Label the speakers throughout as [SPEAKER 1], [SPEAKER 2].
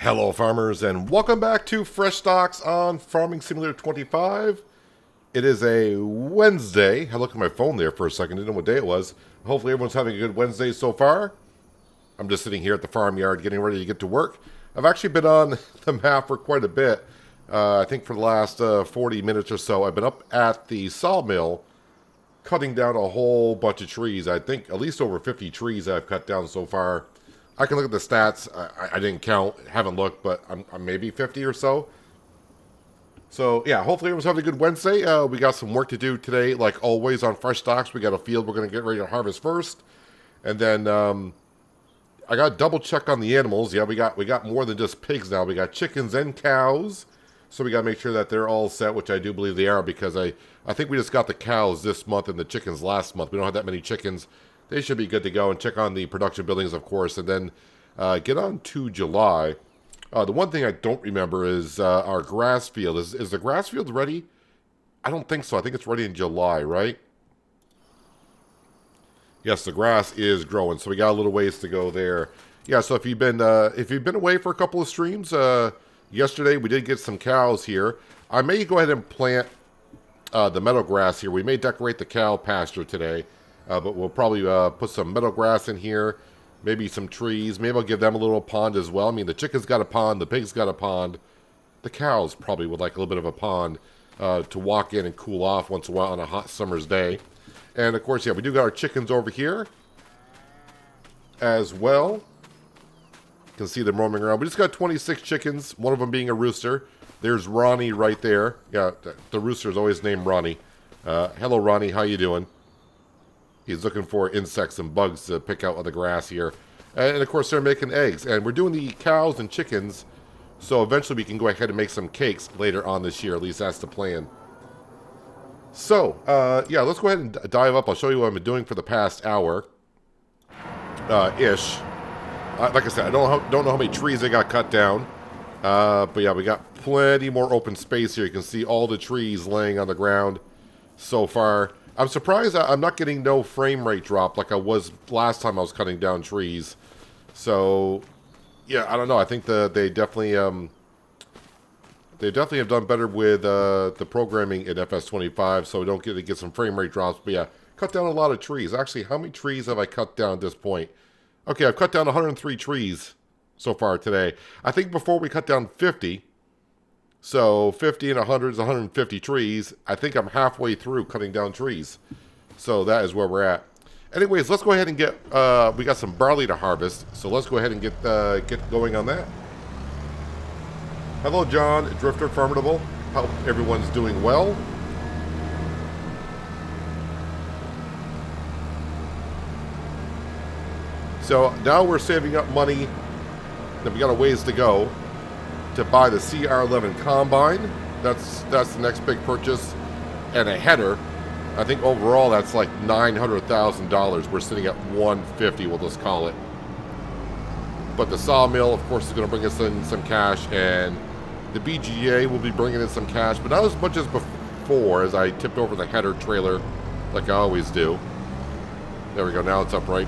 [SPEAKER 1] Hello farmers and welcome back to Frechdachs on Farming Simulator 25. It is a Wednesday. I looked at my phone there for a second, didn't know what day it was. Hopefully everyone's having a good Wednesday so far. I'm just sitting here at the farmyard getting ready to get to work. I've actually been on the map for quite a bit. I think for the last 40 minutes or so. I've been up at the sawmill cutting down a whole bunch of trees. I think at least over 50 trees I've cut down so far. I can look at the stats. I didn't count, haven't looked, but I'm maybe 50 or so. So, yeah, hopefully everyone's having a good Wednesday. We got some work to do today, like always on Frechdachs. We got a field we're going to get ready to harvest first. And then I got to double check on the animals. Yeah, we got more than just pigs now. We got chickens and cows. So we got to make sure that they're all set, which I do believe they are, because I think we just got the cows this month and the chickens last month. We don't have that many chickens. They should be good to go, and check on the production buildings, of course, and then get on to July. The one thing I don't remember is our grass field. Is the grass field ready? I don't think so. I think it's ready in July, right? Yes, the grass is growing, so we got a little ways to go there. Yeah, so if you've been away for a couple of streams, yesterday we did get some cows here. I may go ahead and plant the meadow grass here. We may decorate the cow pasture today. But we'll probably put some meadow grass in here, maybe some trees. Maybe I'll give them a little pond as well. I mean, the chicken's got a pond, the pig's got a pond. The cows probably would like a little bit of a pond to walk in and cool off once in a while on a hot summer's day. And, of course, yeah, we do got our chickens over here as well. You can see them roaming around. We just got 26 chickens, one of them being a rooster. There's Ronnie right there. Yeah, the rooster is always named Ronnie. Hello, Ronnie. How you doing? He's looking for insects and bugs to pick out of the grass here. And, of course, they're making eggs. And we're doing the cows and chickens, so eventually we can go ahead and make some cakes later on this year. At least that's the plan. So, yeah, let's go ahead and dive up. I'll show you what I've been doing for the past hour. Ish. Like I said, I don't know how many trees they got cut down. But, yeah, we got plenty more open space here. You can see all the trees laying on the ground so far. I'm surprised I'm not getting no frame rate drop like I was last time I was cutting down trees. So, yeah, I don't know. I think they definitely have done better with the programming in FS25, so we don't get some frame rate drops. But yeah, cut down a lot of trees. Actually, how many trees have I cut down at this point? Okay, I've cut down 103 trees so far today. I think before we cut down 50. So 50 and 100 is 150 trees. I think I'm halfway through cutting down trees. So that is where we're at. Anyways, let's go ahead and get, we got some barley to harvest. So let's go ahead and get going on that. Hello, John, Drifter Formidable. Hope everyone's doing well. So now we're saving up money. Then we got a ways to go to buy the CR11 combine. That's the next big purchase, and a header. I think overall that's like $900,000. We're sitting at 150, we'll just call it. But the sawmill, of course, is going to bring us in some cash, and the BGA will be bringing in some cash, but not as much as before, as I tipped over the header trailer like I always do. There we go, now it's upright.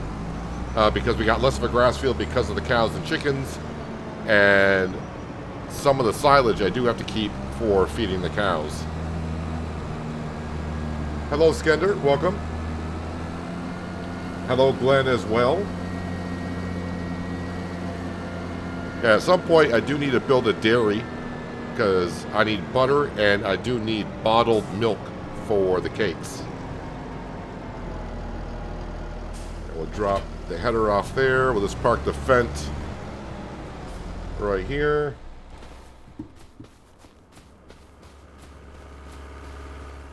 [SPEAKER 1] Because we got less of a grass field because of the cows and chickens, and some of the silage I do have to keep for feeding the cows. Hello, Skender. Welcome. Hello, Glenn, as well. Yeah, at some point, I do need to build a dairy because I need butter and I do need bottled milk for the cakes. And we'll drop the header off there. We'll just park the Fent right here.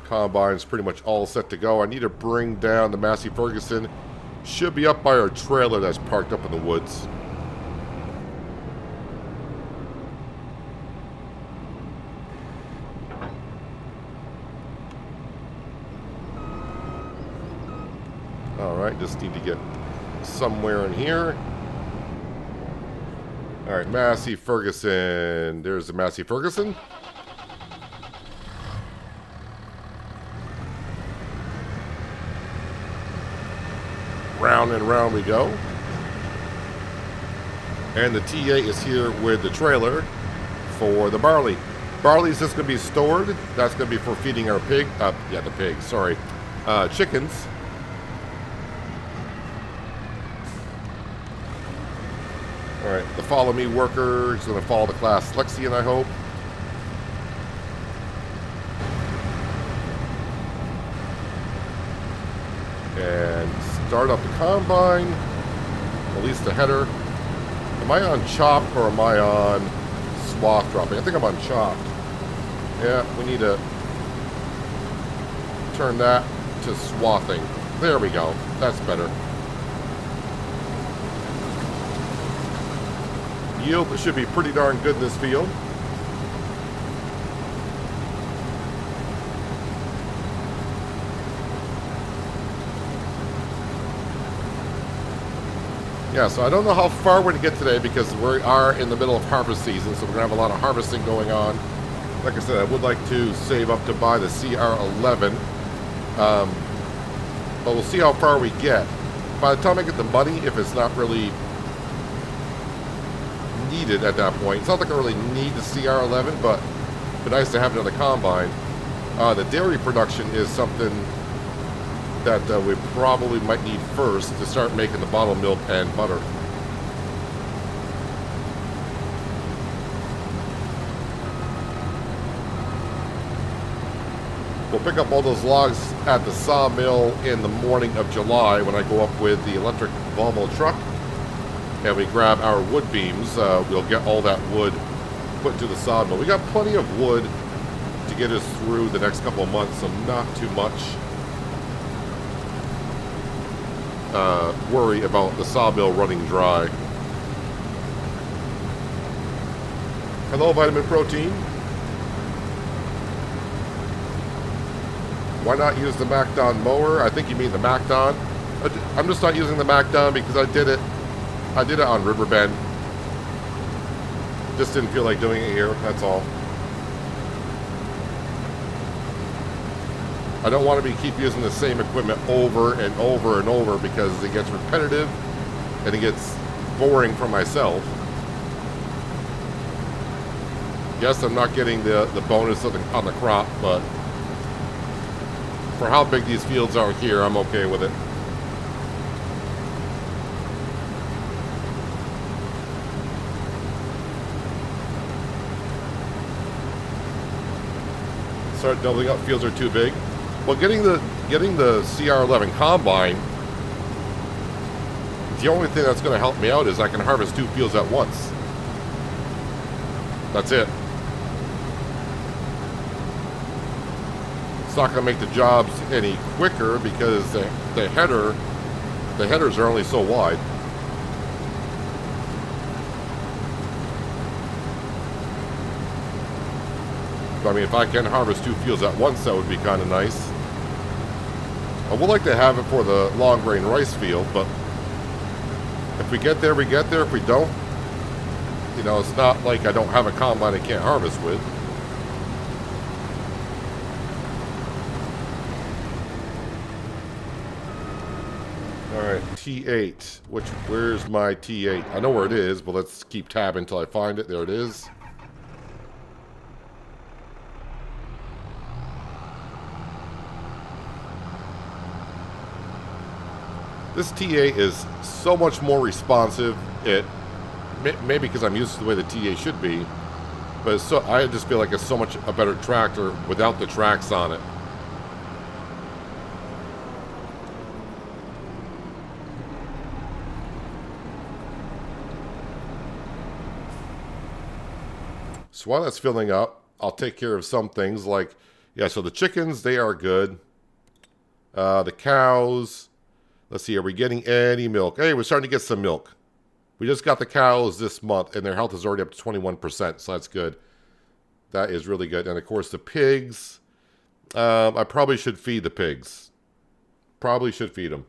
[SPEAKER 1] Combine's pretty much all set to go. I need to bring down the Massey Ferguson. Should be up by our trailer that's parked up in the woods. Alright, just need to get somewhere in here. Alright, Massey Ferguson. There's the Massey Ferguson. Round and round we go. And the TA is here with the trailer for the barley. Barley is just going to be stored. That's going to be for feeding our chickens. All right, the follow me worker is going to follow the class Lexian, I hope. And start up the combine, release the header. Am I on chop or am I on swath dropping? I think I'm on chop. Yeah, we need to turn that to swathing. There we go. That's better. Yield should be pretty darn good in this field. Yeah, so I don't know how far we're going to get today because we are in the middle of harvest season, so we're going to have a lot of harvesting going on. Like I said, I would like to save up to buy the CR11, but we'll see how far we get. By the time I get the money, if it's not really needed at that point, it's not like I really need the CR11, but it'd be nice to have another combine. The dairy production is something that we probably might need first to start making the bottled milk and butter. We'll pick up all those logs at the sawmill in the morning of July when I go up with the electric Volvo truck and we grab our wood beams. We'll get all that wood put into the sawmill. We got plenty of wood to get us through the next couple of months, so not too much worry about the sawmill running dry. Hello, Vitamin Protein. Why not use the MacDon mower? I think you mean the MacDon. I'm just not using the MacDon because I did it on Riverbend. Just didn't feel like doing it here, that's all. I don't want to keep using the same equipment over and over and over because it gets repetitive and it gets boring for myself. Yes, I'm not getting the bonus on the crop, but for how big these fields are here, I'm okay with it. Start doubling up, fields are too big. Well, getting the CR11 combine, the only thing that's going to help me out is I can harvest 2 fields at once. That's it. It's not going to make the jobs any quicker because the headers are only so wide. I mean, if I can harvest 2 fields at once, that would be kind of nice. I would like to have it for the long grain rice field, but if we get there, we get there. If we don't, you know, it's not like I don't have a combine I can't harvest with. Alright, T8. Where's my T8? I know where it is, but let's keep tabbing until I find it. There it is. This TA is so much more responsive. Maybe because I'm used to the way the TA should be, but I just feel like it's so much a better tractor without the tracks on it. So while that's filling up, I'll take care of some things like, yeah, so the chickens, they are good. The cows. Let's see, are we getting any milk? Hey, we're starting to get some milk. We just got the cows this month, and their health is already up to 21%, so that's good. That is really good. And, of course, the pigs. I probably should feed the pigs. Probably should feed them.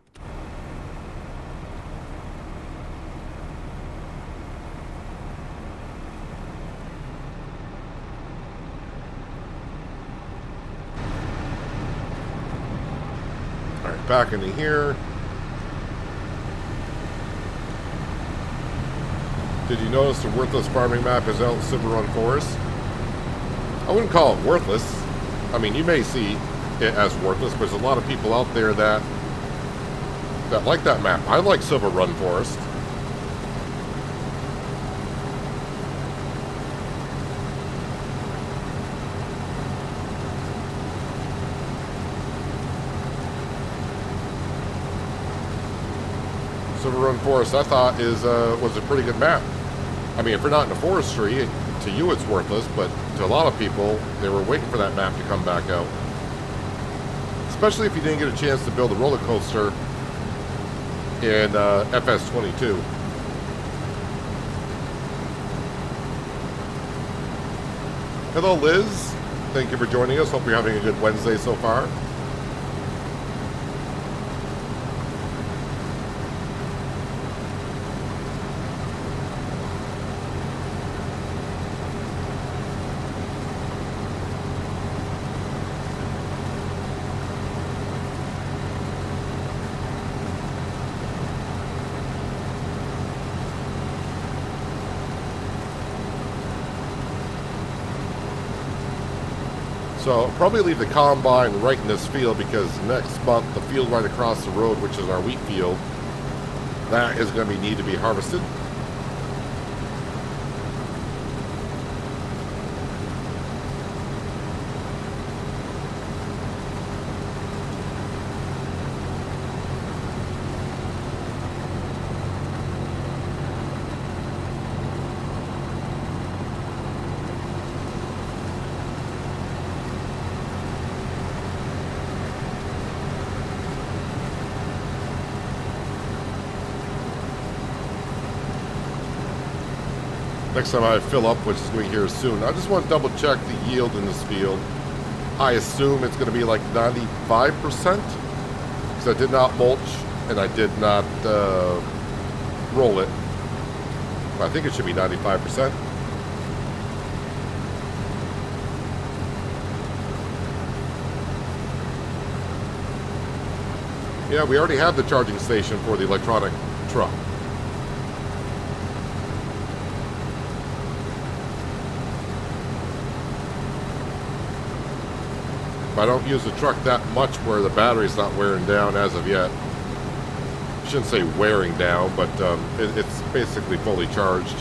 [SPEAKER 1] All right, back into here. Did you notice the worthless farming map is out in Silver Run Forest? I wouldn't call it worthless. I mean, you may see it as worthless, but there's a lot of people out there that like that map. I like Silver Run Forest. Silver Run Forest, I thought, was a pretty good map. I mean, if you're not into forestry, to you it's worthless, but to a lot of people, they were waiting for that map to come back out. Especially if you didn't get a chance to build a roller coaster in FS22. Hello, Liz. Thank you for joining us. Hope you're having a good Wednesday so far. So I'll probably leave the combine right in this field because next month the field right across the road, which is our wheat field, that is going to need to be harvested. Next time I fill up, which is going here soon, I just want to double check the yield in this field. I assume it's going to be like 95% because I did not mulch and I did not roll it. But I think it should be 95%. Yeah, we already have the charging station for the electronic truck. I don't use the truck that much where the battery's not wearing down as of yet. I shouldn't say wearing down, but it's basically fully charged.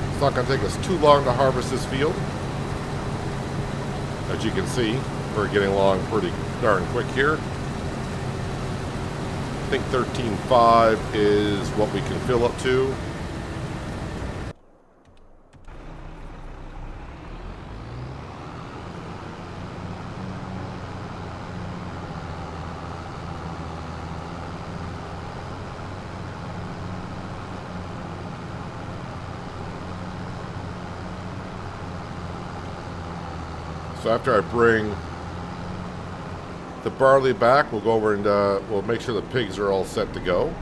[SPEAKER 1] It's not going to take us too long to harvest this field. As you can see, we're getting along pretty darn quick here. I think 13.5 is what we can fill up to. So after I bring the barley back, we'll go over and we'll make sure the pigs are all set to go.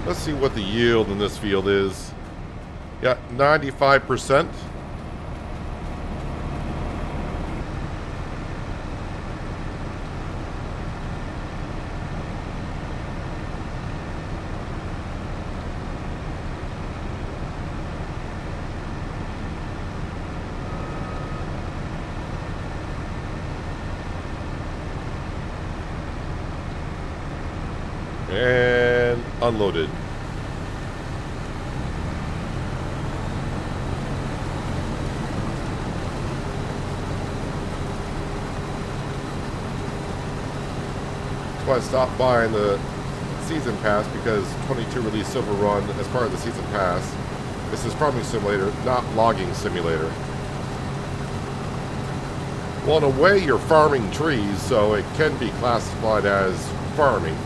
[SPEAKER 1] Let's see what the yield in this field is. Yeah, 95%. And unloaded. So I stopped buying the season pass because 22 released Silver Run as part of the season pass. This is Farming Simulator, not Logging Simulator. Well, in a way, you're farming trees, so it can be classified as farming.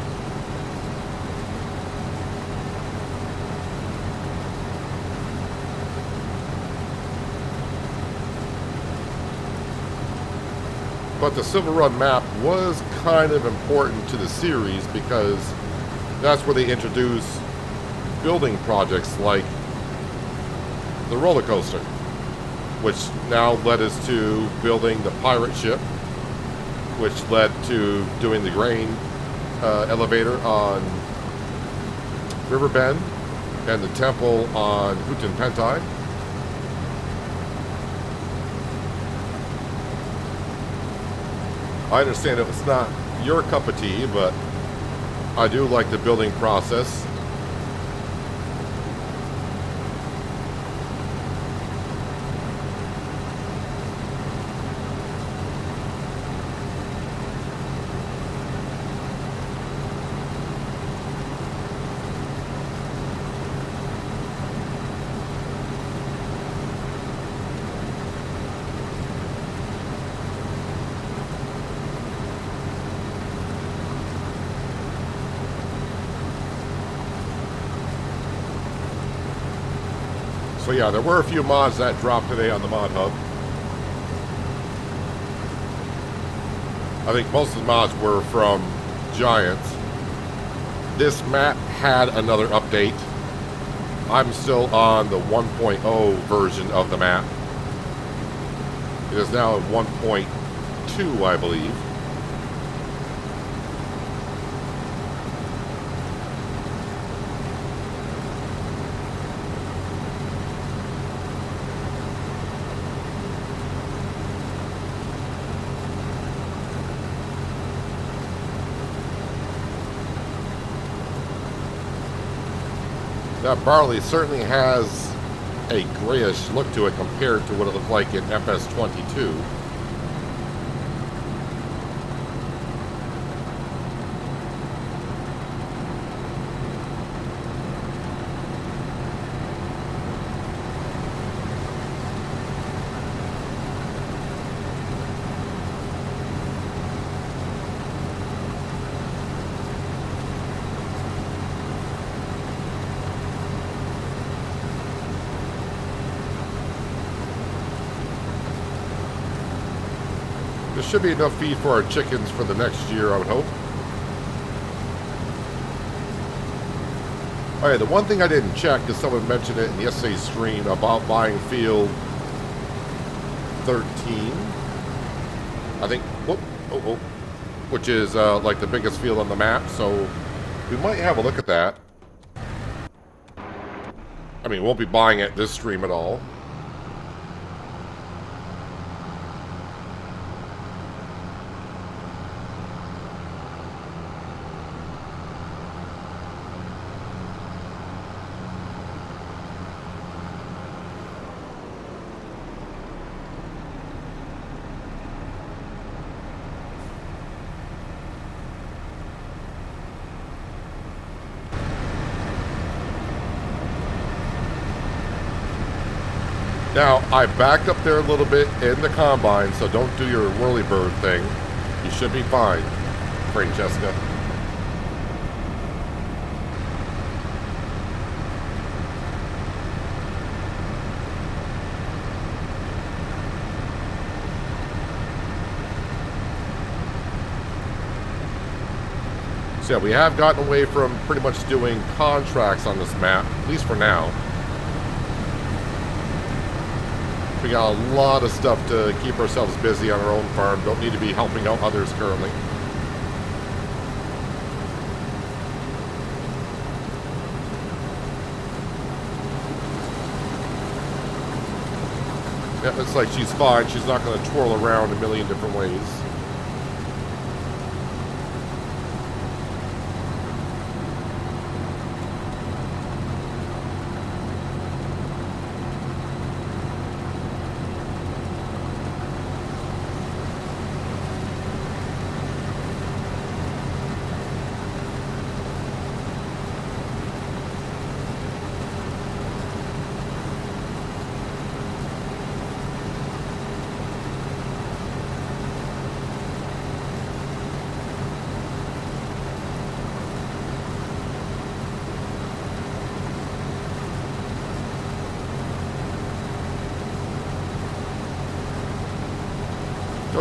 [SPEAKER 1] But the Silver Run map was kind of important to the series because that's where they introduce building projects like the roller coaster, which now led us to building the pirate ship, which led to doing the grain elevator on River Bend and the temple on Hutin Pentai. I understand it was not your cup of tea, but I do like the building process. So yeah, there were a few mods that dropped today on the mod hub. I think most of the mods were from Giants. This map had another update. I'm still on the 1.0 version of the map. It is now at 1.2, I believe. That barley certainly has a grayish look to it compared to what it looked like in FS22. There should be enough feed for our chickens for the next year, I would hope. Alright, the one thing I didn't check, because someone mentioned it in yesterday's stream about buying field 13. I think, which is like the biggest field on the map, so we might have a look at that. I mean, we won't be buying it this stream at all. Now, I backed up there a little bit in the combine, so don't do your whirly bird thing. You should be fine, Francesca. So yeah, we have gotten away from pretty much doing contracts on this map, at least for now. We got a lot of stuff to keep ourselves busy on our own farm. Don't need to be helping out others currently. Yeah, it's like she's fine. She's not going to twirl around a million different ways.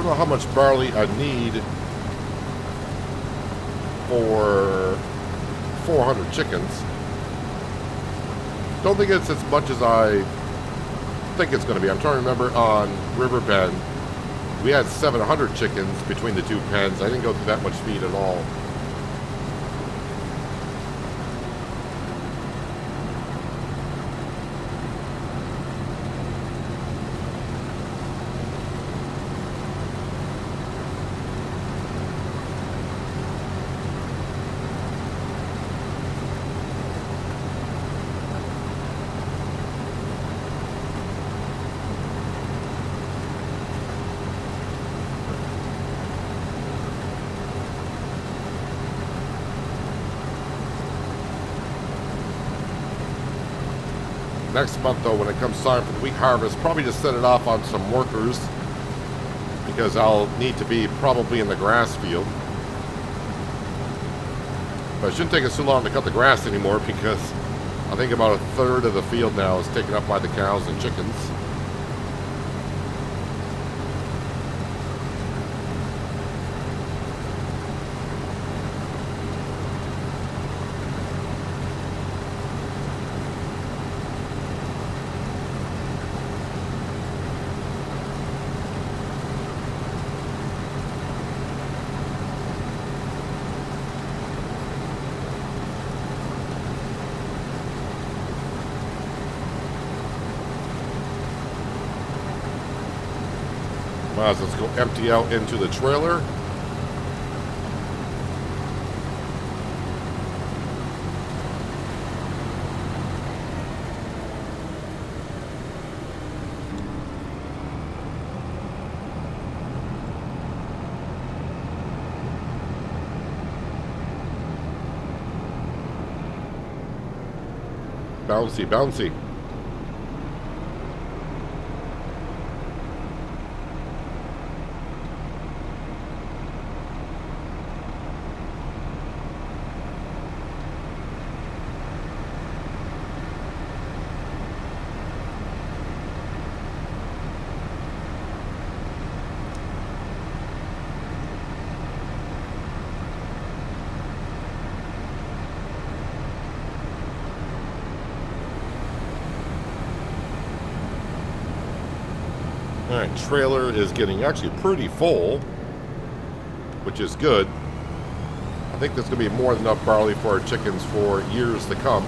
[SPEAKER 1] Don't know how much barley I need for 400 chickens. Don't think it's as much as I think it's going to be. I'm trying to remember on Riverbend, we had 700 chickens between the two pens. I didn't go through that much feed at all. Next month, though, when it comes time for the wheat harvest, probably just set it off on some workers because I'll need to be probably in the grass field. But it shouldn't take us too long to cut the grass anymore because I think about a third of the field now is taken up by the cows and chickens. Let's go empty out into the trailer. Bouncy, bouncy. Alright, trailer is getting actually pretty full, which is good. I think there's going to be more than enough barley for our chickens for years to come.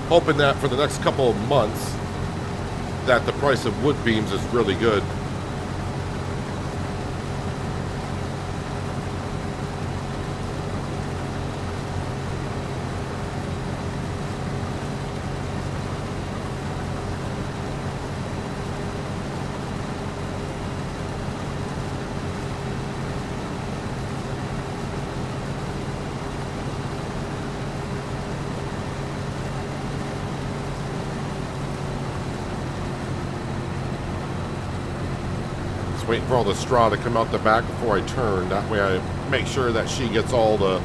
[SPEAKER 1] Hoping that for the next couple of months that the price of wood beams is really good. Waiting for all the straw to come out the back before I turn. That way I make sure that she gets all the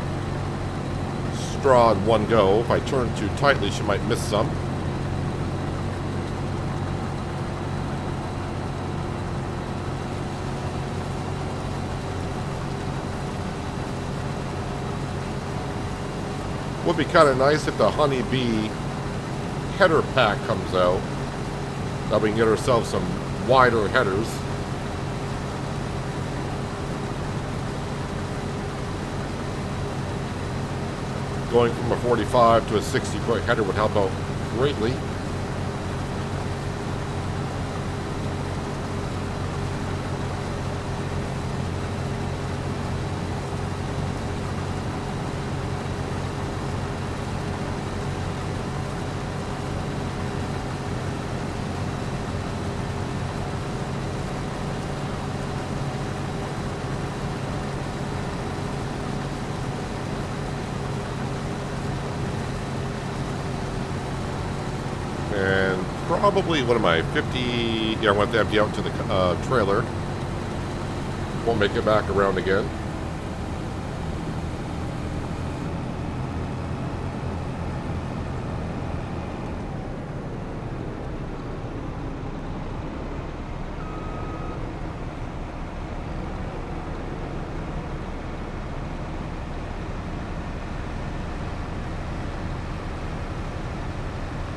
[SPEAKER 1] straw in one go. If I turn too tightly, she might miss some. Would be kind of nice if the honeybee header pack comes out. That we can get ourselves some wider headers. Going from a 45 to a 60-foot header would help out greatly. probably, what am I, 50? Yeah, I want to empty out to the trailer. Won't make it back around again.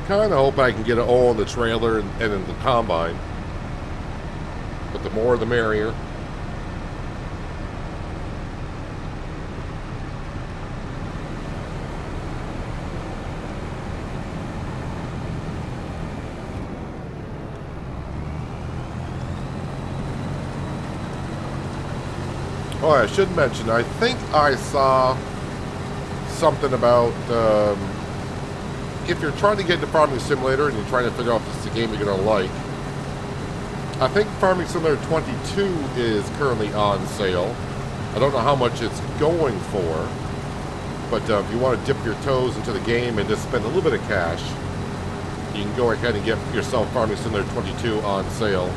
[SPEAKER 1] Kind of hope I can get it all in the trailer and in the combine. But the more the merrier. Oh, I should mention, I think I saw something about if you're trying to get into Farming Simulator and you're trying to figure out if this is a game you're going to like, I think Farming Simulator 22 is currently on sale. I don't know how much it's going for, but if you want to dip your toes into the game and just spend a little bit of cash, you can go ahead and get yourself Farming Simulator 22 on sale.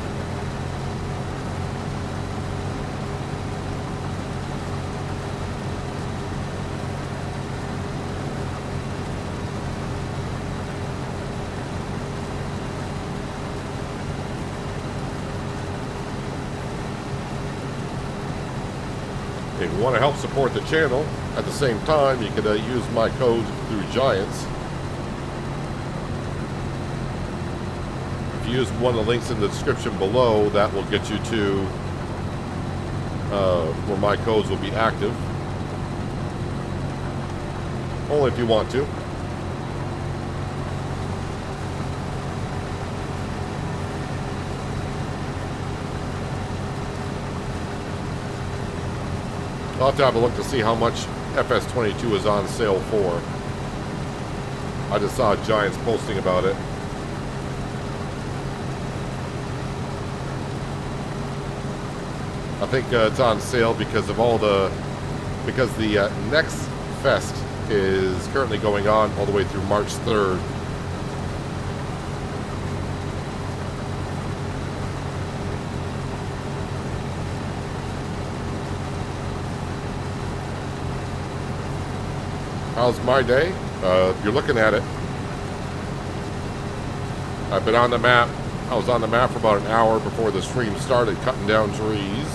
[SPEAKER 1] If you want to help support the channel, at the same time, you can use my code through Giants. If you use one of the links in the description below, that will get you to where my codes will be active. Only if you want to. I'll have to have a look to see how much FS22 is on sale for. I just saw Giants posting about it. I think it's on sale because of all the... because the Next Fest is currently going on all the way through March 3rd. How's my day? You're looking at it. I've been on the map. I was on the map for about an hour before the stream started, cutting down trees.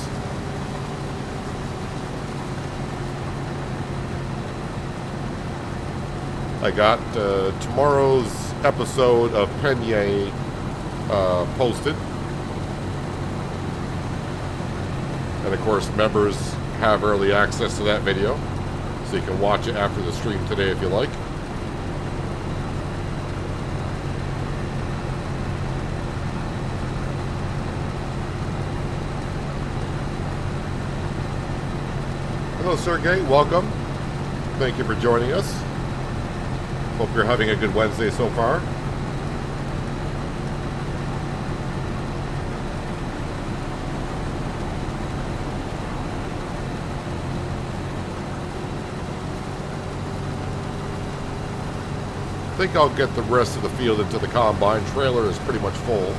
[SPEAKER 1] I got tomorrow's episode of Penye posted. And of course, members have early access to that video. So you can watch it after the stream today if you like. Hello, Sergey. Welcome. Thank you for joining us. Hope you're having a good Wednesday so far. I think I'll get the rest of the field into the combine. Trailer is pretty much full.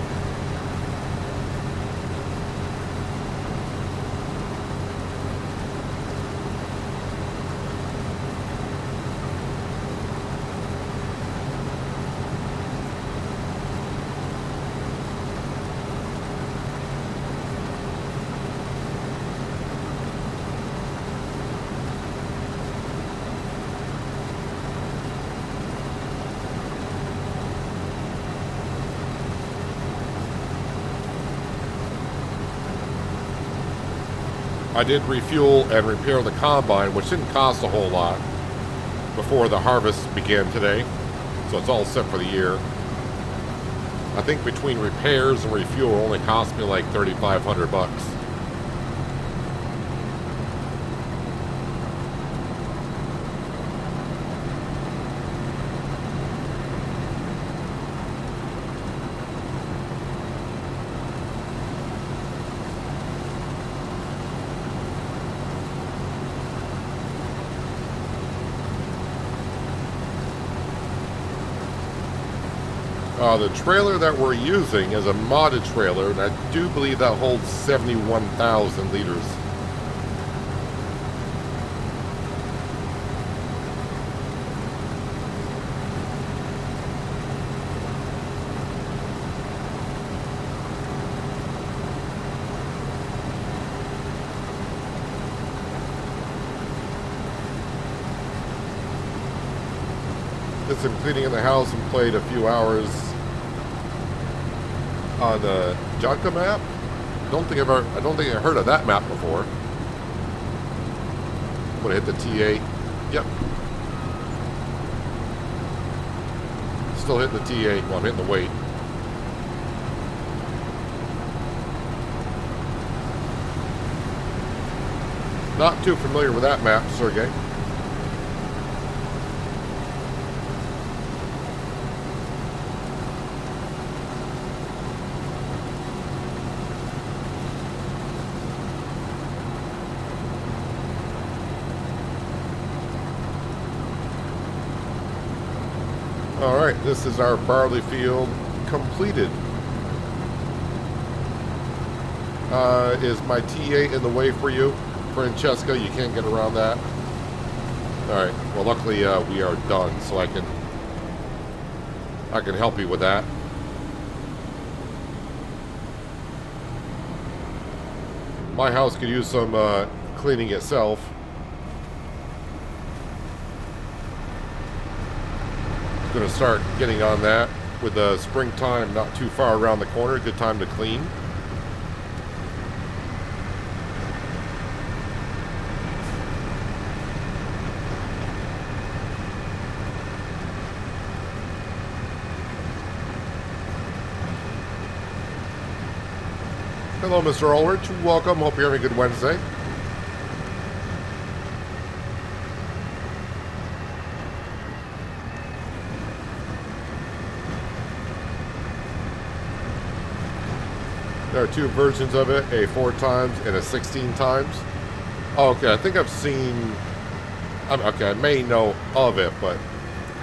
[SPEAKER 1] I did refuel and repair the combine, which didn't cost a whole lot, before the harvest began today. So it's all set for the year. I think between repairs and refuel only cost me like $3,500. The trailer that we're using is a modded trailer, and I do believe that holds 71,000 liters. Did some cleaning in the house and played a few hours on the Jonka map. I don't think I heard of that map before. When I hit the T8. Yep. Still hitting the T8 while I'm hitting the weight. Not too familiar with that map, Sergey. Alright, this is our barley field completed. Is my T8 in the way for you, Francesca? You can't get around that? Alright, well luckily we are done, so I can help you with that. My house could use some cleaning itself. Going to start getting on that with the springtime not too far around the corner. Good time to clean. Hello, Mr. Ulrich. Welcome. Hope you're having a good Wednesday. There are two versions of it, a 4 times and a 16 times. Oh, okay, I think I've seen... okay, I may know of it, but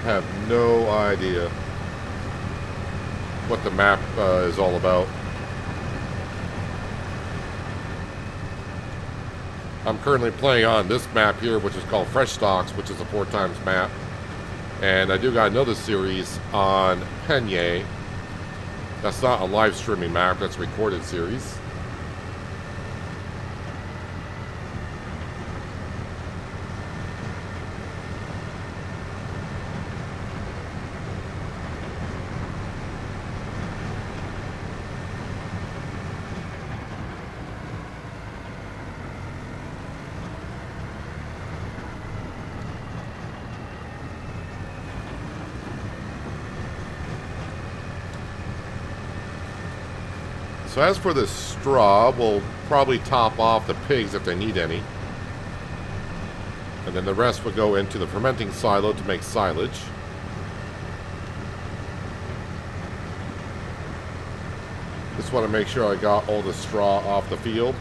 [SPEAKER 1] have no idea what the map is all about. I'm currently playing on this map here, which is called Frechdachs, which is a 4 times map. And I do got another series on Penye. That's not a live streaming map, that's a recorded series. So as for the straw, we'll probably top off the pigs if they need any. And then the rest will go into the fermenting silo to make silage. Just want to make sure I got all the straw off the field.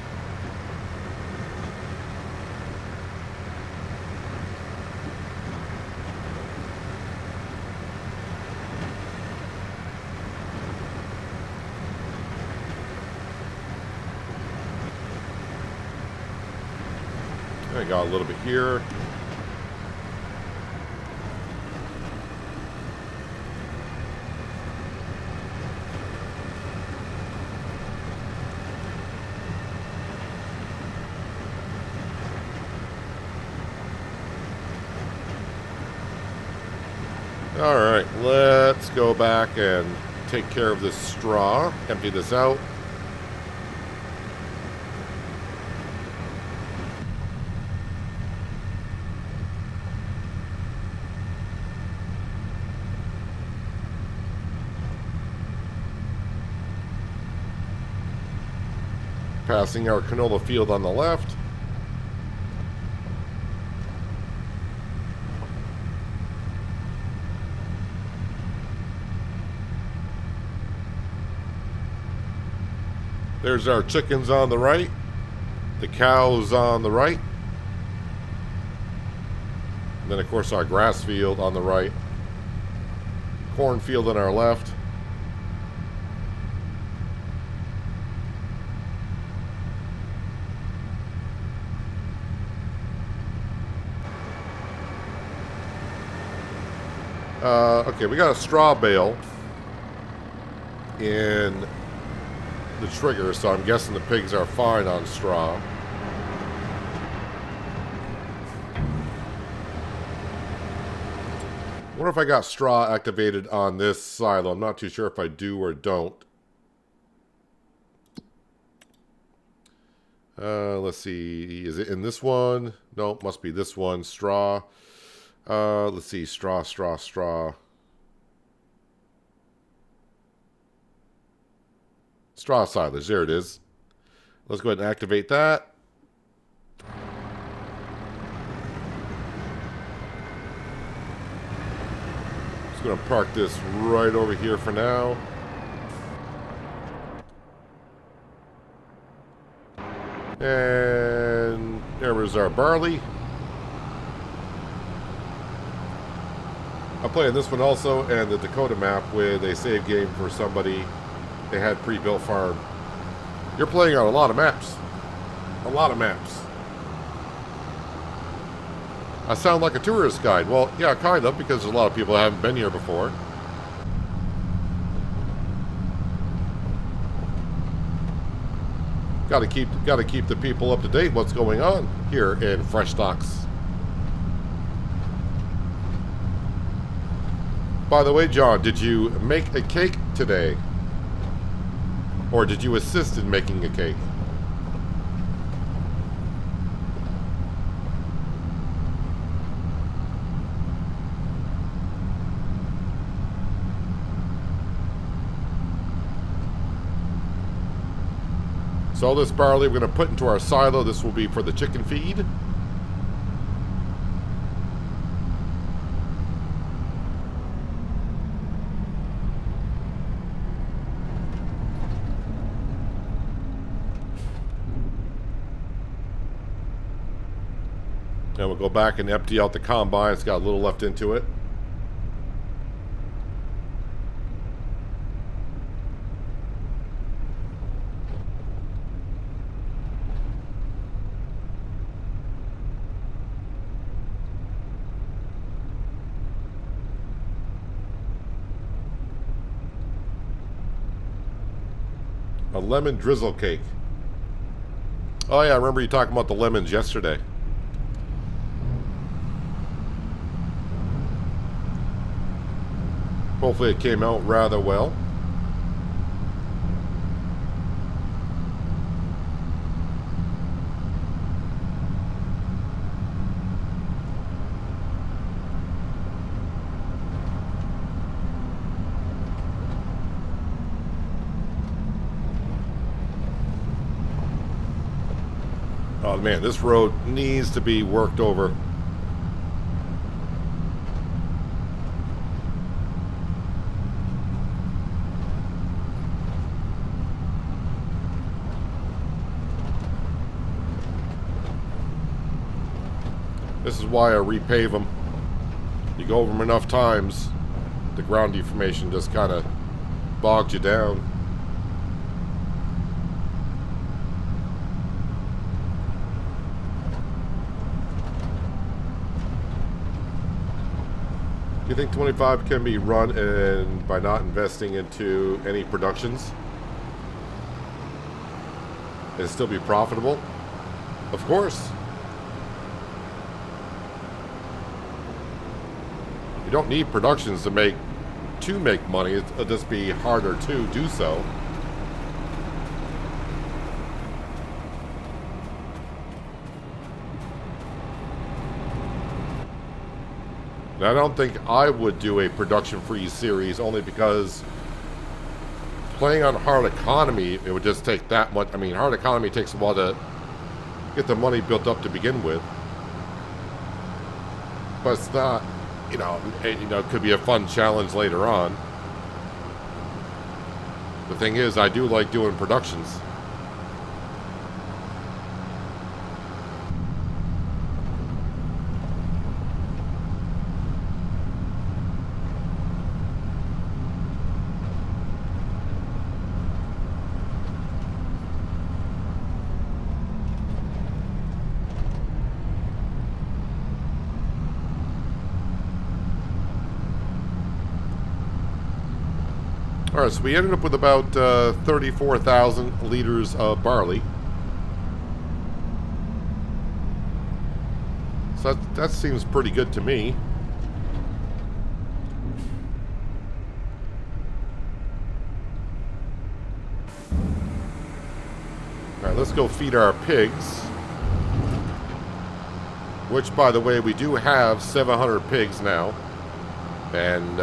[SPEAKER 1] I got a little bit here. All right, let's go back and take care of this straw. Empty this out. Passing our canola field on the left. There's our chickens on the right. The cows on the right. And then of course our grass field on the right. Cornfield on our left. Okay, we got a straw bale in the trigger, so I'm guessing the pigs are fine on straw. I wonder if I got straw activated on this silo. I'm not too sure if I do or don't. Let's see. Is it in this one? No, must be this one. Straw. Let's see. Straw. Straw silage. There it is. Let's go ahead and activate that. Just going to park this right over here for now. And there was our barley. I'm playing this one also, and the Dakota map with a save game for somebody. They had pre-built farm. You're playing on a lot of maps. A lot of maps. I sound like a tourist guide. Well, yeah, kind of, because there's a lot of people that haven't been here before. Got to keep the people up to date what's going on here in Frechdachs. By the way, John, did you make a cake today? Or did you assist in making a cake? So all this barley we're going to put into our silo. This will be for the chicken feed. And we'll go back and empty out the combine. It's got a little left into it. A lemon drizzle cake. Oh yeah, I remember you talking about the lemons yesterday. Hopefully it came out rather well. Oh man, this road needs to be worked over. This is why I repave them. You go over them enough times, the ground deformation just kind of bogs you down. Do you think 25 can be run and by not investing into any productions and still be profitable? Of course. You don't need productions to make money. It'll just be harder to do so. And I don't think I would do a production-free series only because playing on hard economy, it would just take that much. I mean, hard economy takes a while to get the money built up to begin with. But it's not, it could be a fun challenge later on. The thing is, I do like doing productions. All right, so we ended up with about 34,000 liters of barley. So that seems pretty good to me. All right, let's go feed our pigs. Which, by the way, we do have 700 pigs now. And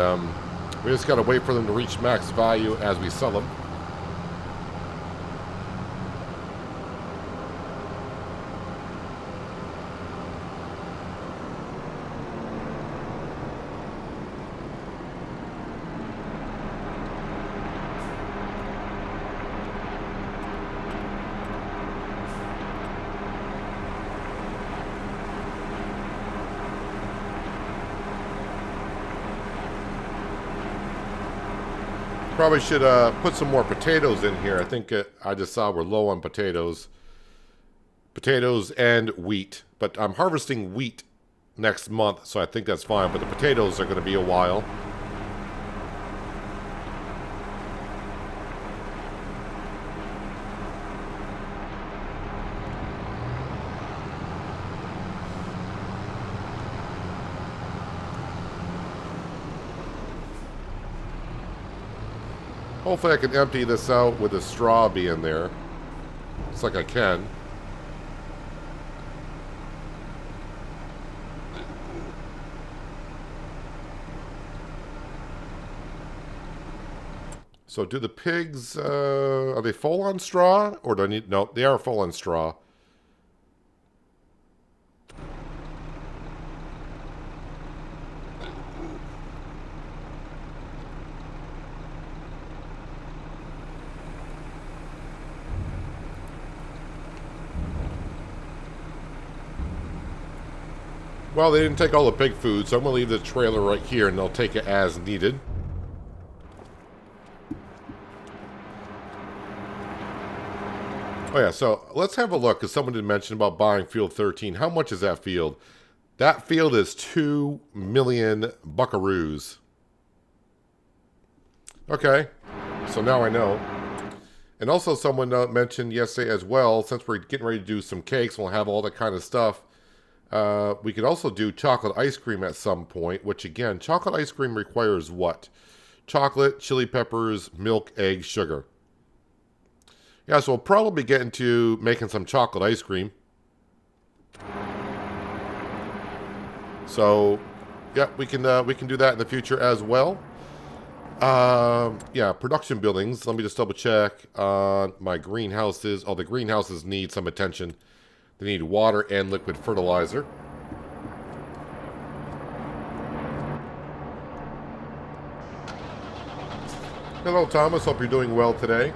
[SPEAKER 1] we just got to wait for them to reach max value as we sell them. Probably should put some more potatoes in here. I think I just saw we're low on potatoes. Potatoes and wheat. But I'm harvesting wheat next month, so I think that's fine. But the potatoes are going to be a while. Hopefully I can empty this out with a straw being there. Looks like I can. So do the pigs, are they full on straw? Or do I need, no, they are full on straw. Well, they didn't take all the pig food, so I'm going to leave the trailer right here, and they'll take it as needed. Oh yeah, so let's have a look, because someone did mention about buying field 13. How much is that field? That field is 2 million buckaroos. Okay, so now I know. And also someone mentioned yesterday as well, since we're getting ready to do some cakes, we'll have all that kind of stuff. We could also do chocolate ice cream at some point, which again, chocolate ice cream requires what? Chocolate, chili peppers, milk, eggs, sugar. Yeah, so we'll probably get into making some chocolate ice cream. So, yeah, we can do that in the future as well. Yeah, production buildings. Let me just double check on my greenhouses. Oh, the greenhouses need some attention. They need water and liquid fertilizer. Hello, Thomas. Hope you're doing well today.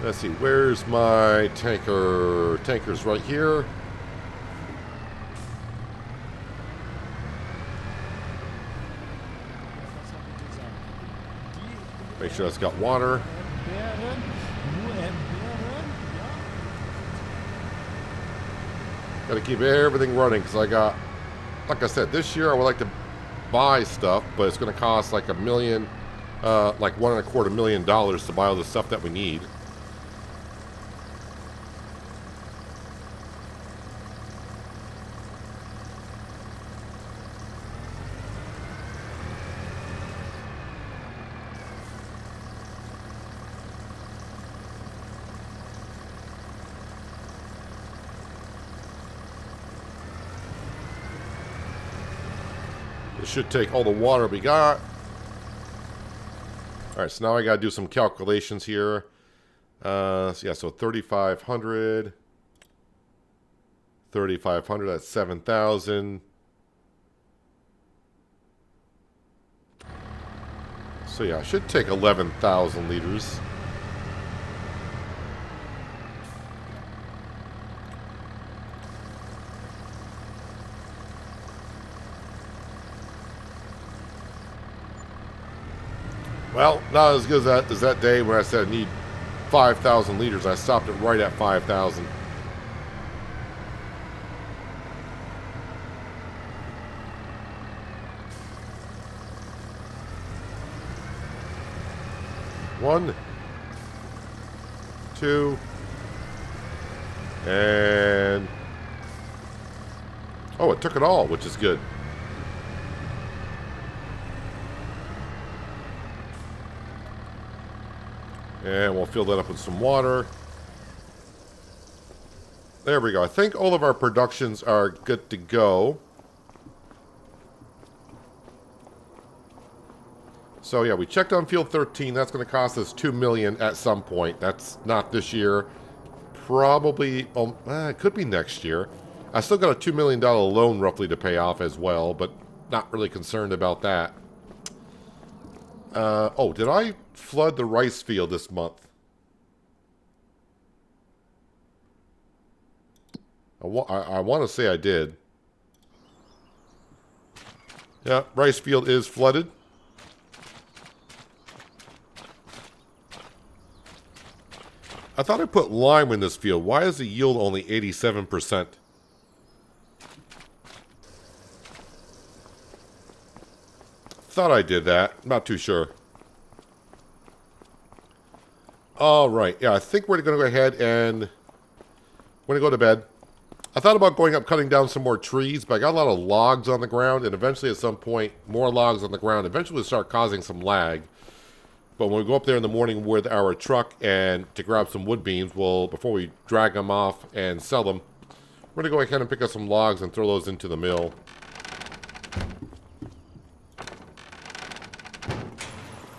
[SPEAKER 1] Let's see, where's my tanker? Tanker's right here. Make sure it's got water. Got to keep everything running because I got, like I said, this year I would like to buy stuff, but it's going to cost like $1 million, like $1.25 million to buy all the stuff that we need. It should take all the water we got. Alright, so now I gotta do some calculations here. So yeah, so 3,500. 3,500, that's 7,000. So yeah, I should take 11,000 liters. Well, not as good as that day when I said I need 5,000 liters. I stopped it right at 5,000. One, two, and oh, it took it all, which is good. And we'll fill that up with some water. There we go. I think all of our productions are good to go. So yeah, we checked on field 13. That's going to cost us $2 million at some point. That's not this year. Probably, it could be next year. I still got a $2 million loan roughly to pay off as well, but not really concerned about that. Oh, did I flood the rice field this month? I want to say I did. Yeah, rice field is flooded. I thought I put lime in this field. Why is the yield only 87%? Thought I did that. Not too sure. Alright, yeah, I think we're going to go ahead and we're going to go to bed. I thought about going up cutting down some more trees, but I got a lot of logs on the ground, and eventually at some point, more logs on the ground eventually will start causing some lag. But when we go up there in the morning with our truck and to grab some wood beams, before we drag them off and sell them, we're going to go ahead and pick up some logs and throw those into the mill.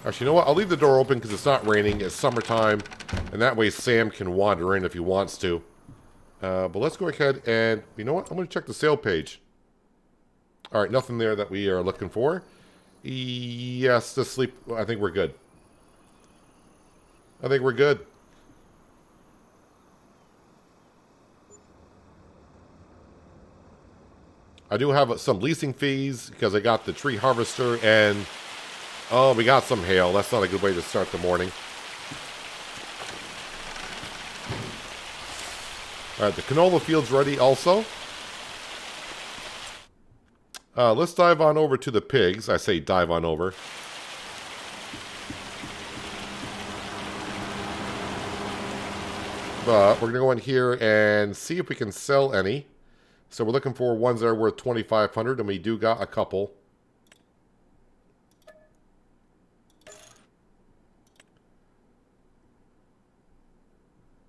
[SPEAKER 1] Actually, you know what? I'll leave the door open because it's not raining. It's summertime, and that way Sam can wander in if he wants to. But let's go ahead and, you know what? I'm going to check the sale page. All right, nothing there that we are looking for. Yes, the sleep. I think we're good. I think we're good. I do have some leasing fees because I got the tree harvester and, oh, we got some hail. That's not a good way to start the morning. All right, the canola field's ready also. Let's dive on over to the pigs. I say dive on over. But we're going to go in here and see if we can sell any. So we're looking for ones that are worth $2,500, and we do got a couple.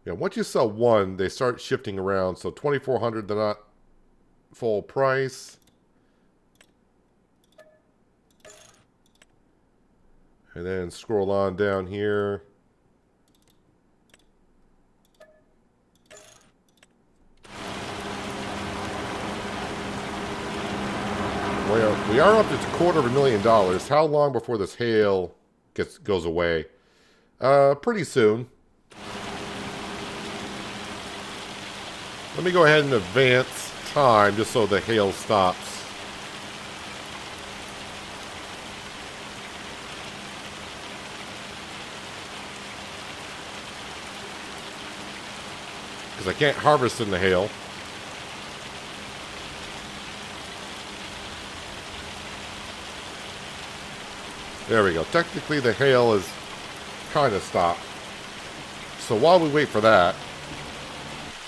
[SPEAKER 1] Yeah, once you sell one, they start shifting around. So $2,400, they're not full price. And then scroll on down here. We are up to $250,000. How long before this hail goes away? Pretty soon. Let me go ahead and advance time just so the hail stops. Because I can't harvest in the hail. There we go. Technically the hail is kind of stopped. So while we wait for that,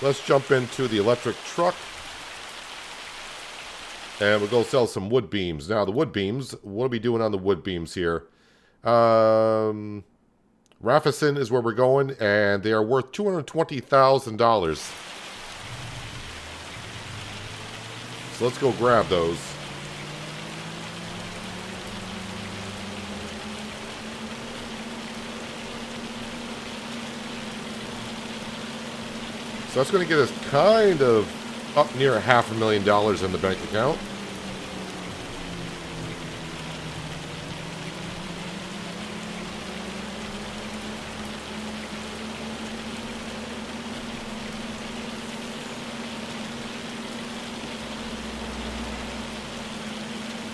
[SPEAKER 1] let's jump into the electric truck. And we'll go sell some wood beams. Now the wood beams, what are we doing on the wood beams here? Raffison is where we're going, and they are worth $220,000. So let's go grab those. So that's going to get us kind of up near $500,000 in the bank account.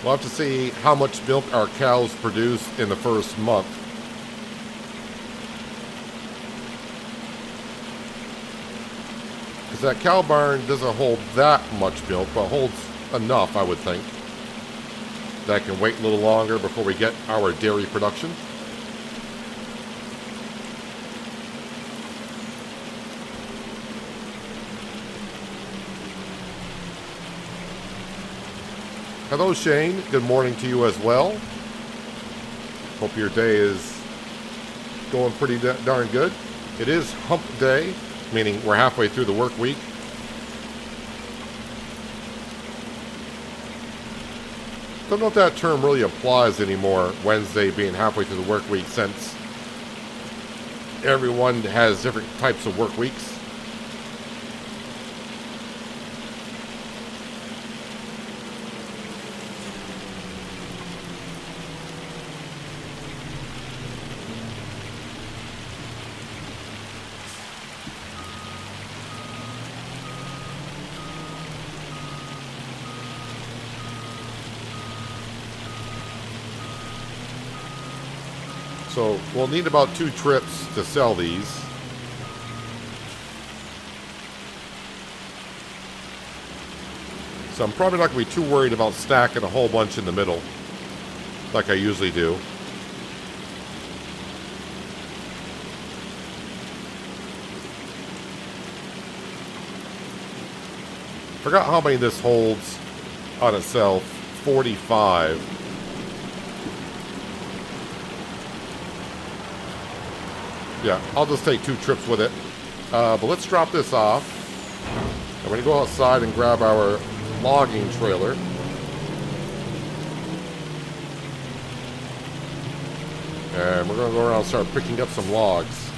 [SPEAKER 1] We'll have to see how much milk our cows produce in the first month. that cow barn doesn't hold that much milk, but holds enough, I would think. That can wait a little longer before we get our dairy production. Hello, Shane. Good morning to you as well. Hope your day is going pretty darn good. It is hump day, meaning we're halfway through the work week. Don't know if that term really applies anymore, Wednesday being halfway through the work week, since everyone has different types of work weeks. So we'll need about 2 trips to sell these. So I'm probably not going to be too worried about stacking a whole bunch in the middle, like I usually do. Forgot how many this holds on itself. 45. Yeah, I'll just take 2 trips with it. But let's drop this off. I'm going to go outside and grab our logging trailer. And we're going to go around and start picking up some logs.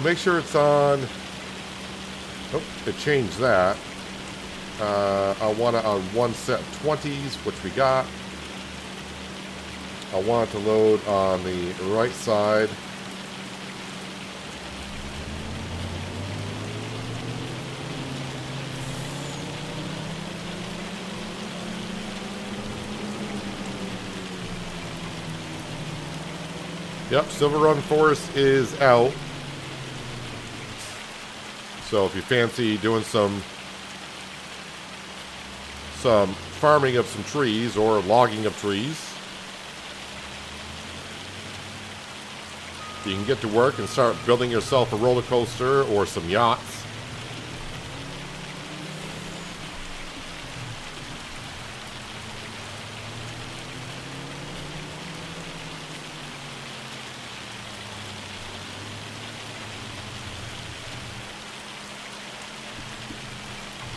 [SPEAKER 1] Make sure it's on... Oh, it changed that. I want it on 1 set of 20s, which we got. I want it to load on the right side. Yep, Silver Run Forest is out. So if you fancy doing some farming of some trees or logging of trees, you can get to work and start building yourself a roller coaster or some yachts.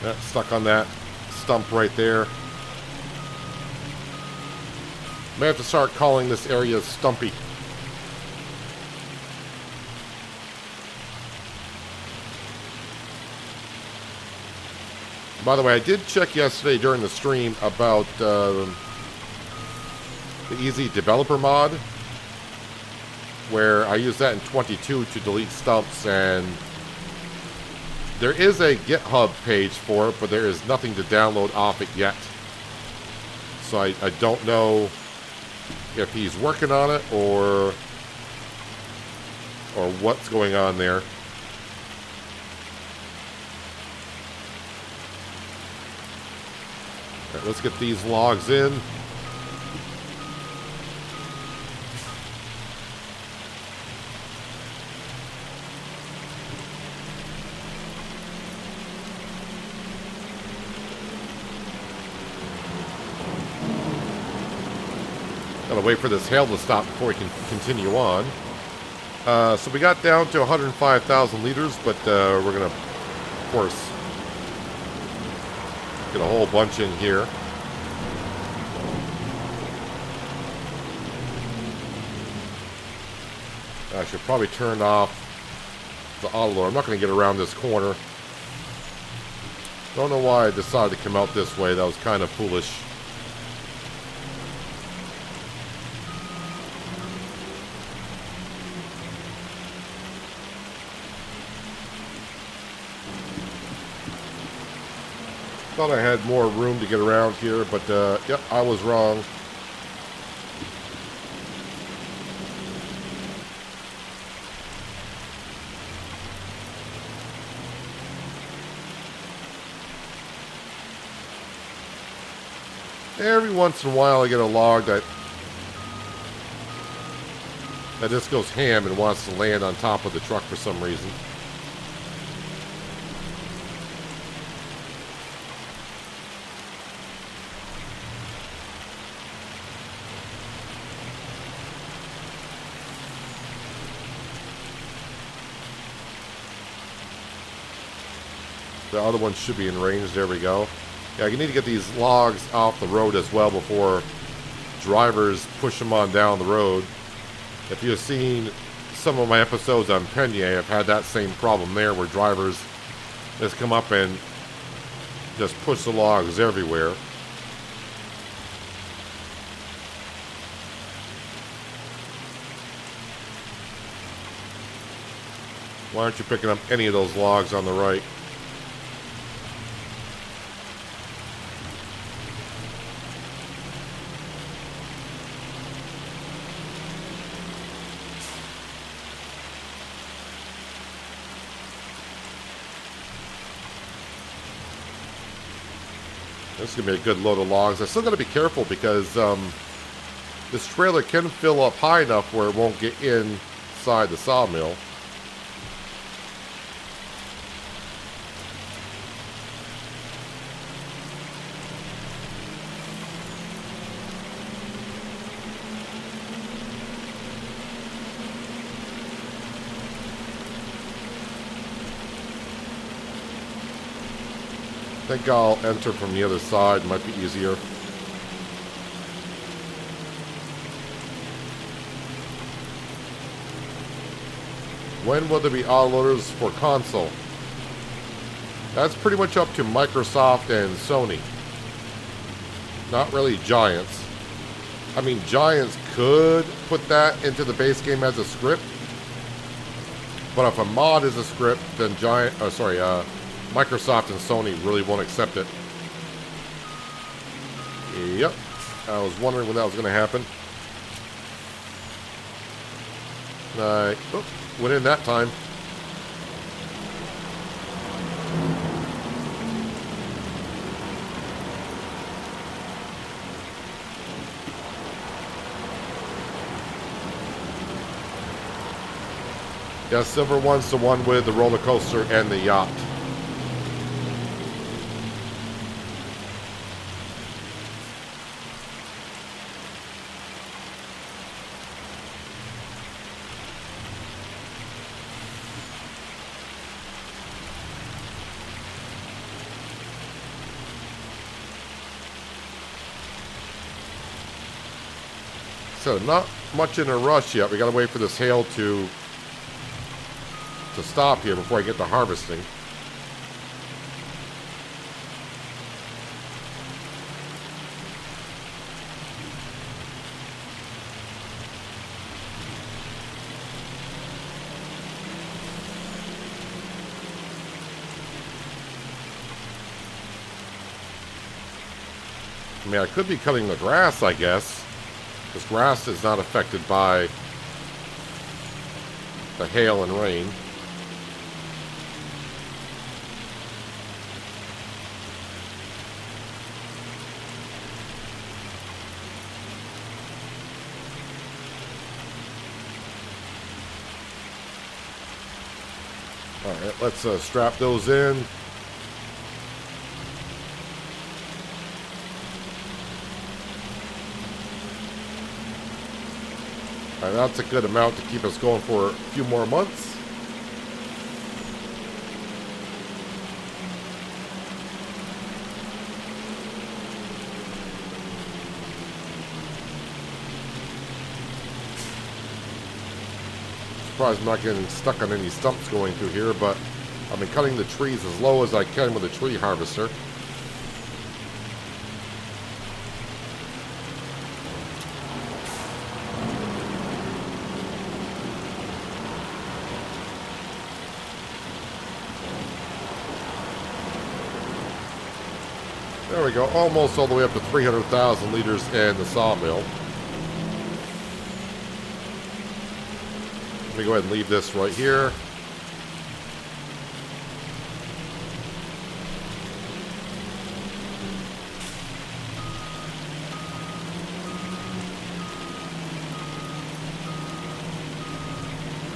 [SPEAKER 1] That's stuck on that stump right there. May have to start calling this area Stumpy. By the way, I did check yesterday during the stream about the Easy Developer mod, where I use that in 22 to delete stumps, and there is a GitHub page for it, but there is nothing to download off it yet. So I don't know if he's working on it or what's going on there. All right, let's get these logs in. Gotta wait for this hail to stop before we can continue on. So we got down to 105,000 liters, but we're gonna, of course, get a whole bunch in here. I should probably turn off the auto loader. I'm not going to get around this corner. Don't know why I decided to come out this way. That was kind of foolish. Thought I had more room to get around here, but yep, I was wrong. Every once in a while I get a log that just goes ham and wants to land on top of the truck for some reason. The other one should be in range. There we go. Yeah, you need to get these logs off the road as well before drivers push them on down the road. If you've seen some of my episodes on Penye, I've had that same problem there where drivers just come up and just push the logs everywhere. Why aren't you picking up any of those logs on the right? This is going to be a good load of logs. I still got to be careful because this trailer can fill up high enough where it won't get inside the sawmill. I think I'll enter from the other side. Might be easier. When will there be autoloaders for console? That's pretty much up to Microsoft and Sony. Not really Giants. I mean, Giants could put that into the base game as a script. But if a mod is a script, then Microsoft and Sony really won't accept it. Yep. I was wondering when that was going to happen. Went in that time. Yeah, silver one's the one with the roller coaster and the yacht. So not much in a rush yet. We gotta wait for this hail to stop here before I get to harvesting. I mean, I could be cutting the grass, I guess. This grass is not affected by the hail and rain. Alright, let's strap those in. Alright, that's a good amount to keep us going for a few more months. Surprised I'm not getting stuck on any stumps going through here, but I've been cutting the trees as low as I can with a tree harvester. There we go, almost all the way up to 300,000 liters in the sawmill. Let me go ahead and leave this right here.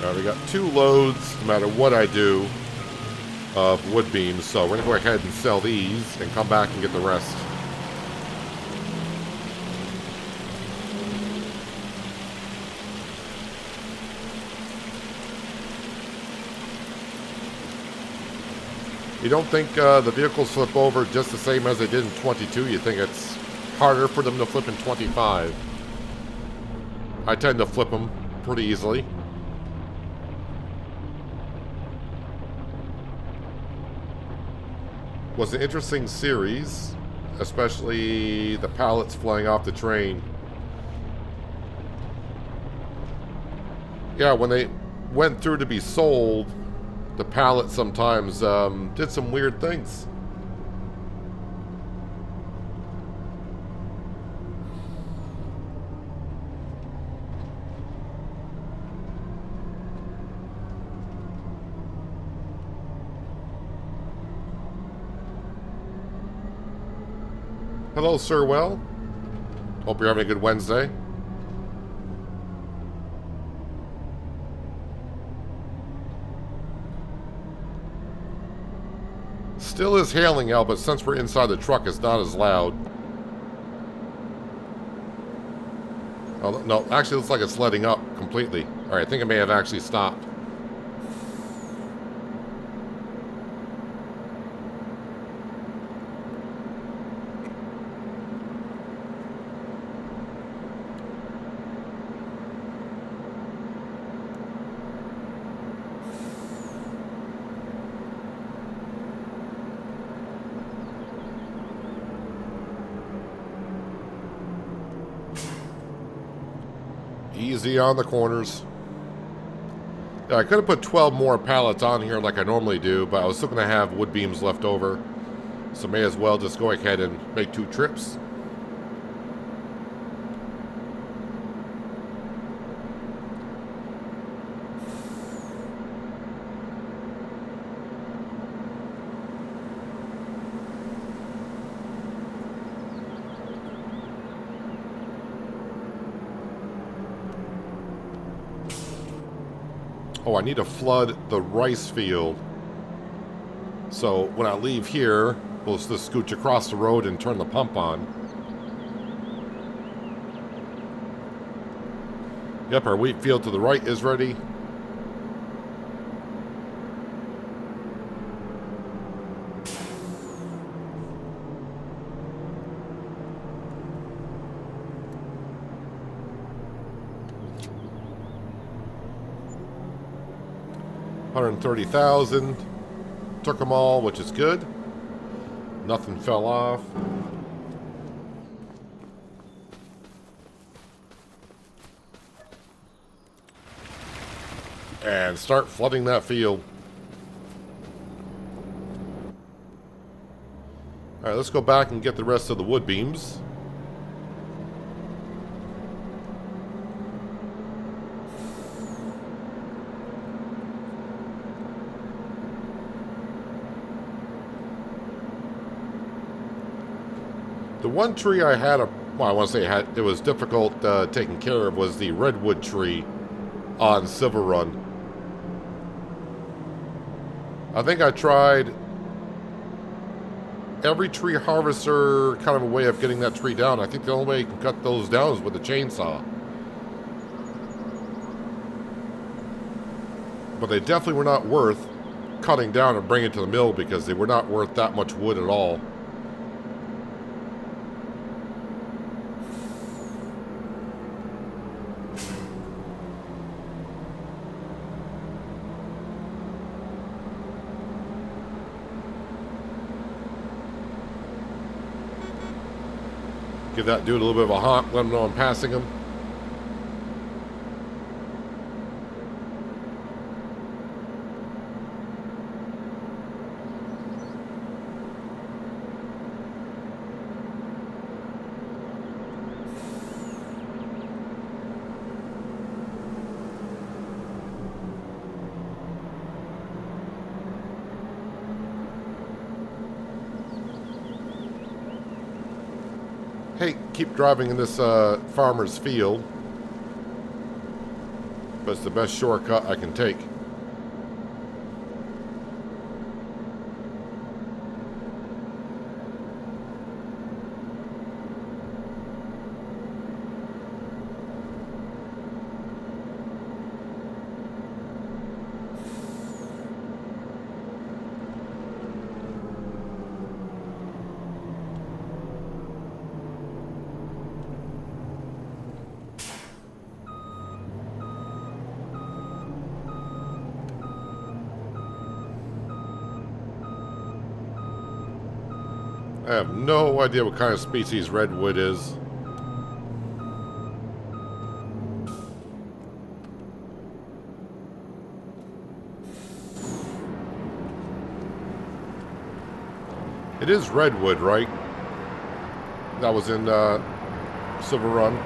[SPEAKER 1] Alright, we got 2 loads, no matter what I do, of wood beams. So we're going to go ahead and sell these and come back and get the rest. You don't think the vehicles flip over just the same as they did in 22? You think it's harder for them to flip in 25? I tend to flip them pretty easily. Was an interesting series, especially the pallets flying off the train. Yeah, when they went through to be sold, the pallet sometimes did some weird things. Hello, Sir Well. Hope you're having a good Wednesday. Still is hailing out, but since we're inside the truck, it's not as loud. Oh, no, actually, it looks like it's letting up completely. Alright, I think it may have actually stopped. Easy on the corners. Yeah, I could have put 12 more pallets on here like I normally do, but I was still going to have wood beams left over. So may as well just go ahead and make 2 trips. Oh, I need to flood the rice field. So when I leave here, we'll just scooch across the road and turn the pump on. Yep, our wheat field to the right is ready. $130,000. Took them all, which is good. Nothing fell off. And start flooding that field. Alright, let's go back and get the rest of the wood beams. The one tree I had, well, I want to say it was difficult taking care of was the redwood tree on Silver Run. I think I tried every tree harvester kind of a way of getting that tree down. I think the only way you can cut those down is with a chainsaw. But they definitely were not worth cutting down and bringing to the mill because they were not worth that much wood at all. Give that dude a little bit of a honk, let him know I'm passing him. Hey, keep driving in this farmer's field. but it's the best shortcut I can take. I have no idea what kind of species redwood is. It is redwood, right? That was in Silver Run.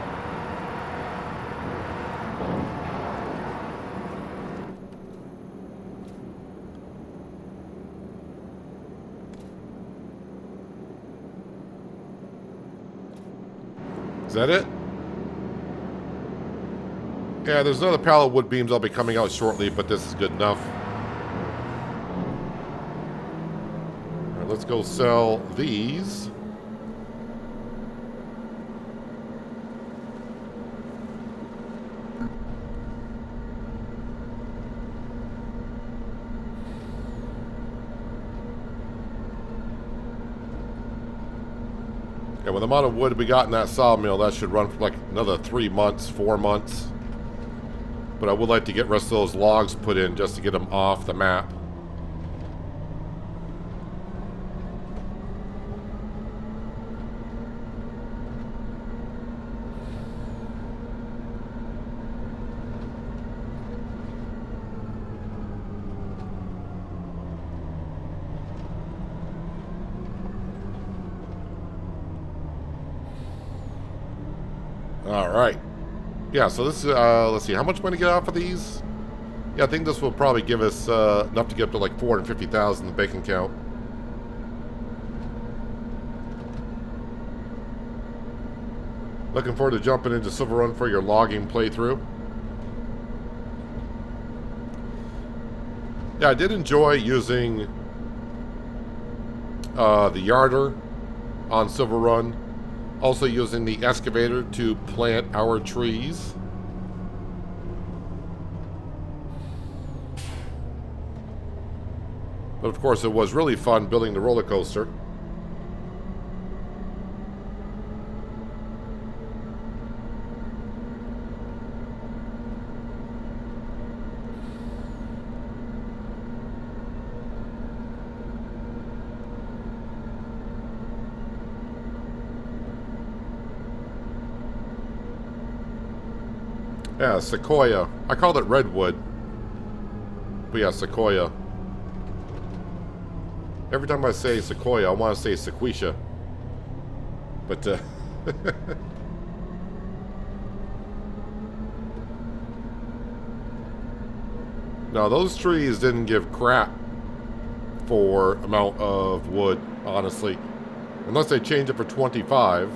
[SPEAKER 1] Is that it? Yeah, there's another pallet of wood beams I'll be coming out shortly, but this is good enough. Alright, let's go sell these. Yeah, with the amount of wood we got in that sawmill, that should run for like another 3 months, 4 months. But I would like to get the rest of those logs put in just to get them off the map. Alright. Yeah, so this is, let's see, how much money to get out for these? Yeah, I think this will probably give us enough to get up to like 450,000 in the bank account. Looking forward to jumping into Silver Run for your logging playthrough. Yeah, I did enjoy using the yarder on Silver Run. Also using the excavator to plant our trees. But of course it was really fun building the roller coaster. Yeah, sequoia. I called it redwood. But yeah, sequoia. Every time I say sequoia, I want to say sequoia. But, no, those trees didn't give crap for amount of wood, honestly. Unless they change it for 25.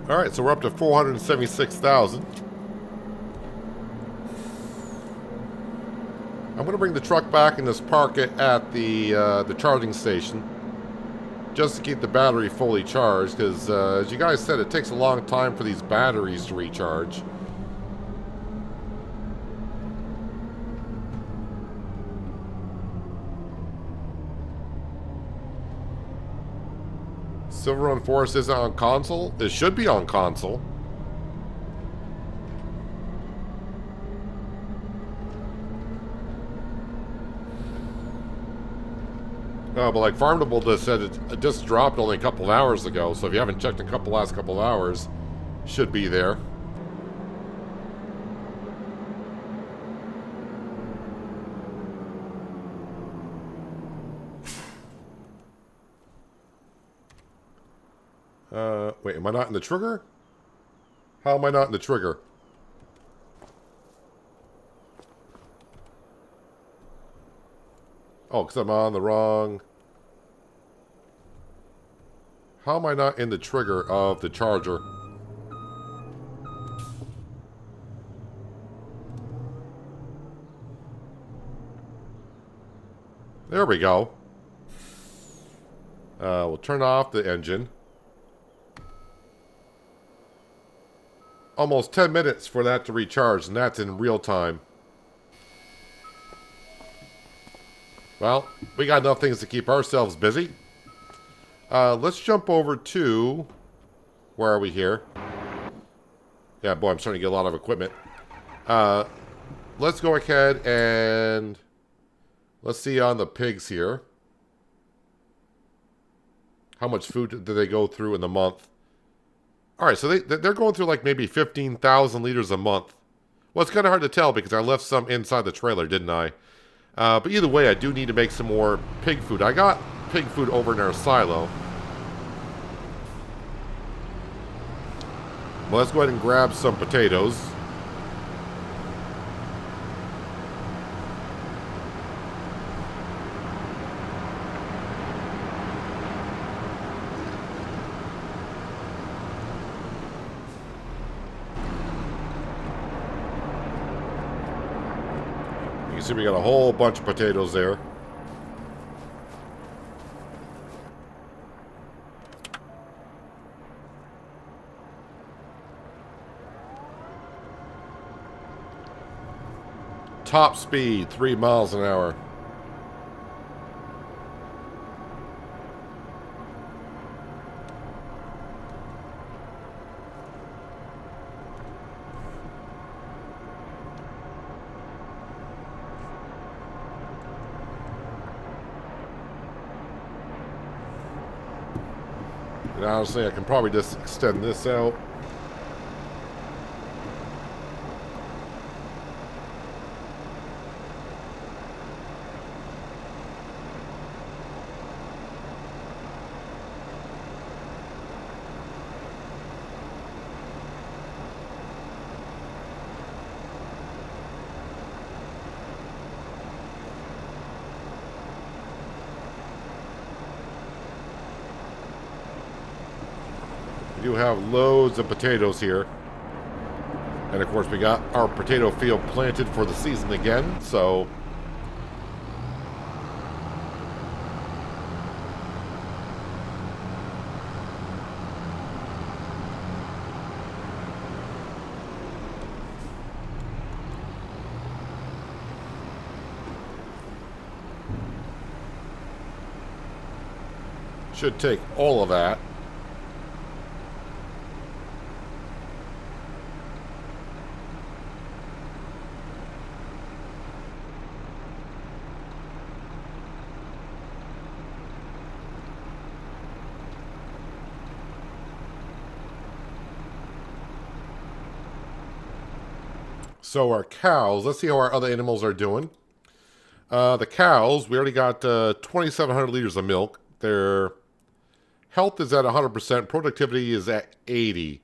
[SPEAKER 1] Alright, so we're up to 476,000. I'm going to bring the truck back and just park it at the charging station. Just to keep the battery fully charged, because as you guys said, it takes a long time for these batteries to recharge. Silver Run Forest isn't on console? It should be on console. No, but like Farmable just said it just dropped only a couple of hours ago, so if you haven't checked a last couple of hours, should be there. Wait, am I not in the trigger? How am I not in the trigger? Oh, because I'm on the wrong... How am I not in the trigger of the charger? There we go. We'll turn off the engine. Almost 10 minutes for that to recharge, and that's in real time. Well, we got enough things to keep ourselves busy. Let's jump over to... Where are we here? Yeah, boy, I'm starting to get a lot of equipment. Let's go ahead and... Let's see on the pigs here. How much food do they go through in the month? Alright, so they're going through like maybe 15,000 liters a month. Well, it's kind of hard to tell because I left some inside the trailer, didn't I? But either way, I do need to make some more pig food. I got pig food over in our silo. Well, let's go ahead and grab some potatoes. You can see we got a whole bunch of potatoes there. Top speed, 3 miles an hour. And honestly, I can probably just extend this out. We do have loads of potatoes here. And of course we got our potato field planted for the season again, so... Should take all of that. So our cows, let's see how our other animals are doing. The cows, we already got 2,700 liters of milk. Their health is at 100%. Productivity is at 80.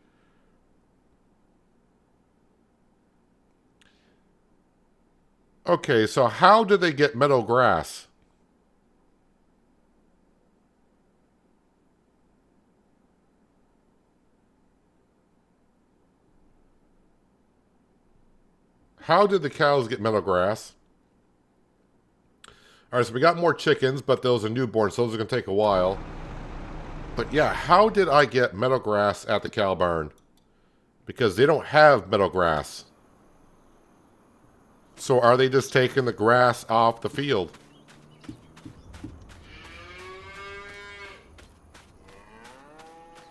[SPEAKER 1] Okay, so how did they get meadow grass? How did the cows get meadow grass? Alright, so we got more chickens, but those are newborn, so those are going to take a while. But yeah, how did I get meadow grass at the cow barn? Because they don't have meadow grass. So are they just taking the grass off the field?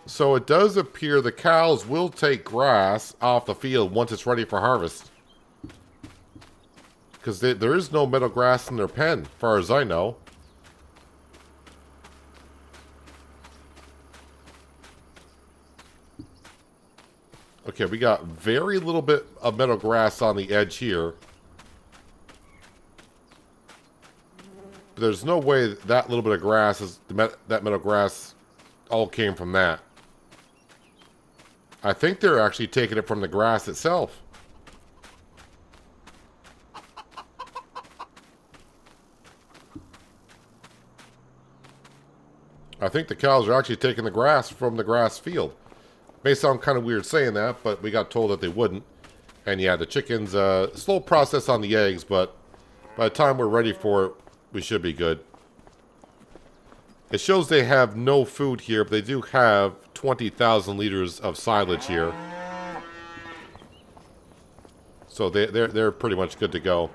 [SPEAKER 1] So it does appear the cows will take grass off the field once it's ready for harvest. Because there is no meadow grass in their pen, as far as I know. Okay, we got very little bit of meadow grass on the edge here. But there's no way that little bit of grass, that meadow grass, all came from that. I think they're actually taking it from the grass itself. I think the cows are actually taking the grass from the grass field. May sound kind of weird saying that, but we got told that they wouldn't. And yeah, the chickens, slow process on the eggs, but by the time we're ready for it, we should be good. It shows they have no food here, but they do have 20,000 liters of silage here. So they're pretty much good to go.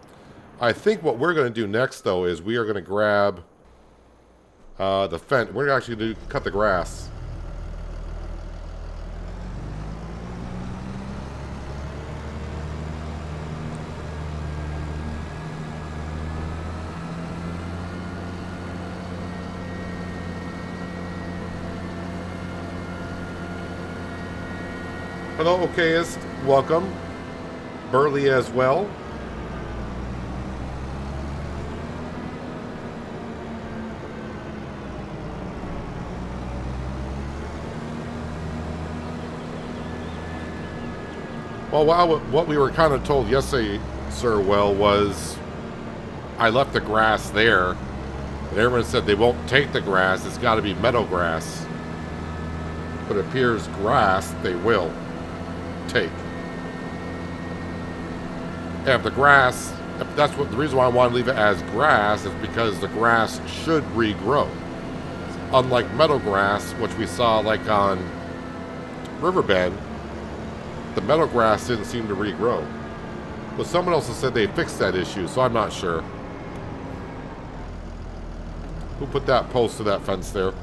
[SPEAKER 1] I think what we're going to do next, though, is we are going to grab the fence. We're actually going to cut the grass. Hello, okayist. Welcome. Barley as well. Well, what we were kind of told yesterday, Sir Well, was I left the grass there. And everyone said they won't take the grass. It's got to be meadow grass. But it appears grass they will take. And if the grass, that's what the reason why I want to leave it as grass is because the grass should regrow. Unlike meadow grass, which we saw like on Riverbend, the meadow grass didn't seem to regrow. But someone else has said they fixed that issue, so I'm not sure. Who put that post to that fence there?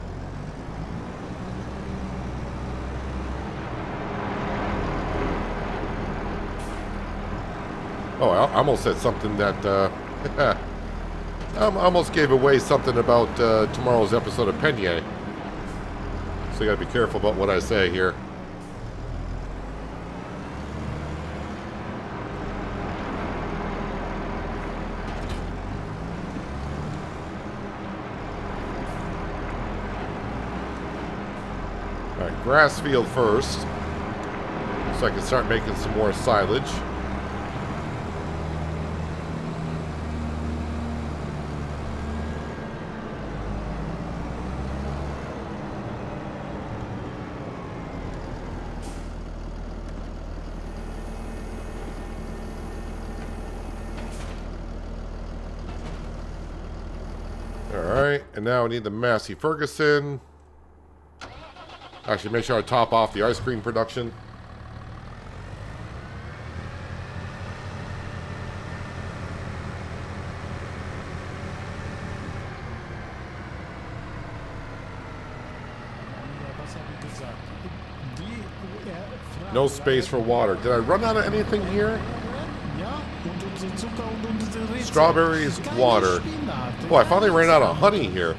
[SPEAKER 1] Oh, I almost said something that, I almost gave away something about tomorrow's episode of Penye. So you gotta be careful about what I say here. Alright, grass field first. So I can start making some more silage. Alright, and now I need the Massey Ferguson. Actually, make sure I top off the ice cream production. No space for water. Did I run out of anything here? Strawberries, water. Oh, I finally ran out of honey here.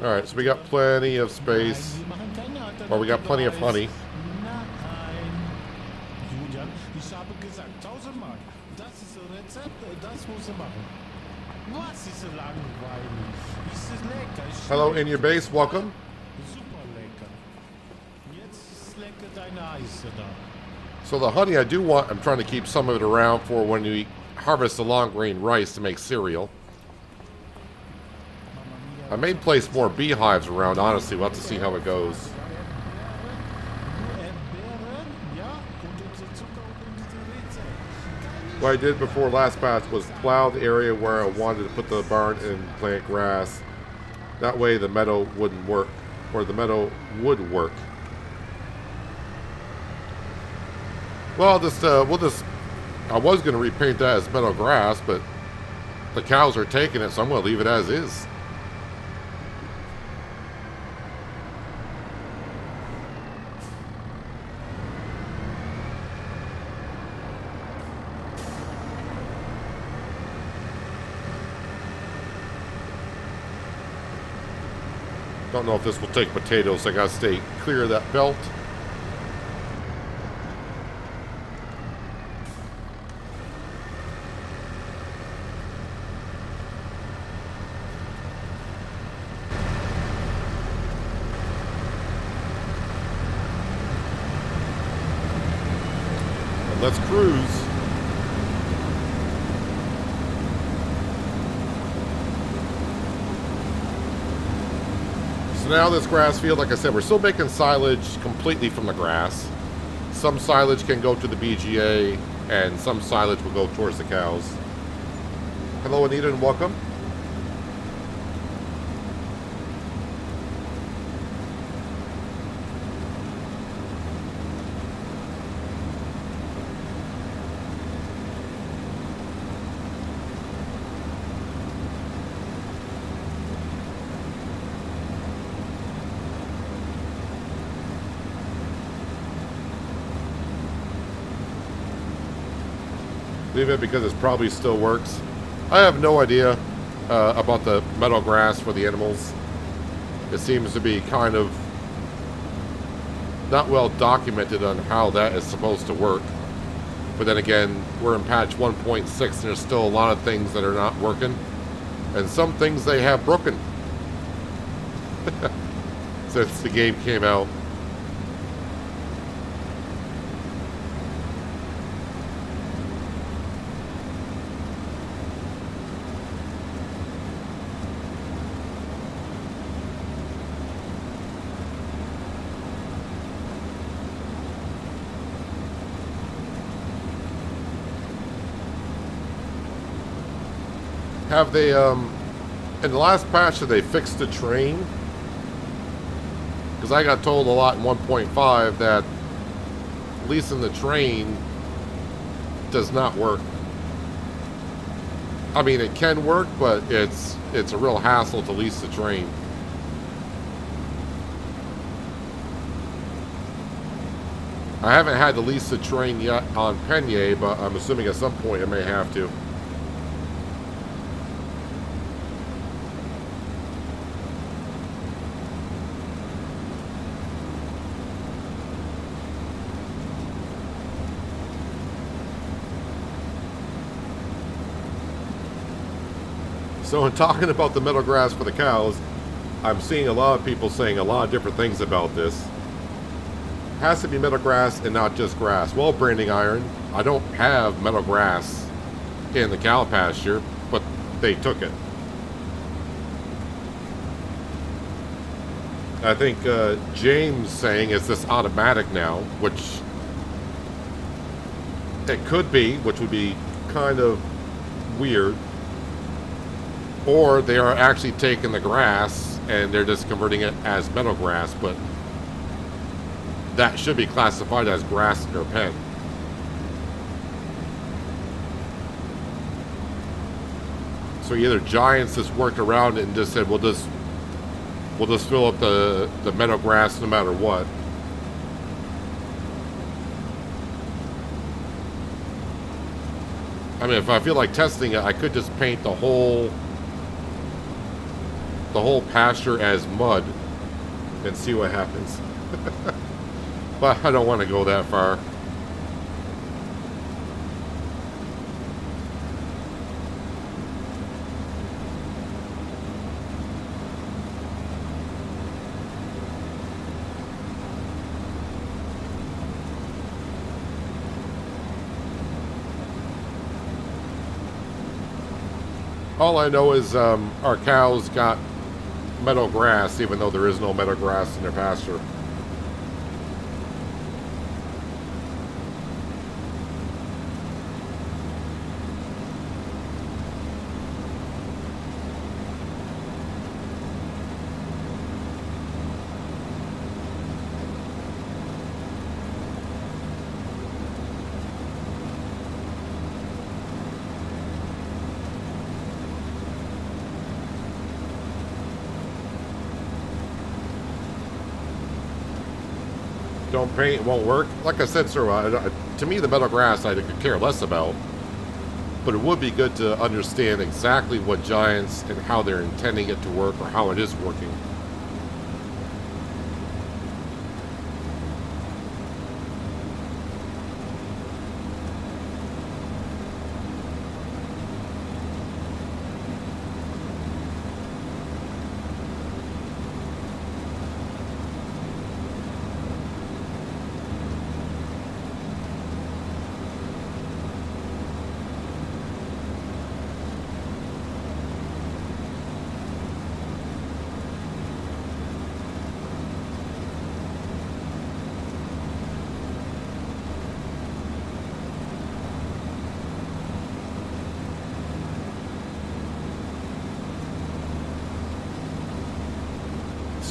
[SPEAKER 1] Alright, so we got plenty of space. Or we got plenty of honey. Hello, in your base, welcome. So the honey I do want, I'm trying to keep some of it around for when we harvest the long grain rice to make cereal. I may place more beehives around, honestly. We'll have to see how it goes. What I did before last batch was plow the area where I wanted to put the barn and plant grass. That way the meadow wouldn't work, or the meadow would work. Well, I was going to repaint that as meadow grass, but the cows are taking it, so I'm going to leave it as is. Don't know if this will take potatoes, so I got to stay clear of that belt. Let's cruise. So now this grass field, like I said, we're still making silage completely from the grass. Some silage can go to the BGA, and some silage will go towards the cows. Hello, Anita, and welcome. Leave it because it probably still works. I have no idea about the meadow grass for the animals. It seems to be kind of not well documented on how that is supposed to work. But then again, we're in patch 1.6 and there's still a lot of things that are not working. And some things they have broken since the game came out. Have they, in the last patch, have they fixed the train? Because I got told a lot in 1.5 that leasing the train does not work. I mean, it can work, but it's a real hassle to lease the train. I haven't had to lease the train yet on Penye, but I'm assuming at some point I may have to. So in talking about the meadow grass for the cows, I'm seeing a lot of people saying a lot of different things about this. It has to be meadow grass and not just grass. Well, Branding Iron, I don't have meadow grass in the cow pasture, but they took it. I think James saying, is this automatic now? Which it could be, which would be kind of weird. Or they are actually taking the grass and they're just converting it as meadow grass, but that should be classified as grass in their pen. So either Giants just worked around it and just said, we'll just fill up the meadow grass no matter what. I mean, if I feel like testing it, I could just paint the whole pasture as mud and see what happens. But I don't want to go that far. All I know is our cows got meadow grass, even though there is no meadow grass in their pasture. Don't paint, it won't work. Like I said, sir, to me the meadow grass I could care less about, but it would be good to understand exactly what Giants and how they're intending it to work, or how it is working.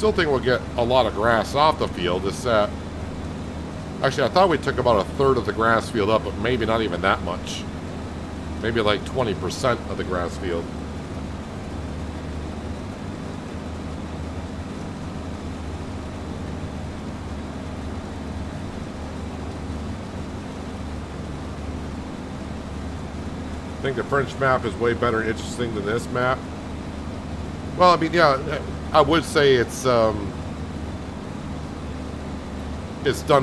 [SPEAKER 1] still think we'll get a lot of grass off the field. It's that... Actually, I thought we took about a third of the grass field up, but maybe not even that much. Maybe like 20% of the grass field. I think the French map is way better and interesting than this map. Well, I mean, yeah, I would say it's done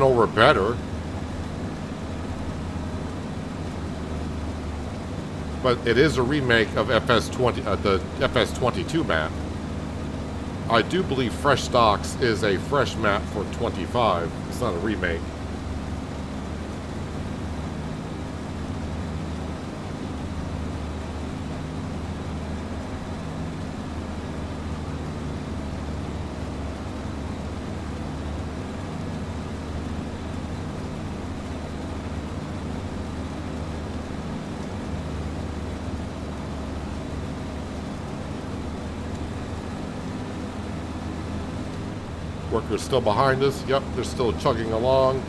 [SPEAKER 1] over better. But it is a remake of FS20, the FS22 map. I do believe Frechdachs is a fresh map for 25. It's not a remake. Workers still behind us. Yep, they're still chugging along.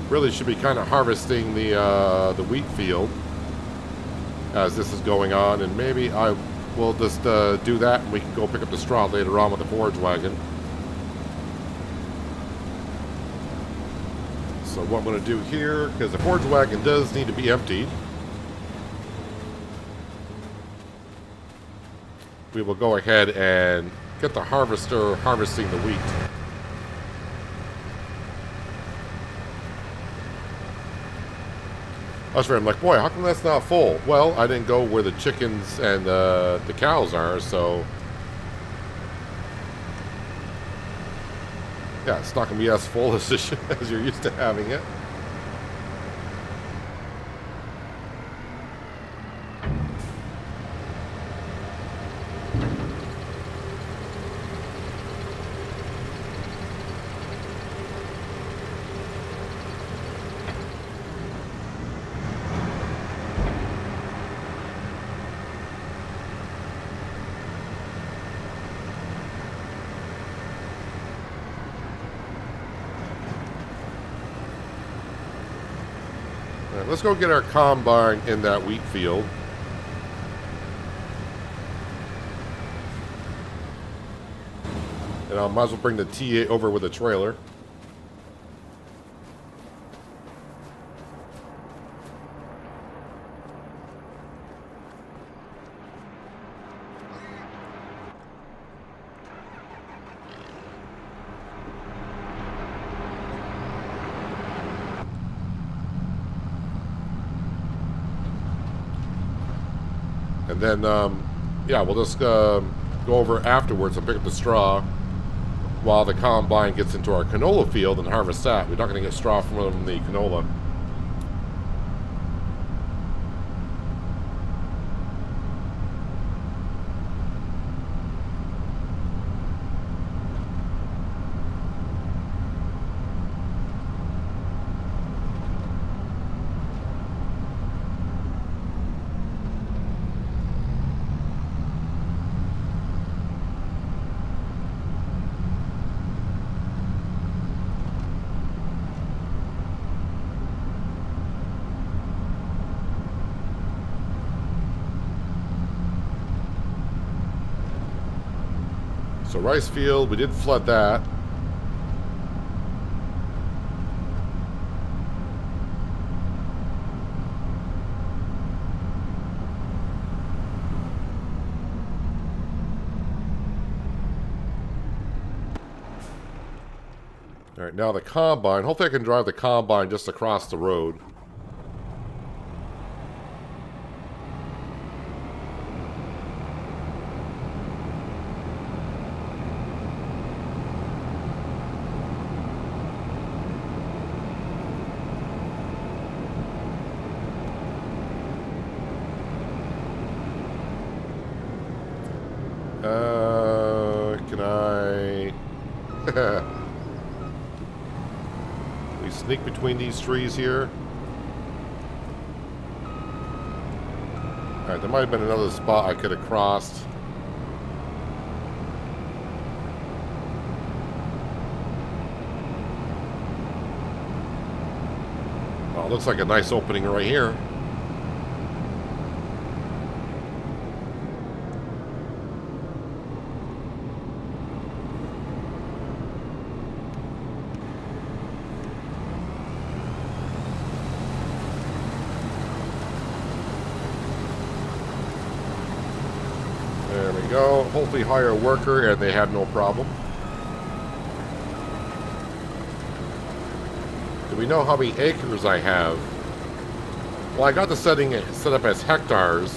[SPEAKER 1] Really should be kind of harvesting the wheat field as this is going on, and maybe I will just do that and we can go pick up the straw later on with the forage wagon. So what I'm going to do here, because the forage wagon does need to be emptied, we will go ahead and get the harvester harvesting the wheat. I was I'm like, boy, how come that's not full? Well, I didn't go where the chickens and the cows are, so... Yeah, it's not going to be as full as you're used to having it. Let's go get our combine in that wheat field. And I might as well bring the T8 over with a trailer. And then, yeah, we'll just go over afterwards and pick up the straw while the combine gets into our canola field and harvest that. We're not going to get straw from the canola. So rice field, we did flood that. All right, now the combine. Hopefully I can drive the combine just across the road. sneak between these trees here. Alright, there might have been another spot I could have crossed. Oh, looks like a nice opening right here. There we go. Hopefully hire a worker and they have no problem. Do we know how many acres I have? Well, I got the setting set up as hectares.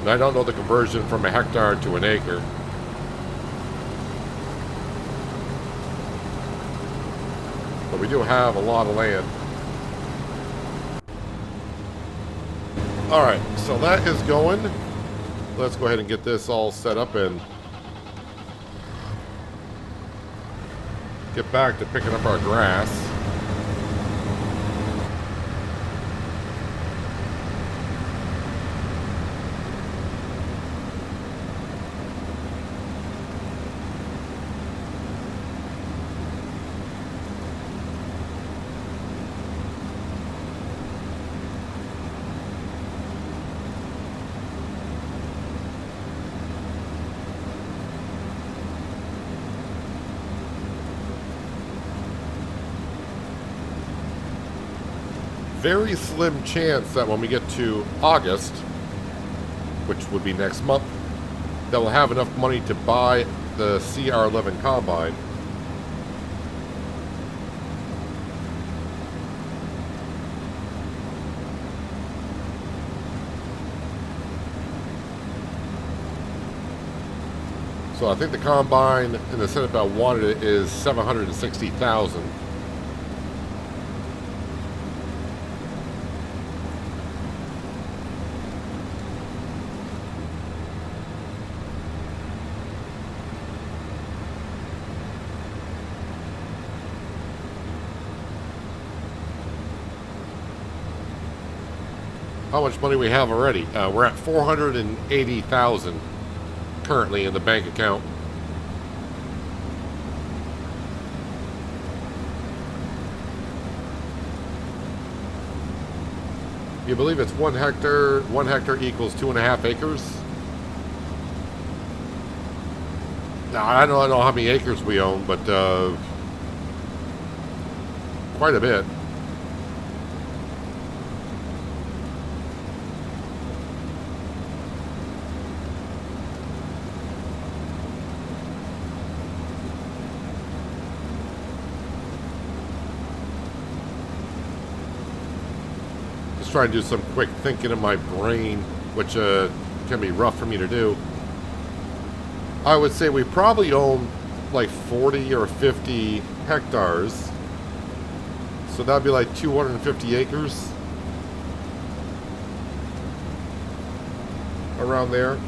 [SPEAKER 1] And I don't know the conversion from a hectare to an acre. But we do have a lot of land. Alright, so that is going. Let's go ahead and get this all set up and get back to picking up our grass. Very slim chance that when we get to August, which would be next month, that we'll have enough money to buy the CR11 combine. So I think the combine in the setup I wanted it is $760,000. How much money we have already? We're at $480,000 currently in the bank account. You believe it's 1 hectare? 1 hectare equals 2.5 acres. Now I don't know how many acres we own, but quite a bit. Try and do some quick thinking in my brain, which can be rough for me to do. I would say we probably own like 40 or 50 hectares. So that'd be like 250 acres. Around there.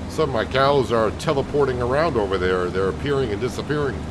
[SPEAKER 1] Some of my cows are teleporting around over there. They're appearing and disappearing.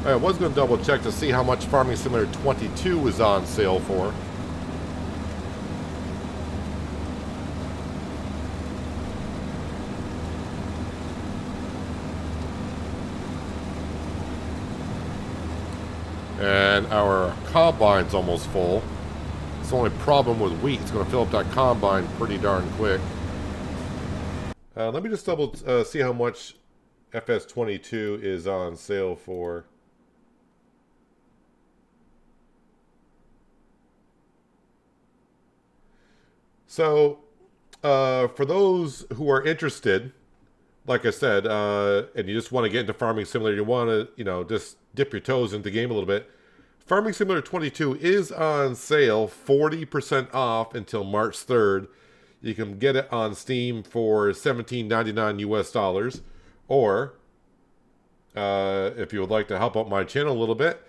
[SPEAKER 1] I was going to double check to see how much Farming Simulator 22 is on sale for. And our combine's almost full. It's the only problem with wheat. It's going to fill up that combine pretty darn quick. Let me just double see how much FS22 is on sale for. So, for those who are interested, like I said, and you just want to get into Farming Simulator, you want to, just dip your toes into the game a little bit. Farming Simulator 22 is on sale, 40% off until March 3rd. You can get it on Steam for $17.99 US dollars. Or, if you would like to help out my channel a little bit,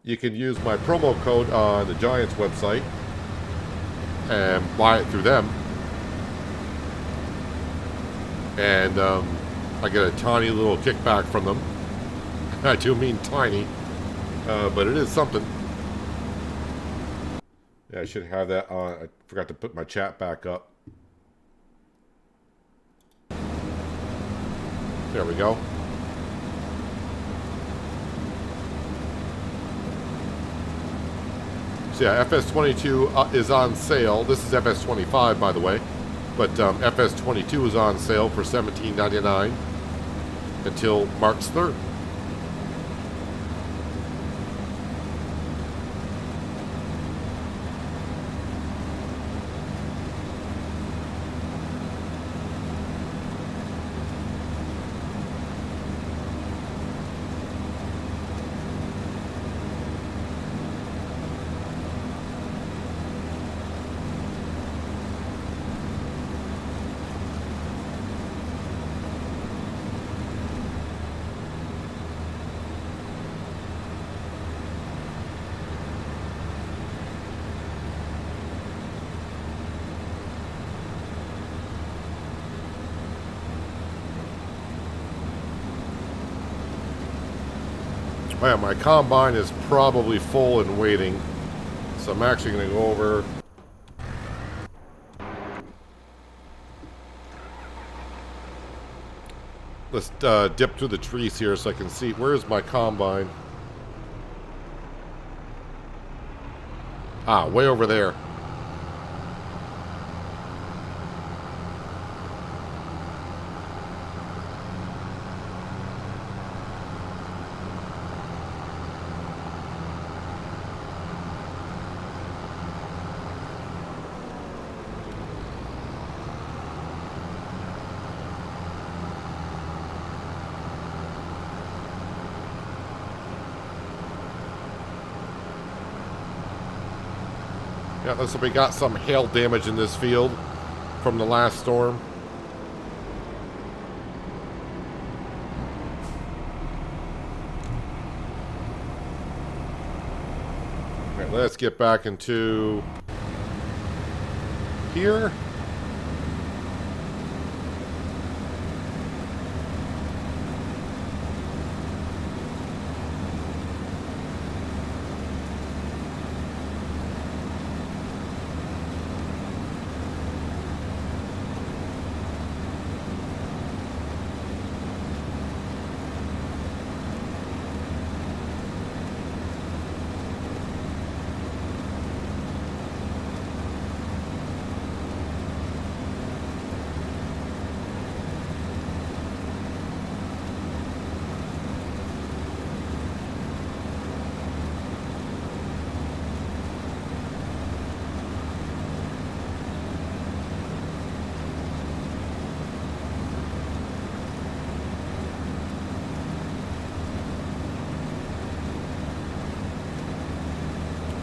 [SPEAKER 1] you can use my promo code on the Giants website and buy it through them. And I get a tiny little kickback from them. I do mean tiny, but it is something. Yeah, I should have that on. I forgot to put my chat back up. There we go. So yeah, FS22 is on sale. This is FS25, by the way. But FS22 is on sale for $17.99 until March 3rd. Oh yeah, my combine is probably full and waiting, so I'm actually going to go over. Let's dip through the trees here so I can see. Where's my combine? Ah, way over there. Yeah, looks like we got some hail damage in this field from the last storm. All right, let's get back into here.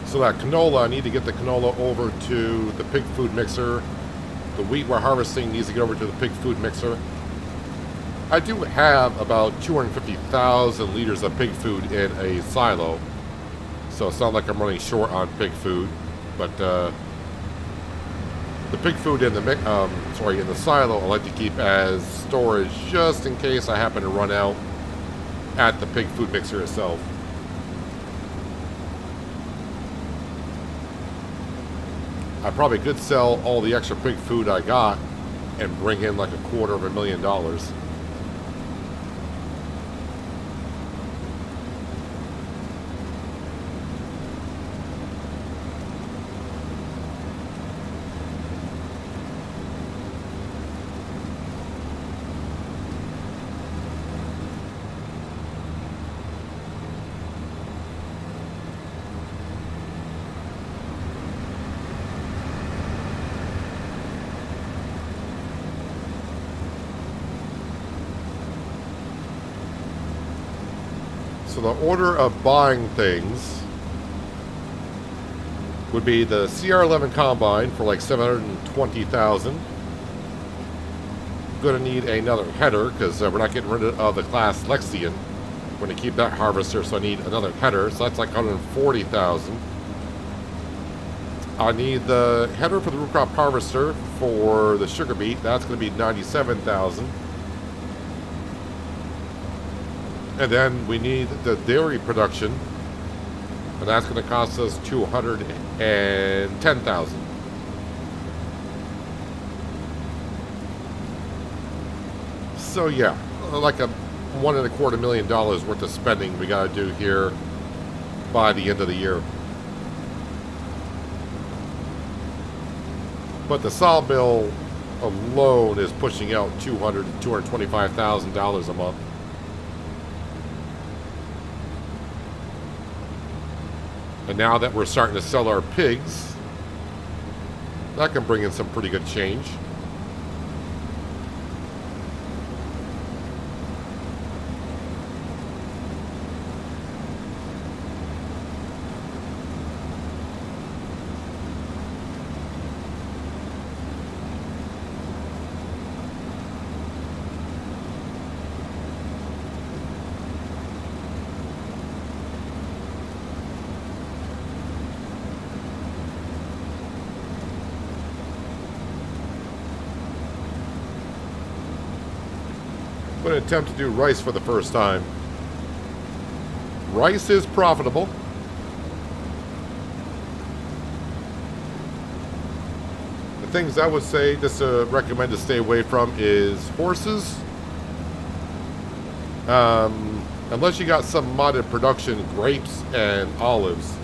[SPEAKER 1] So that canola, I need to get the canola over to the pig food mixer. The wheat we're harvesting needs to get over to the pig food mixer. I do have about 250,000 liters of pig food in a silo, so it's not like I'm running short on pig food. But the pig food in the in the silo, I like to keep as storage just in case I happen to run out at the pig food mixer itself. I probably could sell all the extra pig food I got and bring in like $250,000. So the order of buying things would be the CR11 combine for like 720,000. Going to need another header because we're not getting rid of the class Lexian. We're going to keep that harvester, so I need another header. So that's like 140,000. I need the header for the root crop harvester for the sugar beet. That's going to be 97,000. And then we need the dairy production, and that's going to cost us 210,000. So yeah, like a $1.25 million worth of spending we got to do here by the end of the year. But the sawmill alone is pushing out $200,000 to $225,000 a month. And now that we're starting to sell our pigs, that can bring in some pretty good change. I'm going to attempt to do rice for the first time. Rice is profitable. The things I would say, just to recommend to stay away from is horses. Unless you got some modded production, grapes and olives.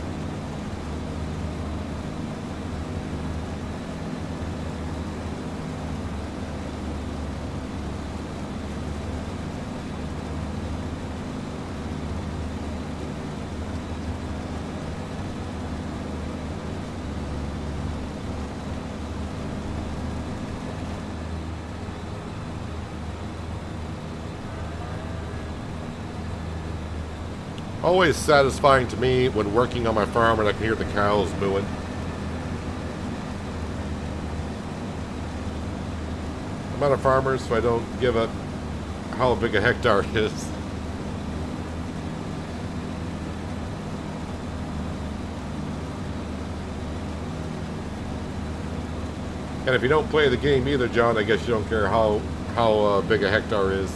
[SPEAKER 1] Always satisfying to me when working on my farm and I can hear the cows mooing. I'm not a farmer, so I don't give a how big a hectare is. And if you don't play the game either, John, I guess you don't care how big a hectare is.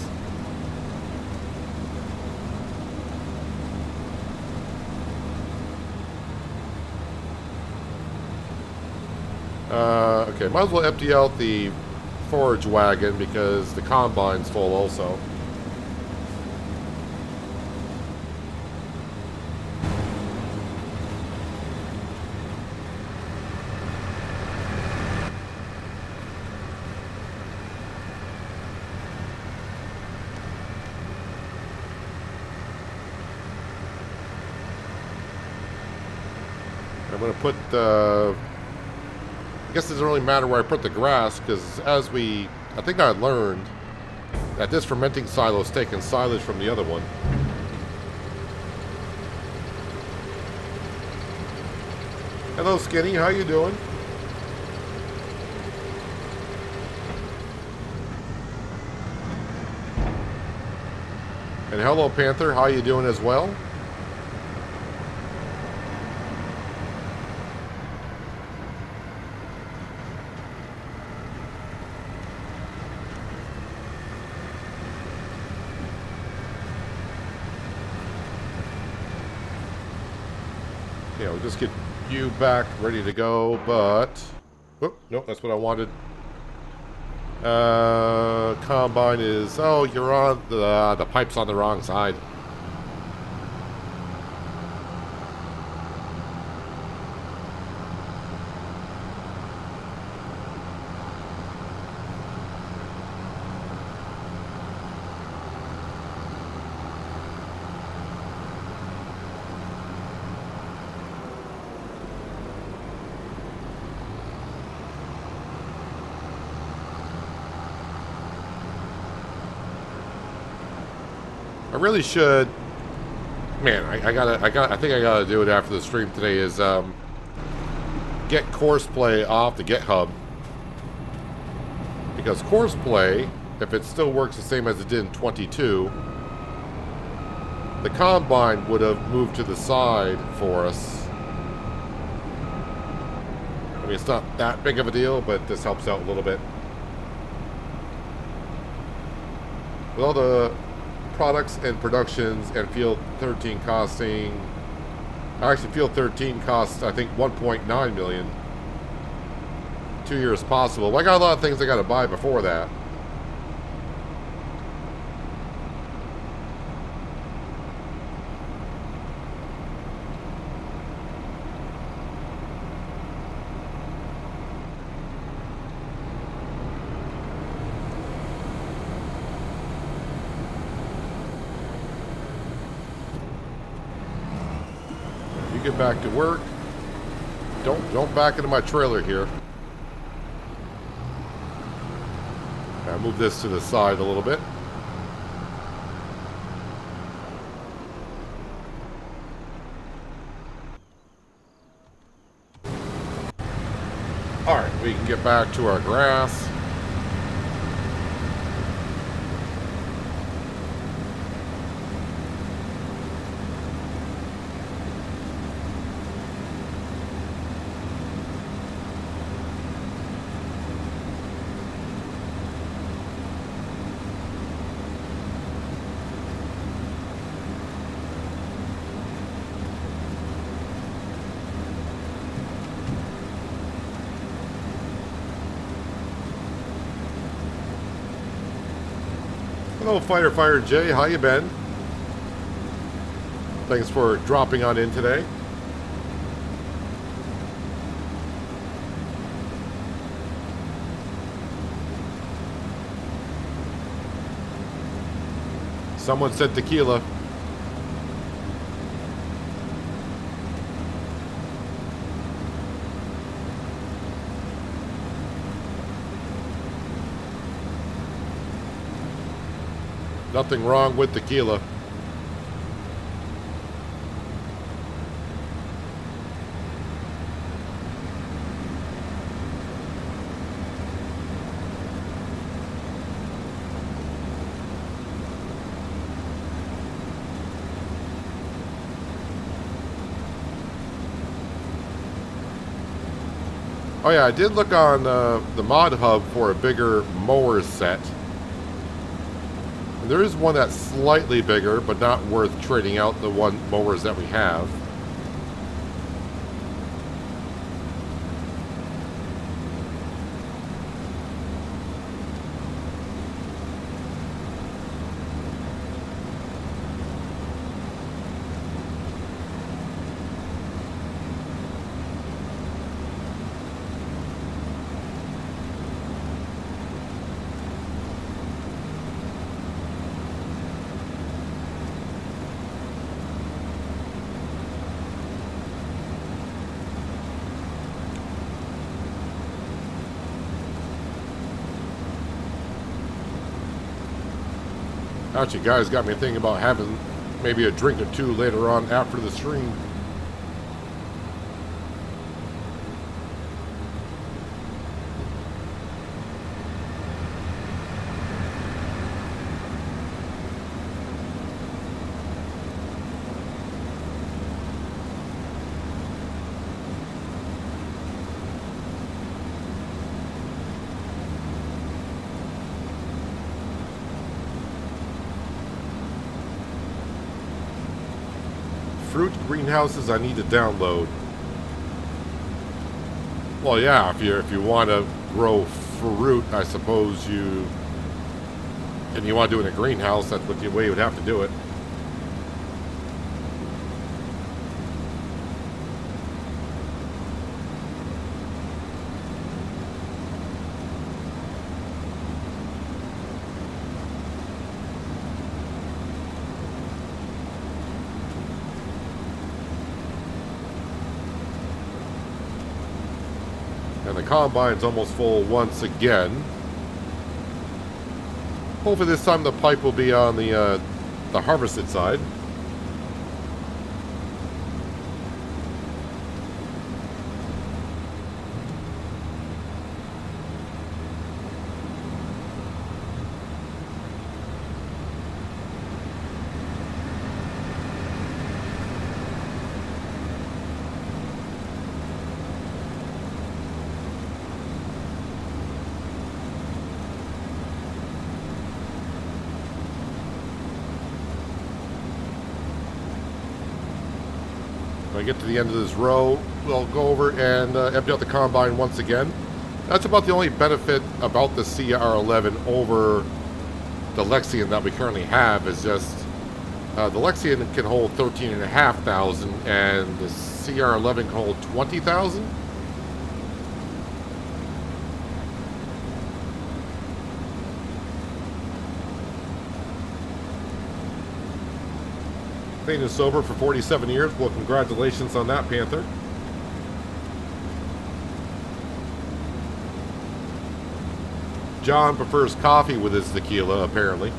[SPEAKER 1] Okay, might as well empty out the forage wagon because the combine's full also. I'm going to put the... I guess it doesn't really matter where I put the grass, because as I think I learned that this fermenting silo is taking silage from the other one. Hello, Skinny. How you doing? And hello, Panther. How you doing as well? Yeah, we'll just get you back ready to go, but... Oh, no, that's what I wanted. Combine is... Oh, you're on... The pipe's on the wrong side. I really should Man, I think I gotta do it after the stream today. Is get Courseplay off the GitHub, because Courseplay, if it still works the same as it did in 22, the Combine would have moved to the side for us. I mean, it's not that big of a deal, but this helps out a little bit. With all the products and productions and Field 13 costing, actually Field 13 costs, I think, 1.9 million. 2 years possible. Well, I got a lot of things I got to buy before that. Get back to work. Don't back into my trailer here. I'll move this to the side a little bit. Alright, we can get back to our grass. Hello, Fire Jay. How you been? Thanks for dropping on in today. Someone said tequila. Nothing wrong with tequila. Oh yeah, I did look on the mod hub for a bigger mower set. There is one that's slightly bigger, but not worth trading out the one mowers that we have. Actually, guys, got me thinking about having maybe a drink or two later on after the stream. Fruit greenhouses I need to download. Well, yeah, if you want to grow fruit, I suppose you want to do it in a greenhouse, that's what the way you would have to do it. And the combine's almost full once again. Hopefully this time the pipe will be on the harvested side. I get to the end of this row, we'll go over and empty out the combine once again. That's about the only benefit about the CR11 over the Lexion that we currently have, is just the Lexion can hold 13,500 and the CR11 can hold 20,000. Clean and sober for 47 years. Well, congratulations on that, Panther. John prefers coffee with his tequila, apparently.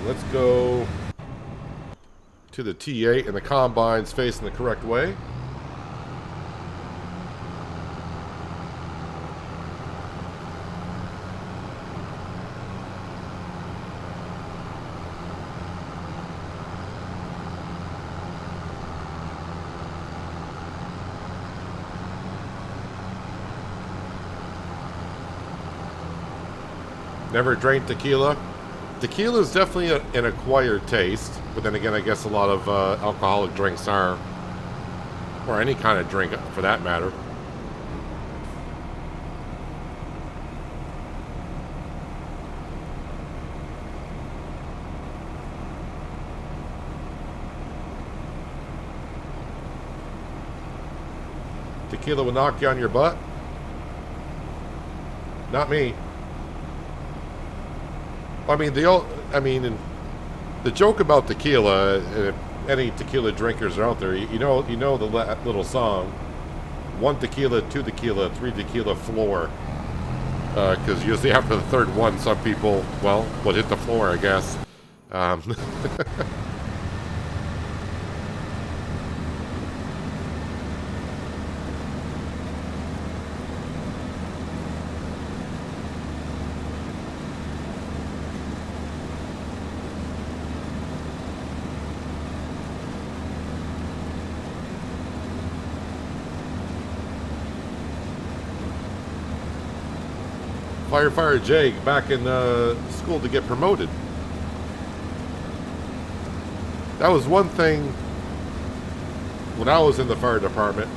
[SPEAKER 1] Let's go to the T8 and the combine's facing the correct way. Never drank tequila. Tequila is definitely an acquired taste, but then again, I guess a lot of alcoholic drinks are, or any kind of drink for that matter. Tequila will knock you on your butt? Not me. I mean, the joke about tequila, if any tequila drinkers are out there, you know the little song, 1 tequila, 2 tequila, 3 tequila floor. Because usually after the third one, some people, well, would hit the floor, I guess. Firefighter Jay back in school to get promoted. That was one thing when I was in the fire department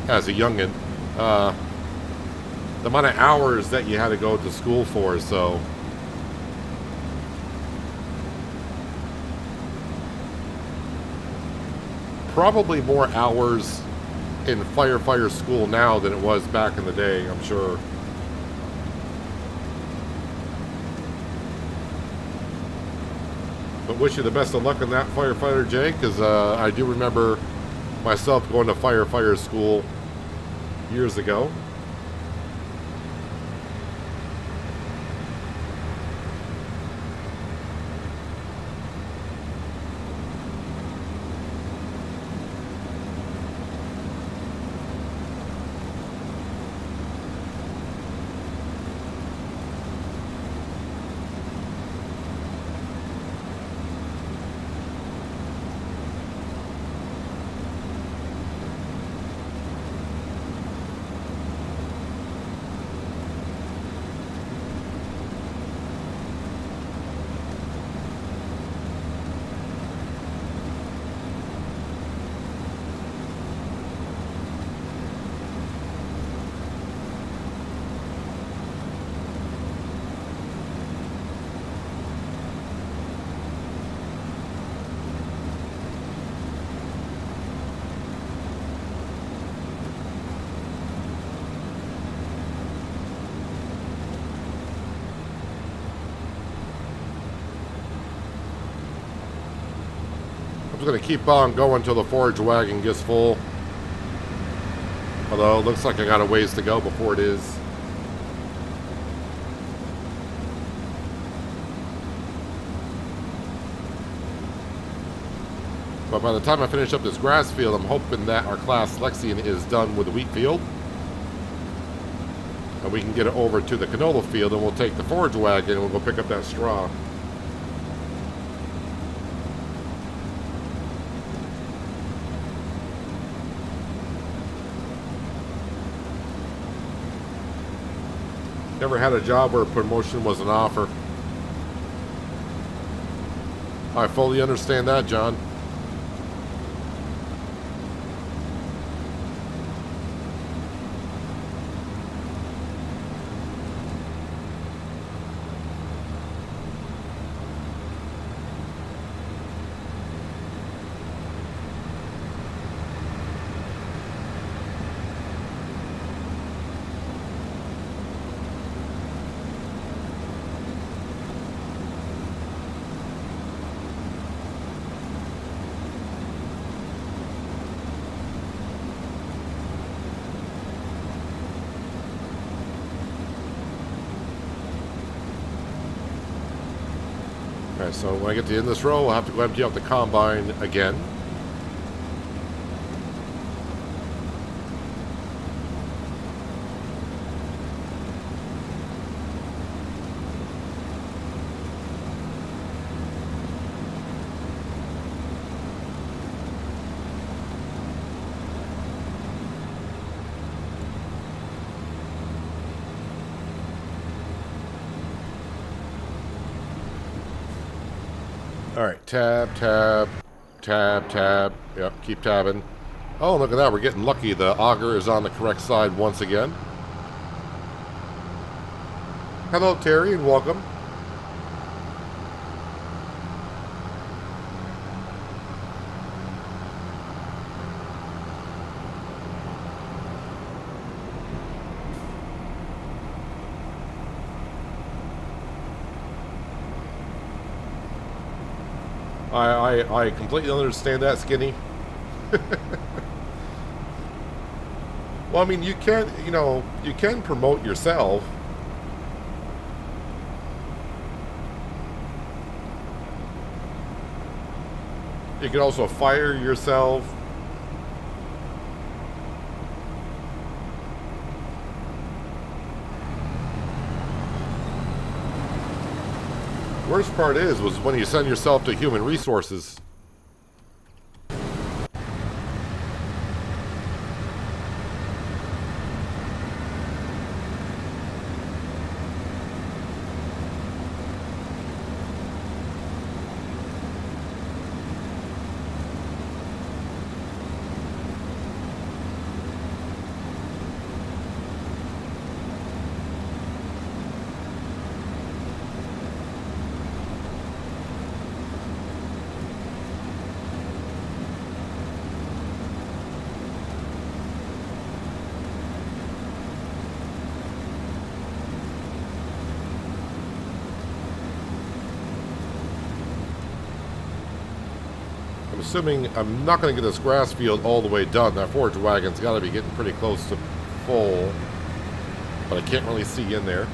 [SPEAKER 1] as a youngin'. The amount of hours that you had to go to school for, so probably more hours in firefighter school now than it was back in the day, I'm sure. But wish you the best of luck in that, Firefighter Jay, because I do remember myself going to firefighter school years ago. I'm just going to keep on going until the forage wagon gets full. Although it looks like I got a ways to go before it is. But by the time I finish up this grass field, I'm hoping that our class Lexion is done with the wheat field. And we can get it over to the canola field, and we'll take the forage wagon and we'll go pick up that straw. Never had a job where promotion was an offer. I fully understand that, John. Alright, so when I get to the end of this row, I'll have to go empty out the combine again. Alright, tab, tab, tab, tab. Yep, keep tabbing. Oh, look at that. We're getting lucky. The auger is on the correct side once again. Hello, Terry, and welcome. I completely understand that, Skinny. Well, I mean, you can, you can promote yourself. You can also fire yourself. Worst part was when you send yourself to human resources. I'm assuming I'm not going to get this grass field all the way done. That forage wagon's got to be getting pretty close to full, but I can't really see in there.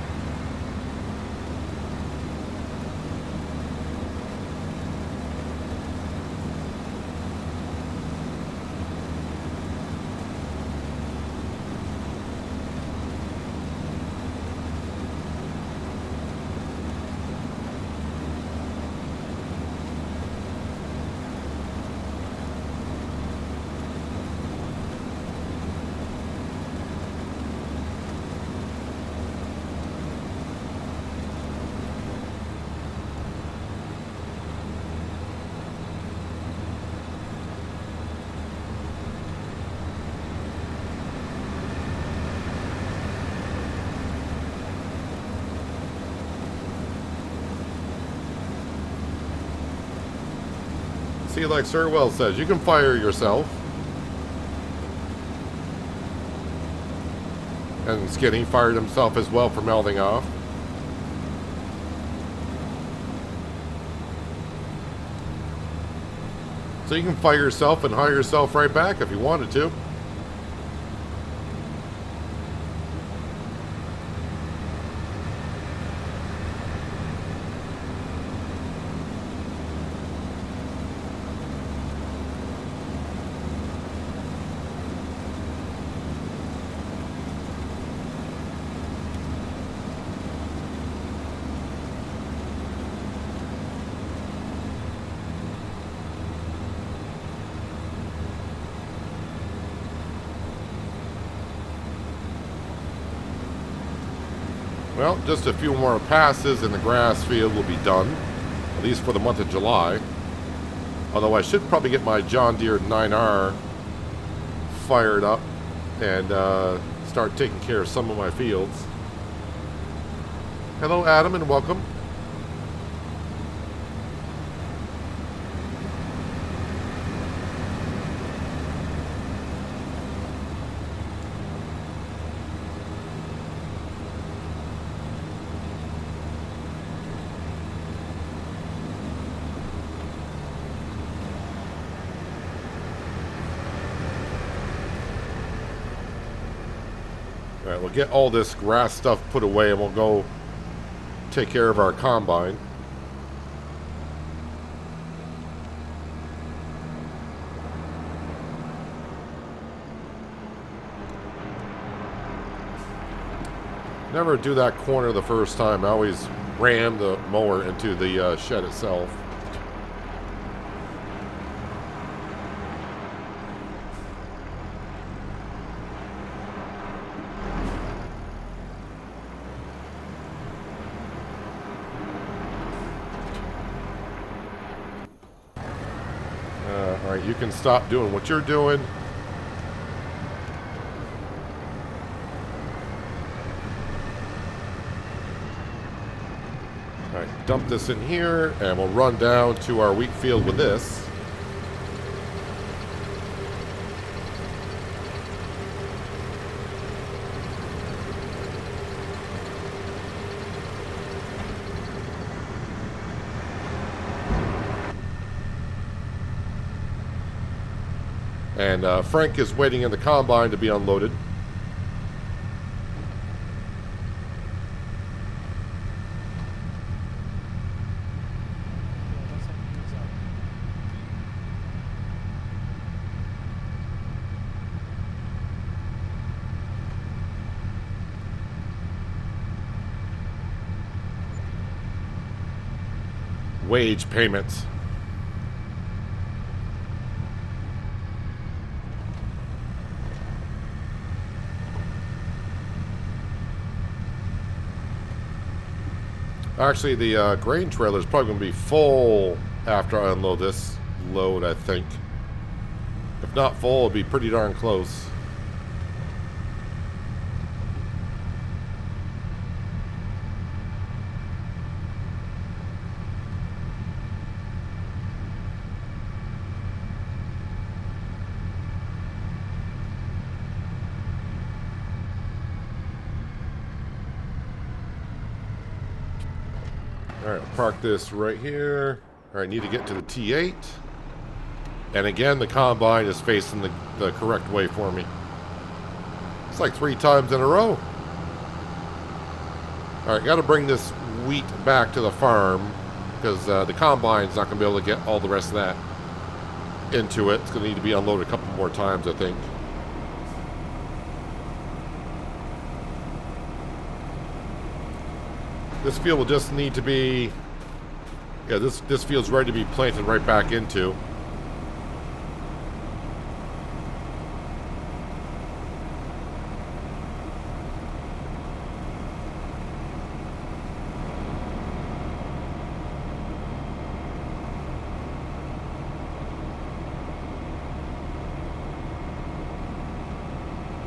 [SPEAKER 1] See, like Sir Wells says, you can fire yourself. And Skinny fired himself as well for melting off. So you can fire yourself and hire yourself right back if you wanted to. Well, just a few more passes and the grass field will be done, at least for the month of July. Although I should probably get my John Deere 9R fired up and start taking care of some of my fields. Hello, Adam, and welcome. Alright, we'll get all this grass stuff put away and we'll go take care of our combine. Never do that corner the first time. I always ram the mower into the shed itself. Alright, you can stop doing what you're doing. Alright, dump this in here, and we'll run down to our wheat field with this. And Frank is waiting in the combine to be unloaded. Wage payments. Actually, the grain trailer is probably going to be full after I unload this load, I think. If not full, it'll be pretty darn close. Alright, I'll park this right here. Alright, need to get to the T8. And again, the combine is facing the correct way for me. It's like 3 times in a row. Alright, got to bring this wheat back to the farm, because the combine's not going to be able to get all the rest of that into it. It's going to need to be unloaded a couple more times, I think. This field will just need to be, yeah, this field's ready to be planted right back into.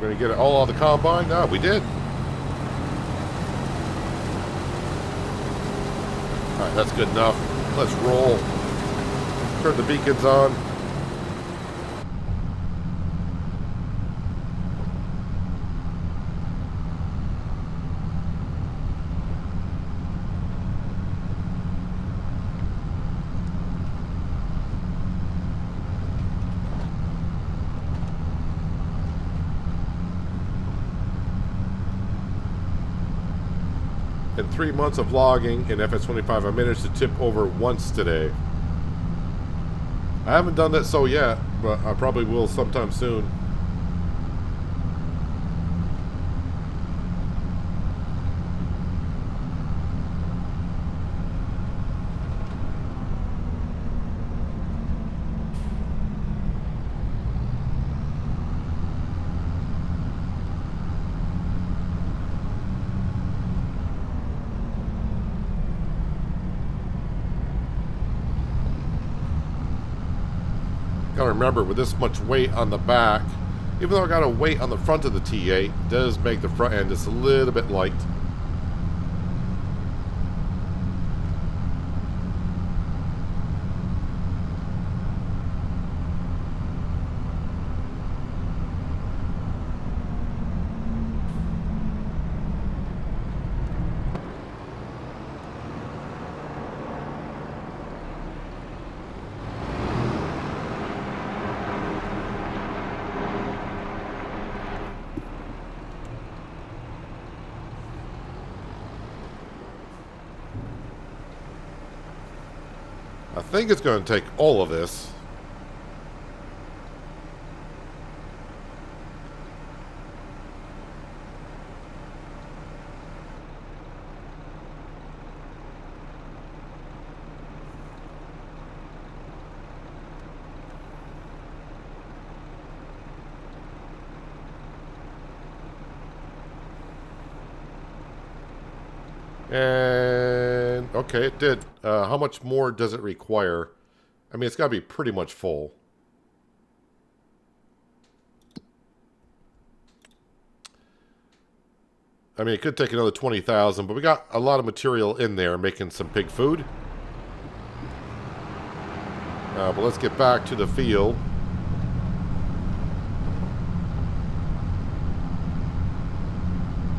[SPEAKER 1] We're going to get it all out of the combine? No, we did. Alright, that's good enough. Let's roll. Turn the beacons on. In 3 months of logging in FS25, I managed to tip over once today. I haven't done that so yet, but I probably will sometime soon. Gotta remember, with this much weight on the back, even though I got a weight on the front of the T8, it does make the front end just a little bit light. I think it's going to take all of this. And okay, it did. How much more does it require? I mean, it's got to be pretty much full. I mean, it could take another 20,000, but we got a lot of material in there making some pig food. But let's get back to the field.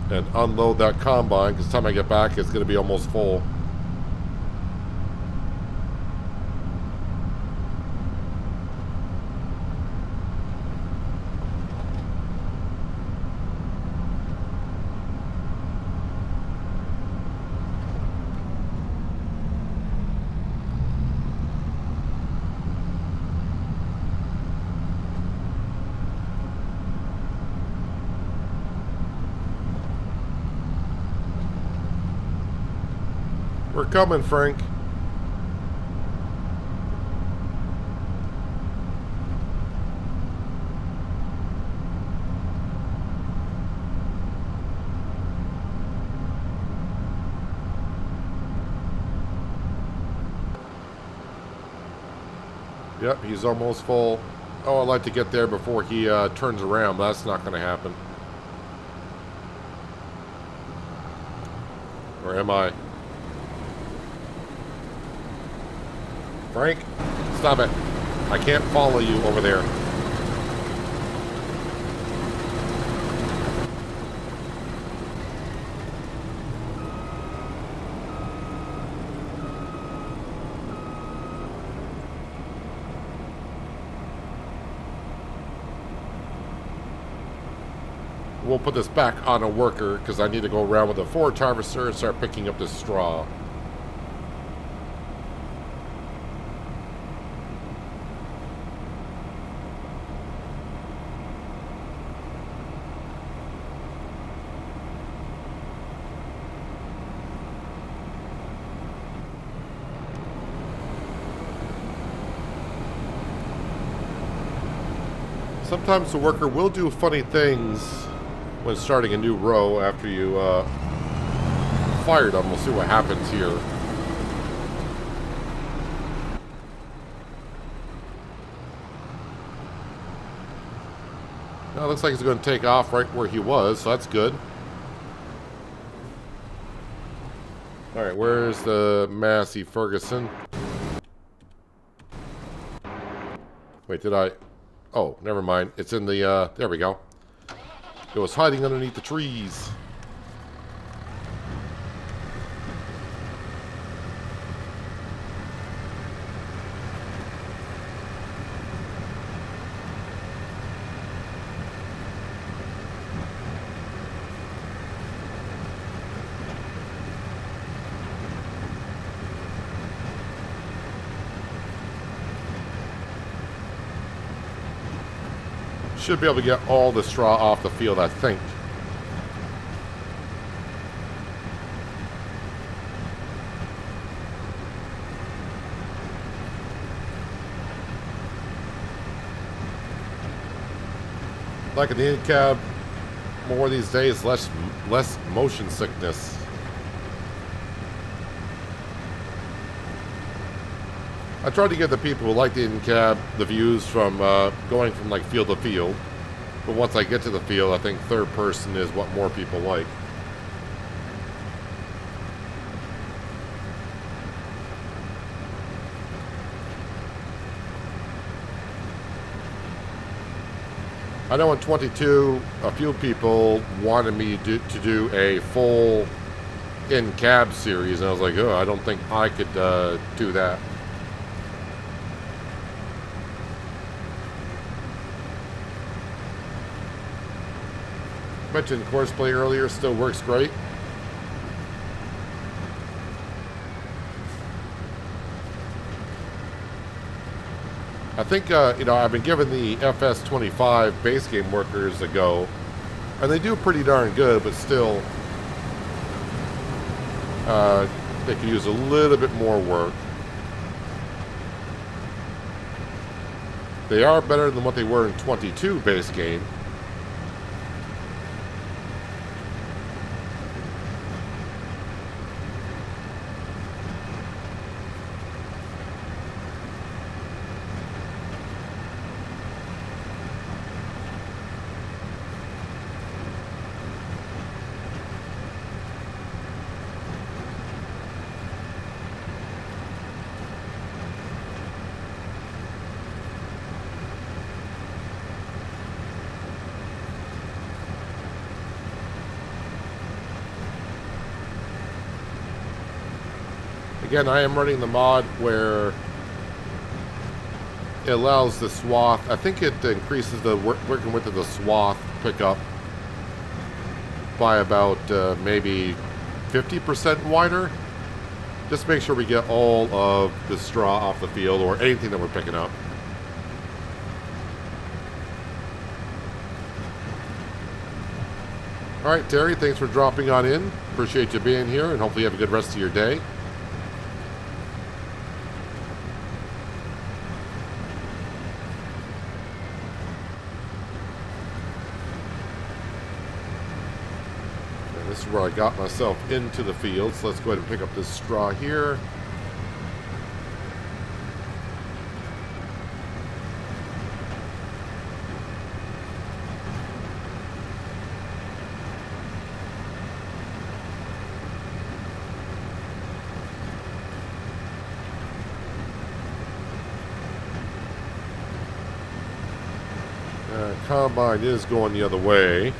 [SPEAKER 1] And unload that combine, because the time I get back, it's going to be almost full. We're coming, Frank. Yep, he's almost full. Oh, I'd like to get there before he turns around, but that's not going to happen. Or am I? Frank, stop it. I can't follow you over there. We'll put this back on a worker because I need to go around with a forage harvester and start picking up this straw. Sometimes the worker will do funny things when starting a new row after you fired them. We'll see what happens here. Now it looks like he's going to take off right where he was, so that's good. Alright, where's the Massey Ferguson? Wait, did I... Oh, never mind. It's in the, there we go. It was hiding underneath the trees. Should be able to get all the straw off the field, I think. Like in the in-cab, more these days, less motion sickness. I tried to give the people who like the in-cab the views from going from like field to field. But once I get to the field, I think third person is what more people like. I know in 22, a few people wanted me to do a full in-cab series, and I was like, oh, I don't think I could do that. Mentioned Courseplay earlier, still works great. I think, you know, I've been giving the FS25 base game workers a go, and they do pretty darn good, but still, they could use a little bit more work. They are better than what they were in 22 base game. Again, I am running the mod where it allows the swath, I think it increases the working width of the swath pickup by about maybe 50% wider. Just to make sure we get all of the straw off the field or anything that we're picking up. Alright, Terry, thanks for dropping on in. Appreciate you being here, and hopefully you have a good rest of your day. This is where I got myself into the field, so let's go ahead and pick up this straw here. Combine is going the other way.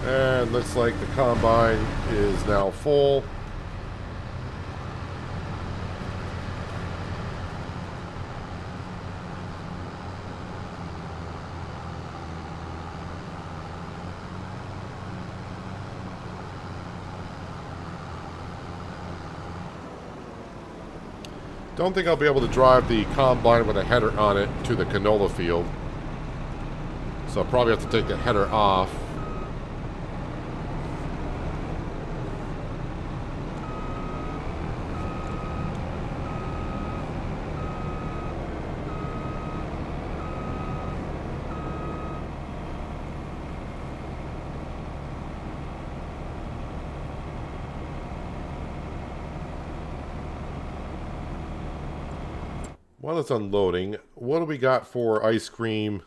[SPEAKER 1] And looks like the combine is now full. Don't think I'll be able to drive the combine with a header on it to the canola field. So I'll probably have to take the header off. While it's unloading, what do we got for ice cream?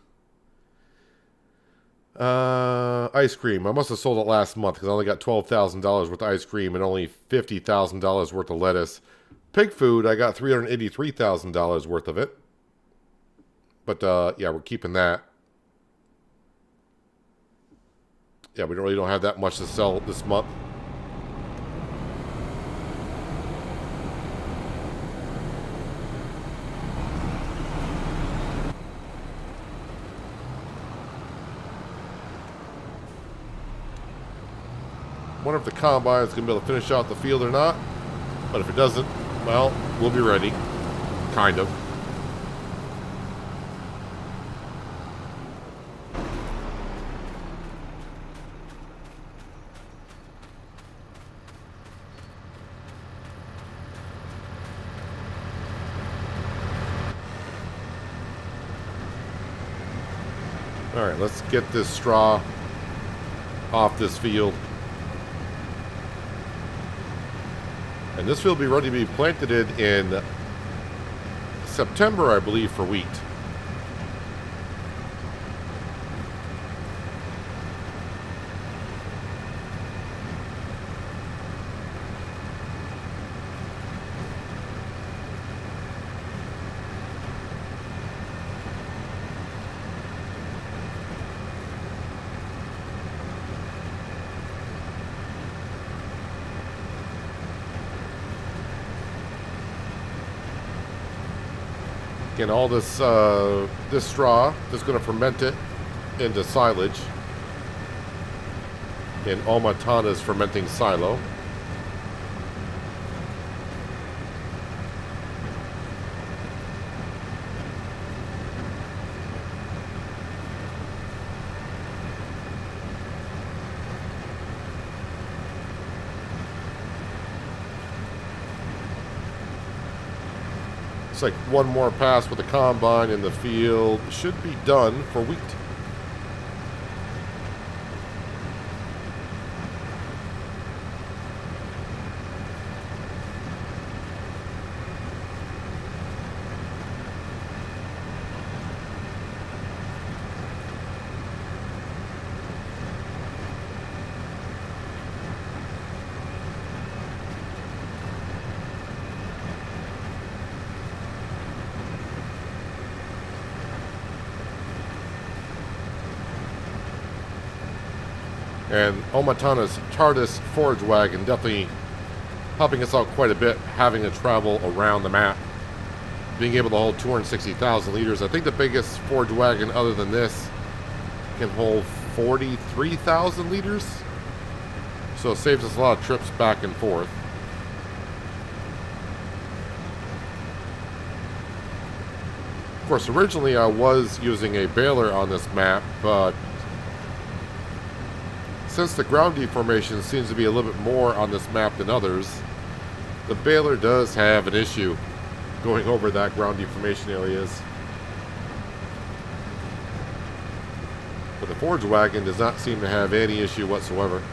[SPEAKER 1] Ice cream. I must have sold it last month because I only got $12,000 worth of ice cream and only $50,000 worth of lettuce. Pig food, I got $383,000 worth of it. But, yeah, we're keeping that. Yeah, we really don't have that much to sell this month. Wonder if the combine is going to be able to finish out the field or not. But if it doesn't, well, we'll be ready. Kind of. Alright, let's get this straw off this field. And this field will be ready to be planted in September, I believe, for wheat. Again, all this this straw is going to ferment it into silage in Omatana's fermenting silo. It's like one more pass with the combine in the field. Should be done for wheat. And Omatana's TARDIS forage wagon definitely helping us out quite a bit, having to travel around the map, being able to hold 260,000 liters. I think the biggest forage wagon other than this can hold 43,000 liters. So it saves us a lot of trips back and forth. Of course, originally I was using a baler on this map, but since the ground deformation seems to be a little bit more on this map than others, the baler does have an issue going over that ground deformation areas. But the forage wagon does not seem to have any issue whatsoever.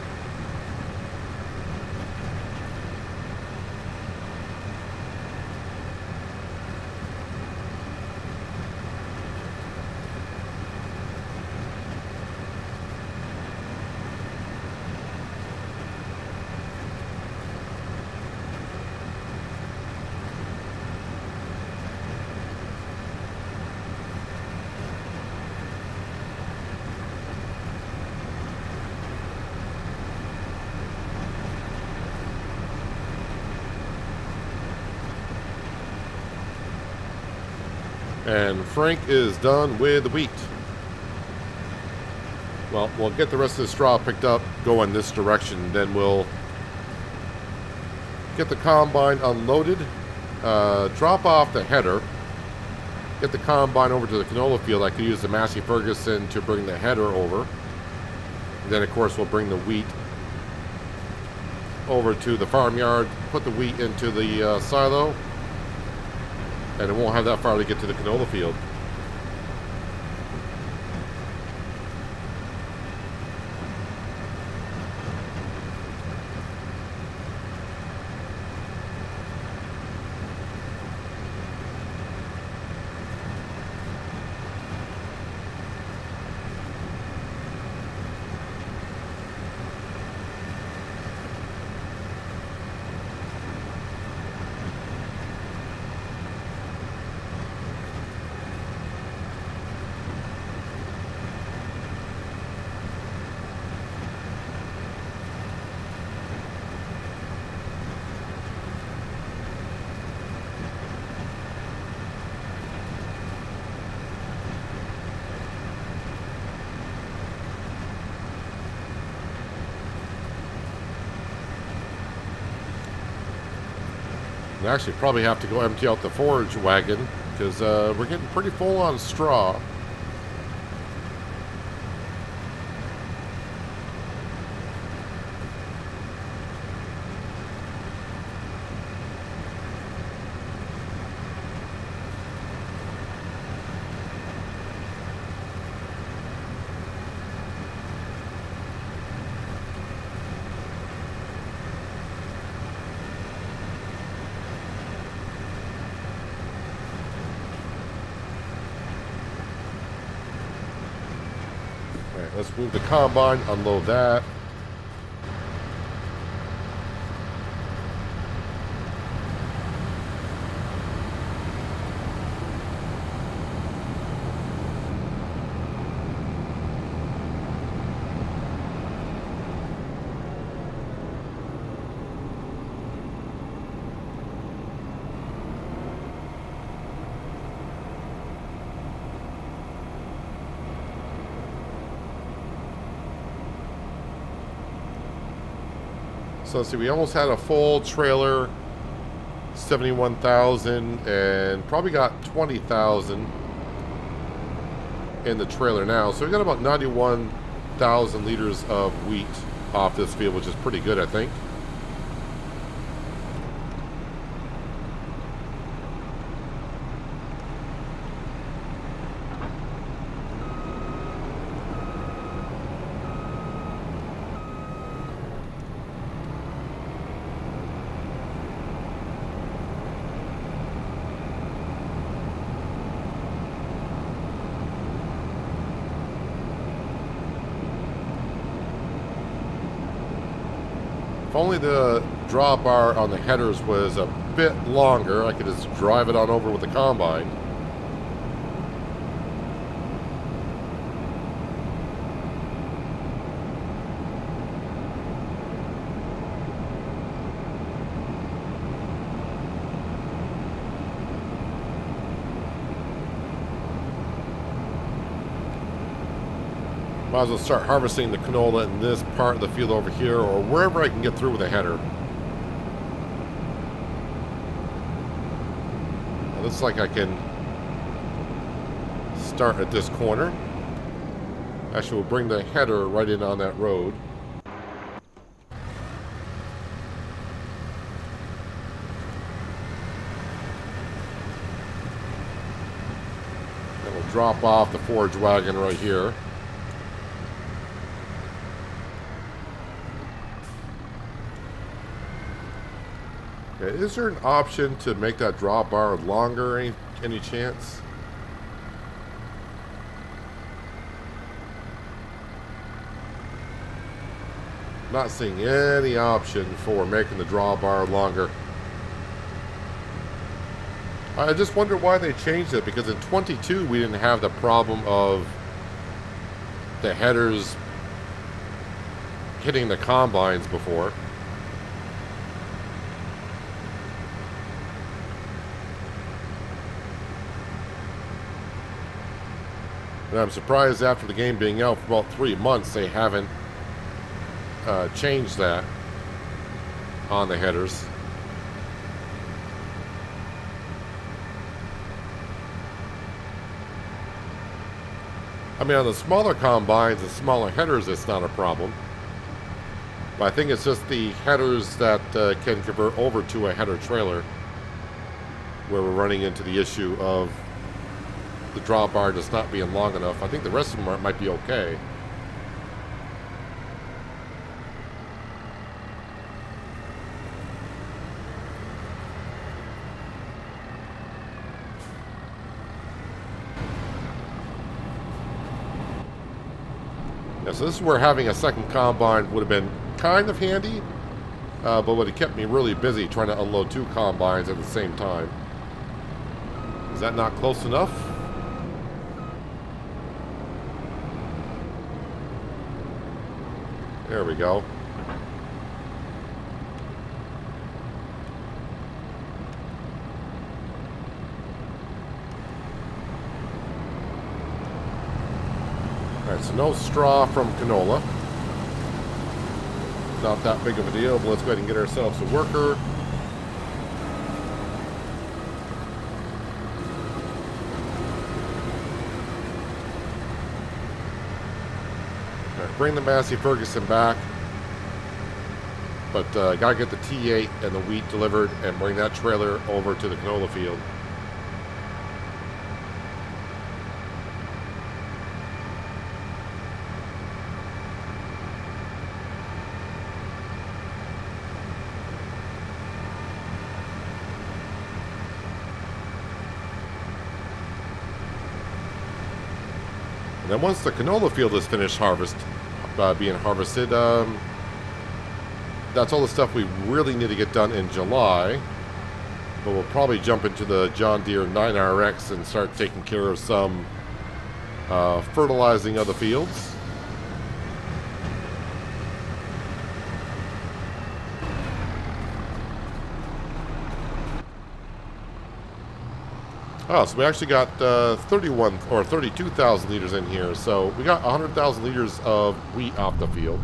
[SPEAKER 1] And Frank is done with the wheat. Well, we'll get the rest of the straw picked up, go in this direction, then we'll get the combine unloaded, drop off the header, get the combine over to the canola field. I could use the Massey Ferguson to bring the header over. And then, of course, we'll bring the wheat over to the farmyard, put the wheat into the silo, and it won't have that far to get to the canola field. And actually probably have to go empty out the forage wagon because we're getting pretty full on straw. let's move the combine, unload that. So let's see, we almost had a full trailer, 71,000, and probably got 20,000 in the trailer now. So we got about 91,000 liters of wheat off this field, which is pretty good, I think. If only the drawbar on the headers was a bit longer, I could just drive it on over with the combine. Might as well start harvesting the canola in this part of the field over here, or wherever I can get through with a header. It looks like I can start at this corner. Actually, we'll bring the header right in on that road. Then we'll drop off the forage wagon right here. Is there an option to make that drawbar longer, any chance? Not seeing any option for making the drawbar longer. I just wonder why they changed it, because in 22 we didn't have the problem of the headers hitting the combines before. And I'm surprised after the game being out for about 3 months, they haven't changed that on the headers. I mean, on the smaller combines and smaller headers, it's not a problem. But I think it's just the headers that can convert over to a header trailer where we're running into the issue of the drawbar just not being long enough. I think the rest of them might be okay. Yeah, so this is where having a second combine would have been kind of handy, but would have kept me really busy trying to unload 2 combines at the same time. Is that not close enough? There we go. Alright, so no straw from canola. Not that big of a deal, but let's go ahead and get ourselves a worker. Bring the Massey Ferguson back, but gotta get the T8 and the wheat delivered and bring that trailer over to the canola field. then once the canola field is finished being harvested, that's all the stuff we really need to get done in July. But we'll probably jump into the John Deere 9RX and start taking care of some fertilizing of the fields. Oh, so we actually got 31 or 32,000 liters in here. So we got 100,000 liters of wheat off the field.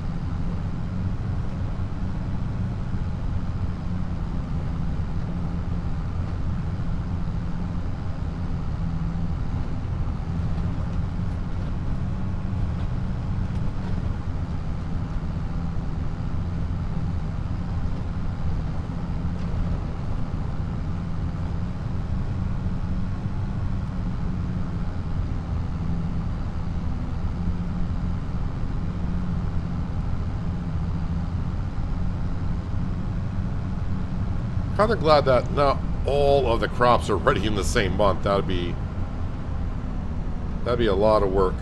[SPEAKER 1] Kind of glad that not all of the crops are ready in the same month. That'd be a lot of work.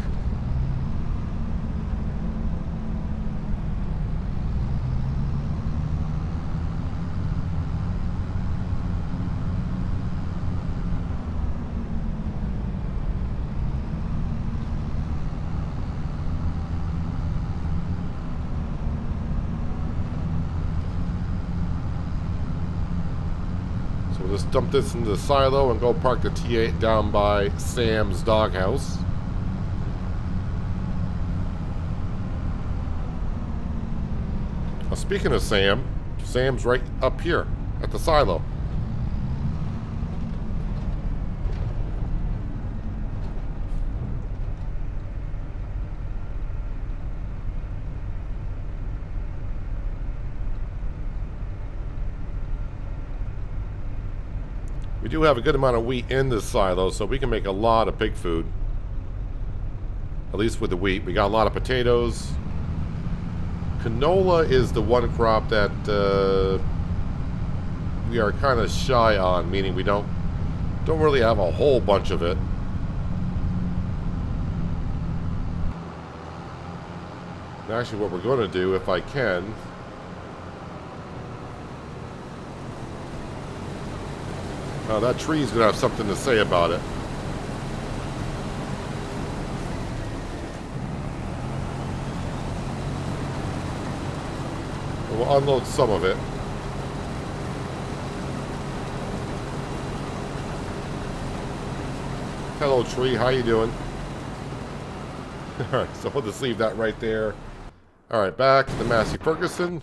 [SPEAKER 1] We'll just dump this into the silo and go park the T8 down by Sam's doghouse. Well, speaking of Sam, Sam's right up here at the silo. We do have a good amount of wheat in this silo, so we can make a lot of pig food. At least with the wheat. We got a lot of potatoes. Canola is the one crop that we are kind of shy on, meaning we don't really have a whole bunch of it. And actually, what we're going to do, if I can, that tree's going to have something to say about it. We'll unload some of it. Hello, tree. How you doing? Alright, so we'll just leave that right there. Alright, back to the Massey Ferguson.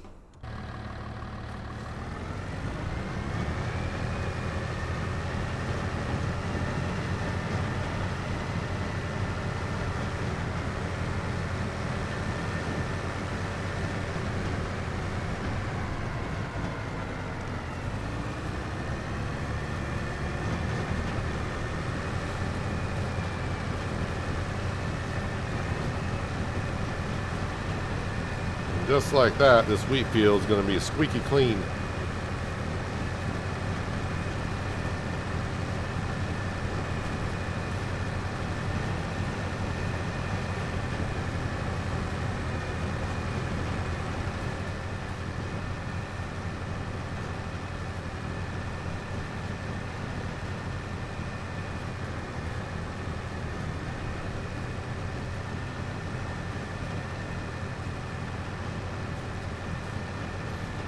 [SPEAKER 1] Just like that, this wheat field is going to be squeaky clean.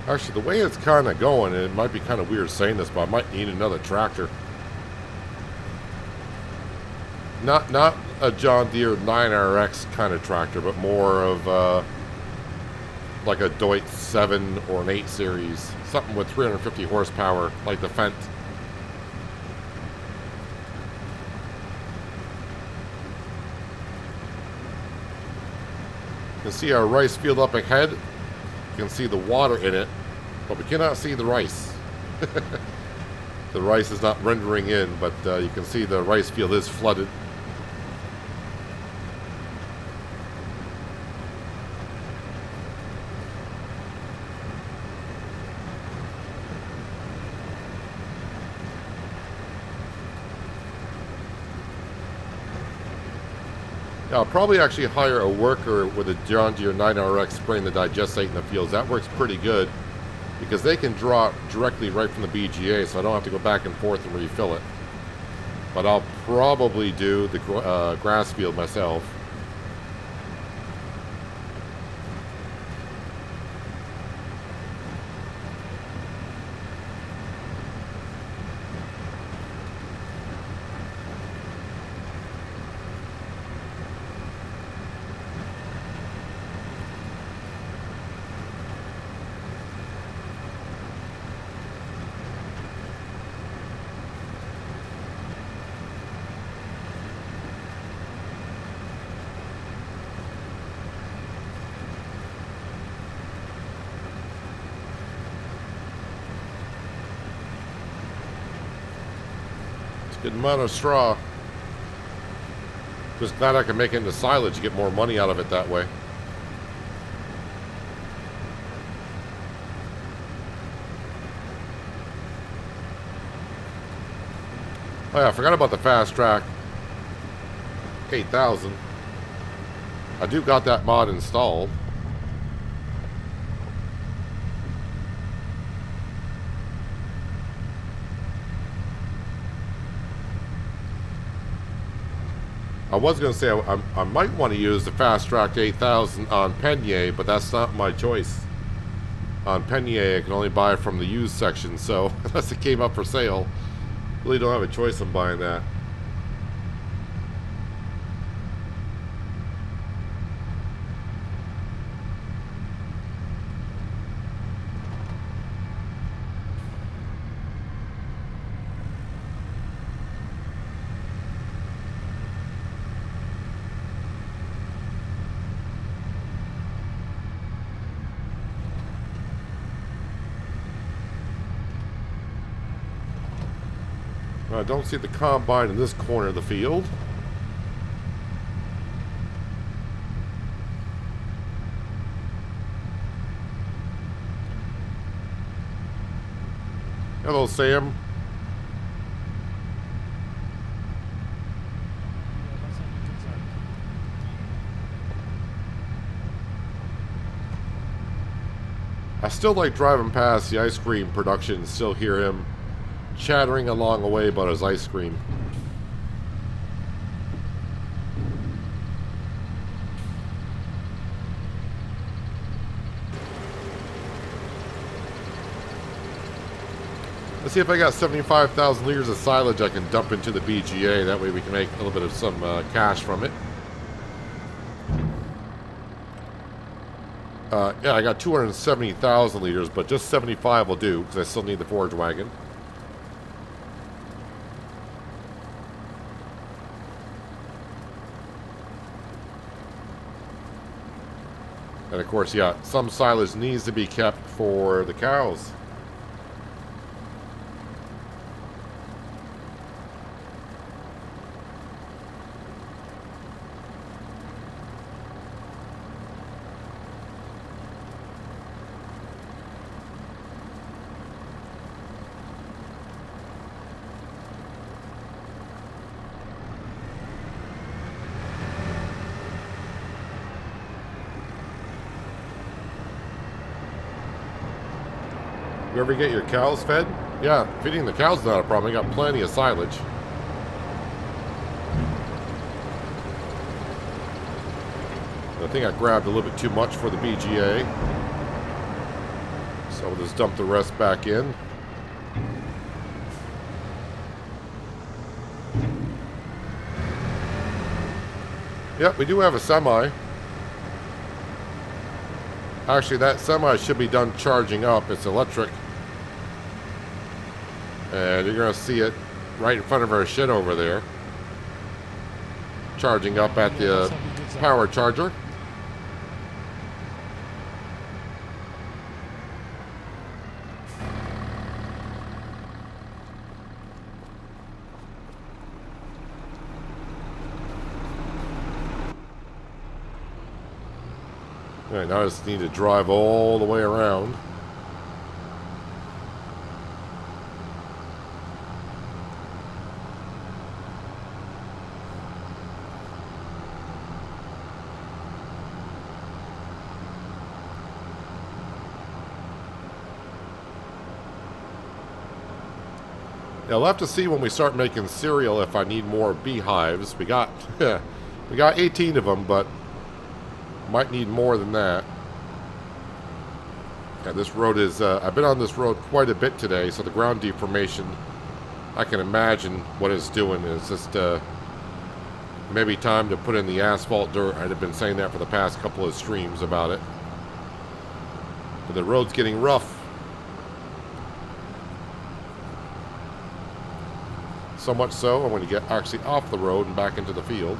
[SPEAKER 1] Actually, the way it's kind of going, it might be kind of weird saying this, but I might need another tractor. Not a John Deere 9RX kind of tractor, but more of like a Deutz 7 or an 8 series. Something with 350 horsepower, like the Fent. You can see our rice field up ahead. You can see the water in it, but we cannot see the rice. The rice is not rendering in, but you can see the rice field is flooded. Yeah, I'll probably actually hire a worker with a John Deere 9RX spraying the digestate in the fields. That works pretty good because they can draw it directly right from the BGA, so I don't have to go back and forth and refill it. But I'll probably do the grass field myself. Good amount of straw. Just glad I can make it into silage, get more money out of it that way. Oh yeah, I forgot about the fast track 8000. I do got that mod installed. I was going to say I might want to use the Fast Track 8000 on Penier, but that's not my choice. On Penier, I can only buy from the used section, so unless it came up for sale, really don't have a choice on buying that. I don't see the combine in this corner of the field. Hello, Sam. I still like driving past the ice cream production and still hear him chattering along the way about his ice cream. Let's see if I got 75,000 liters of silage I can dump into the BGA. That way we can make a little bit of some cash from it. Yeah, I got 270,000 liters, but just 75 will do because I still need the forage wagon. And of course, yeah, some silage needs to be kept for the cows. You ever get your cows fed? Yeah, feeding the cows is not a problem. I got plenty of silage. I think I grabbed a little bit too much for the BGA. So we'll just dump the rest back in. Yep, we do have a semi. Actually, that semi should be done charging up. It's electric. And you're going to see it right in front of our shed over there. Charging up at the power charger. Alright, now I just need to drive all the way around. Yeah, we'll have to see when we start making cereal if I need more beehives. We got we got 18 of them, but might need more than that. Yeah, this road is, I've been on this road quite a bit today, so the ground deformation, I can imagine what it's doing. It's just maybe time to put in the asphalt dirt. I'd have been saying that for the past couple of streams about it. But the road's getting rough. So much so, I'm going to get actually off the road and back into the field.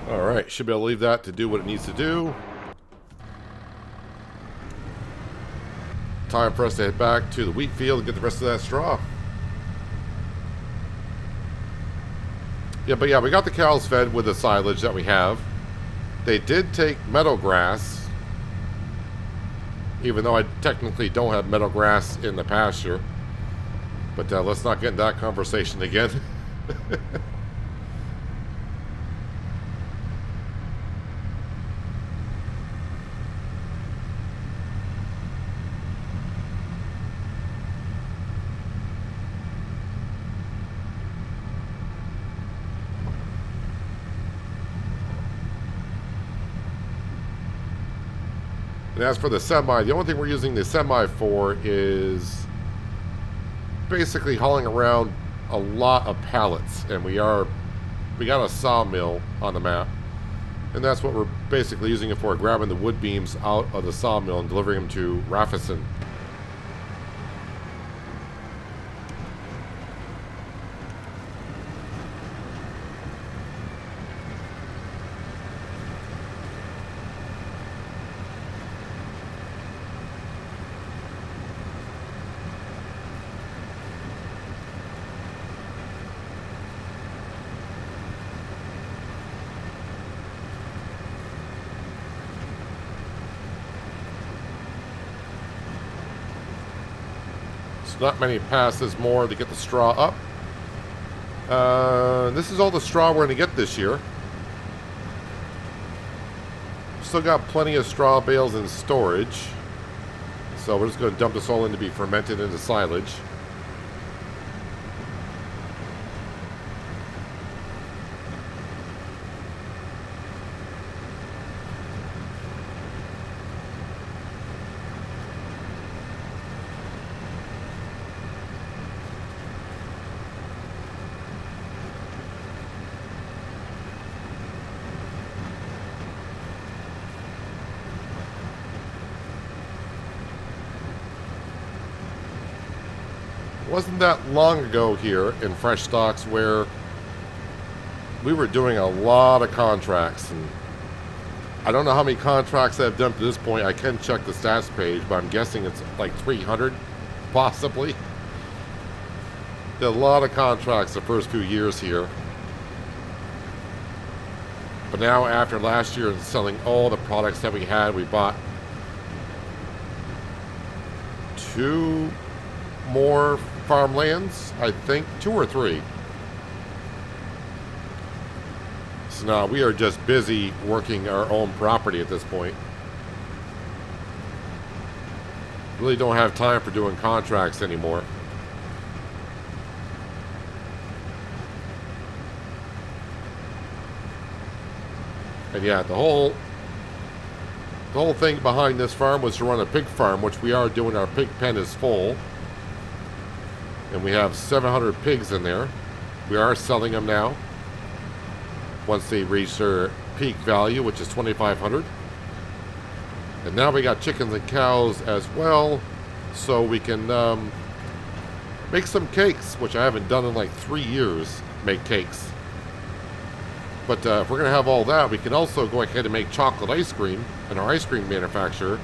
[SPEAKER 1] Alright, should be able to leave that to do what it needs to do. Time for us to head back to the wheat field and get the rest of that straw. Yeah, but yeah, we got the cows fed with the silage that we have. They did take meadow grass, even though I technically don't have meadow grass in the pasture. But let's not get into that conversation again. And as for the semi, the only thing we're using the semi for is basically hauling around a lot of pallets. And we got a sawmill on the map. And that's what we're basically using it for, grabbing the wood beams out of the sawmill and delivering them to Raffison. Not many passes more to get the straw up. This is all the straw we're going to get this year. Still got plenty of straw bales in storage. So we're just going to dump this all in to be fermented into silage. Wasn't that long ago here in Frechdachs where we were doing a lot of contracts, and I don't know how many contracts I've done to this point. I can check the stats page, but I'm guessing it's like 300, possibly. Did a lot of contracts the first few years here. But now after last year and selling all the products that we had, we bought 2 more farmlands, I think, 2 or 3. So now we are just busy working our own property at this point. Really don't have time for doing contracts anymore. And yeah, the whole thing behind this farm was to run a pig farm, which we are doing. Our pig pen is full. And we have 700 pigs in there. We are selling them now, once they reach their peak value, which is 2,500. And now we got chickens and cows as well, so we can make some cakes, which I haven't done in like 3 years, make cakes. But if we're going to have all that, we can also go ahead and make chocolate ice cream in our ice cream manufacturer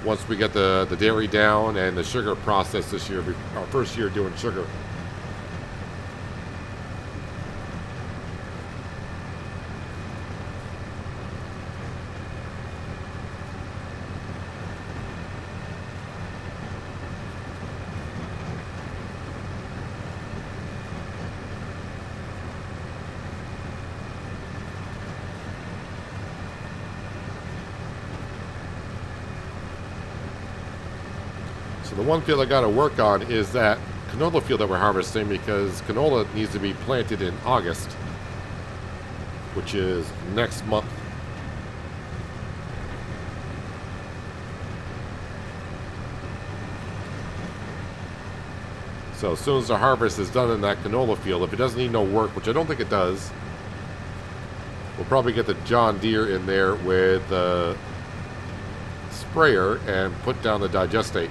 [SPEAKER 1] once we get the dairy down and the sugar process this year, our first year doing sugar. So the one field I got to work on is that canola field that we're harvesting, because canola needs to be planted in August, which is next month. So as soon as the harvest is done in that canola field, if it doesn't need no work, which I don't think it does, we'll probably get the John Deere in there with the sprayer and put down the digestate.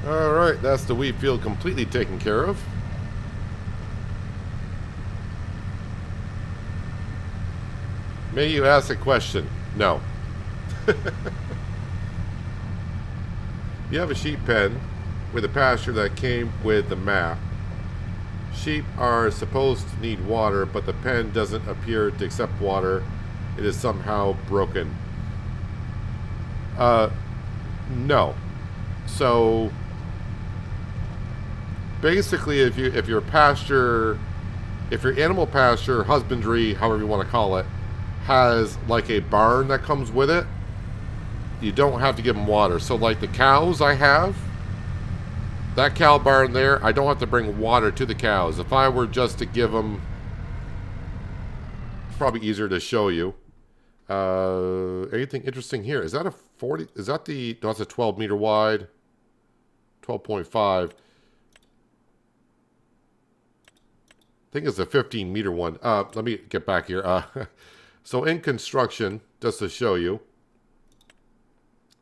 [SPEAKER 1] Alright, that's the wheat field completely taken care of. May you ask a question? No. You have a sheep pen with a pasture that came with the map. Sheep are supposed to need water, but the pen doesn't appear to accept water. It is somehow broken. No. So basically, if your animal pasture, husbandry, however you want to call it, has like a barn that comes with it, you don't have to give them water. So like the cows I have, that cow barn there, I don't have to bring water to the cows. If I were just to give them, it's probably easier to show you. Anything interesting here? Is that a 40? Is that the, no, it's a 12 meter wide, 12.5. I think it's a 15 meter one. Let me get back here. So in construction, just to show you.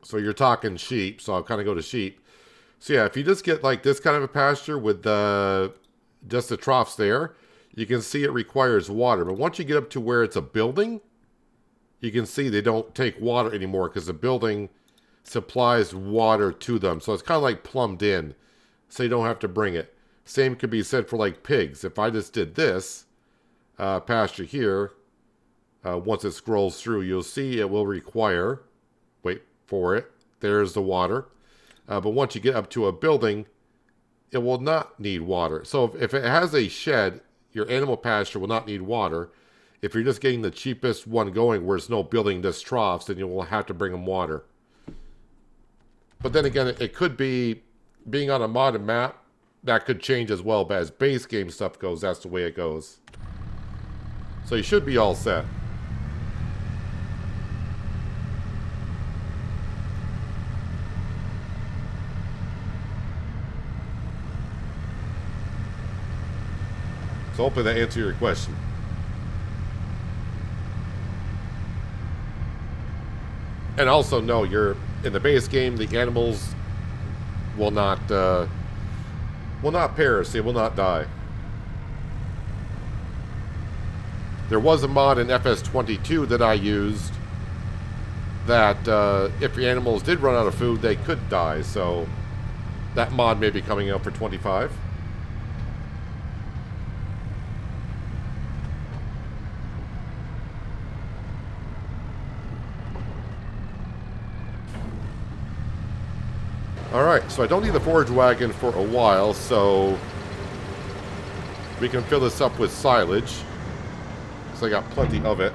[SPEAKER 1] So you're talking sheep, so I'll kind of go to sheep. So yeah, if you just get like this kind of a pasture with just the troughs there, you can see it requires water. But once you get up to where it's a building, you can see they don't take water anymore because the building supplies water to them. So it's kind of like plumbed in, so you don't have to bring it. Same could be said for like pigs. If I just did this pasture here, once it scrolls through, you'll see it will require, wait for it, there's the water. But once you get up to a building, it will not need water. So if it has a shed, your animal pasture will not need water. If you're just getting the cheapest one going where there's no building, just troughs, then you will have to bring them water. But then again, it could be, being on a modded map, that could change as well. But as base game stuff goes, that's the way it goes. So you should be all set. So hopefully that answers your question. And also, no, you're in the base game. The animals will not perish. They will not die. There was a mod in FS22 that I used that if your animals did run out of food, they could die. So that mod may be coming out for 25. Alright, so I don't need the forage wagon for a while, so we can fill this up with silage. So I got plenty of it.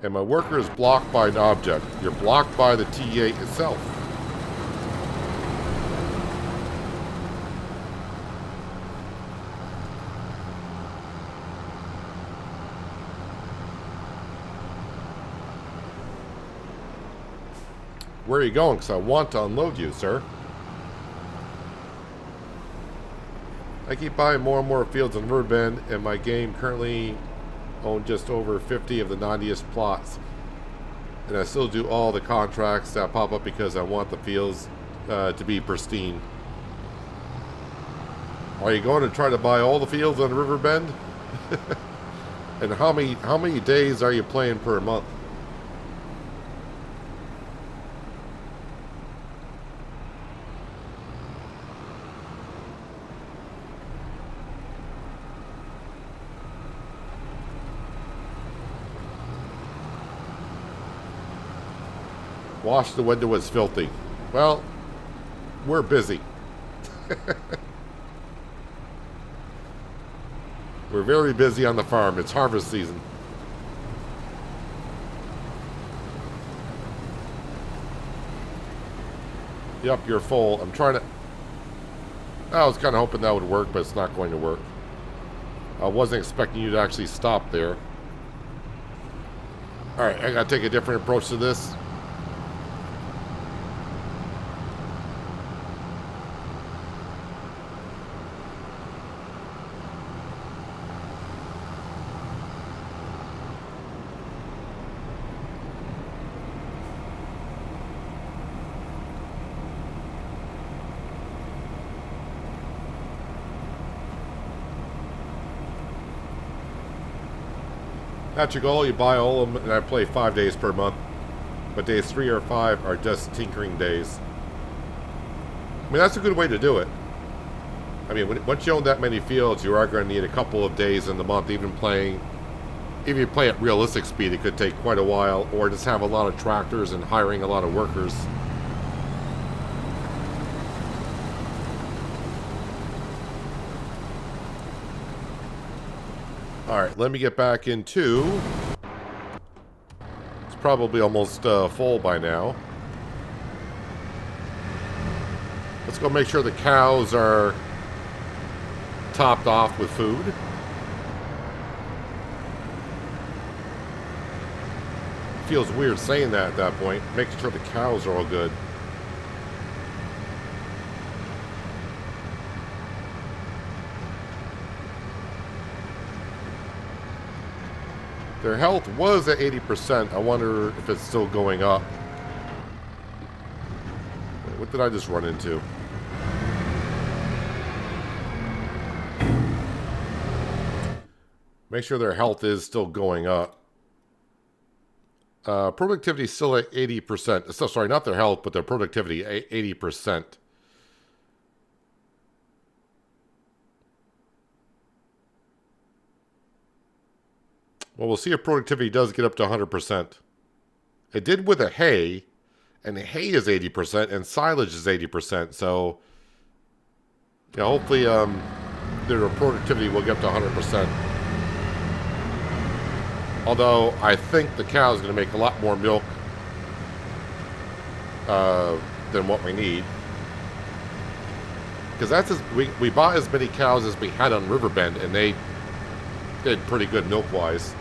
[SPEAKER 1] And my worker is blocked by an object. You're blocked by the TA itself. Where are you going? Because I want to unload you, sir. I keep buying more and more fields in Riverbend, and my game currently owns just over 50 of the 90th plots. And I still do all the contracts that pop up because I want the fields to be pristine. Are you going to try to buy all the fields on Riverbend? And how many days are you playing per month? Wash the window, it's filthy. Well, we're busy. We're very busy on the farm. It's harvest season. Yep, you're full. I'm trying to... I was kind of hoping that would work, but it's not going to work. I wasn't expecting you to actually stop there. Alright, I gotta take a different approach to this. That's your goal. You buy all of them, and I play 5 days per month. But days 3 or 5 are just tinkering days. I mean, that's a good way to do it. I mean, once you own that many fields, you are going to need a couple of days in the month. Even if you play at realistic speed, it could take quite a while. Or just have a lot of tractors and hiring a lot of workers. Alright, let me get back into... It's probably almost full by now. Let's go make sure the cows are topped off with food. Feels weird saying that at that point. Making sure the cows are all good. Their health was at 80%. I wonder if it's still going up. What did I just run into? Make sure their health is still going up. Productivity is still at 80%. So, sorry, not their health, but their productivity, 80%. Well, we'll see if productivity does get up to 100%. It did with a hay, and the hay is 80%, and silage is 80%. So, yeah, hopefully their productivity will get up to 100%. Although, I think the cow is going to make a lot more milk than what we need. Because that's we bought as many cows as we had on Riverbend, and they did pretty good milk-wise.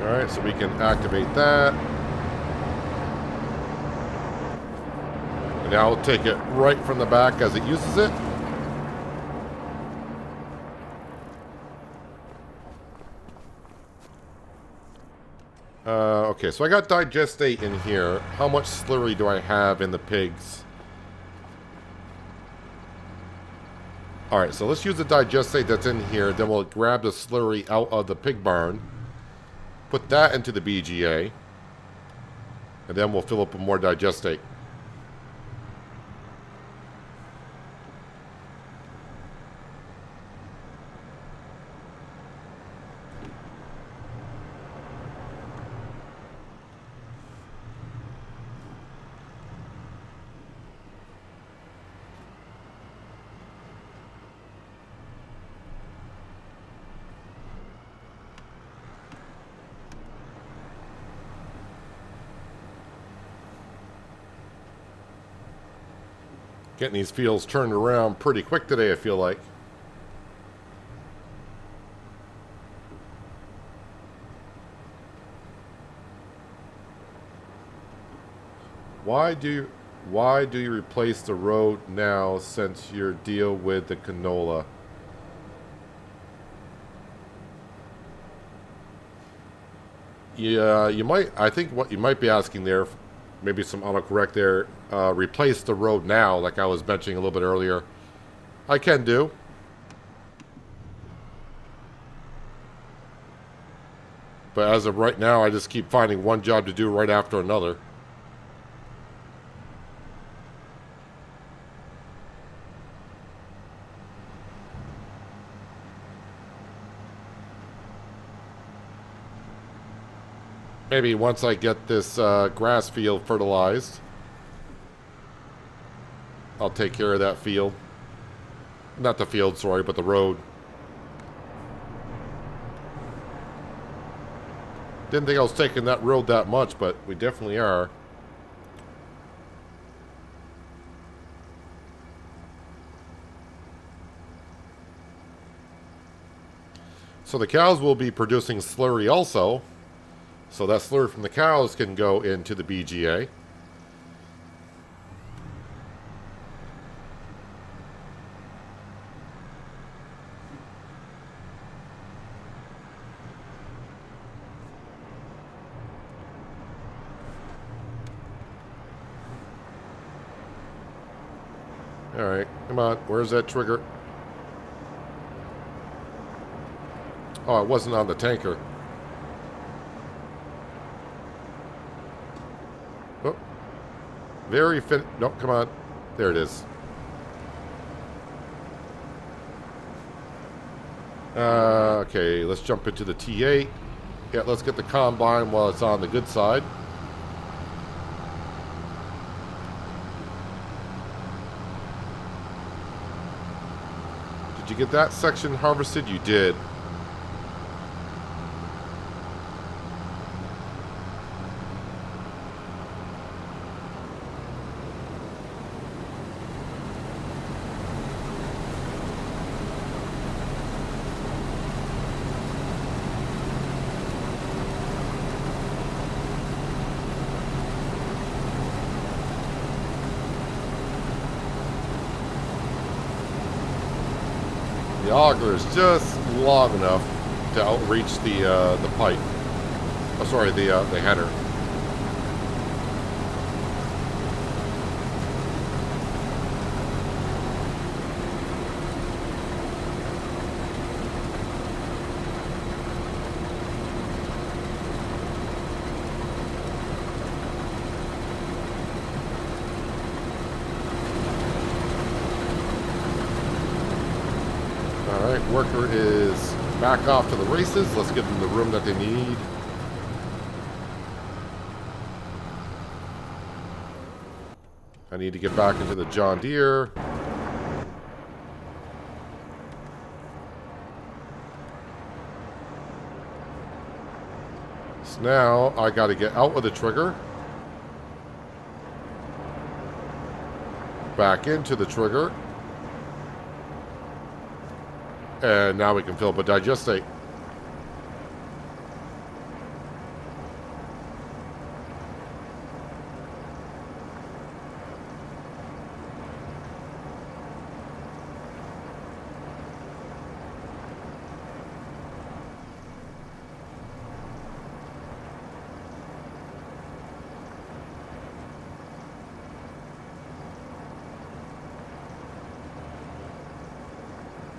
[SPEAKER 1] Alright, so we can activate that. And now we'll take it right from the back as it uses it. Okay, so I got digestate in here. How much slurry do I have in the pigs? Alright, so let's use the digestate that's in here. Then we'll grab the slurry out of the pig barn. Put that into the BGA. And then we'll fill up with more digestate. Getting these fields turned around pretty quick today, I feel like. Why do you replace the road now since your deal with the canola? Yeah, you might. I think what you might be asking there, maybe some autocorrect there. Replace the road now, like I was mentioning a little bit earlier. I can do. But as of right now, I just keep finding one job to do right after another. Maybe once I get this grass field fertilized, I'll take care of that field. Not the field, sorry, but the road. Didn't think I was taking that road that much, but we definitely are. So the cows will be producing slurry also. So that slurry from the cows can go into the BGA. Alright, come on. Where's that trigger? Oh, it wasn't on the tanker. Oh. Very fin... No, come on. There it is. Okay, let's jump into the T8. Yeah, let's get the combine while it's on the good side. Did you get that section harvested? You did. The auger is just long enough to outreach the pipe. Oh, sorry, the header. Alright, worker is back off to the races. Let's give them the room that they need. I need to get back into the John Deere. So now I got to get out with the trigger. Back into the trigger. And now we can fill up a digestate.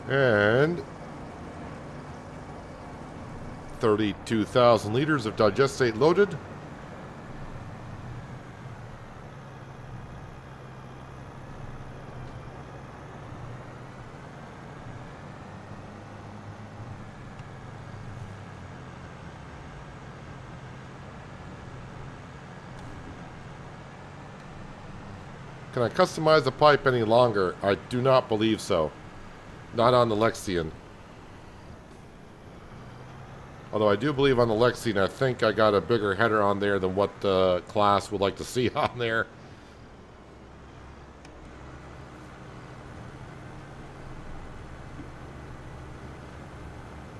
[SPEAKER 1] And 32,000 liters of digestate loaded. Can I customize the pipe any longer? I do not believe so. Not on the Lexion. Although I do believe on the Lexion, I think I got a bigger header on there than what the class would like to see on there.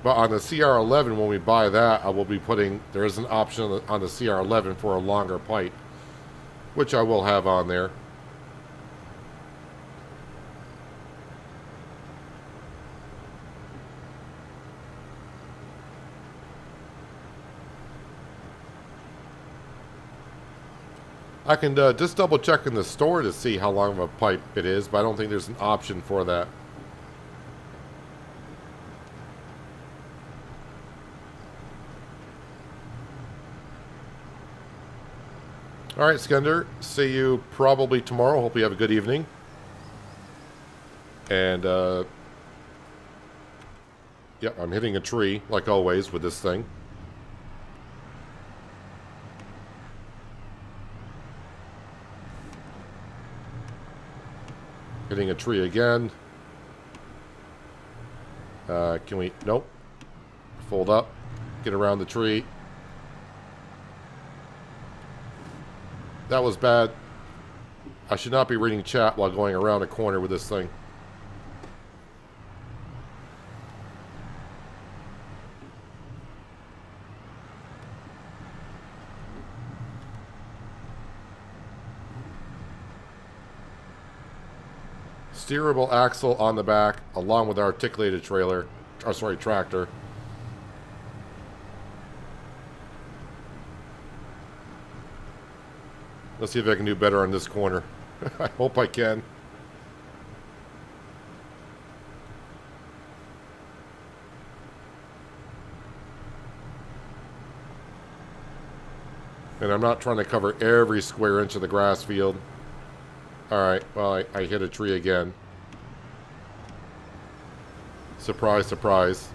[SPEAKER 1] But on the CR11, when we buy that, I will be putting... There is an option on the CR11 for a longer pipe, which I will have on there. I can just double check in the store to see how long of a pipe it is, but I don't think there's an option for that. Alright, Skender. See you probably tomorrow. Hope you have a good evening. And, yeah, I'm hitting a tree, like always, with this thing. Hitting a tree again. Can we... Nope. Fold up. Get around the tree. That was bad. I should not be reading chat while going around a corner with this thing. Steerable axle on the back, along with articulated trailer. Oh, sorry, tractor. Let's see if I can do better on this corner. I hope I can. And I'm not trying to cover every square inch of the grass field. Alright, well, I hit a tree again. Surprise, surprise.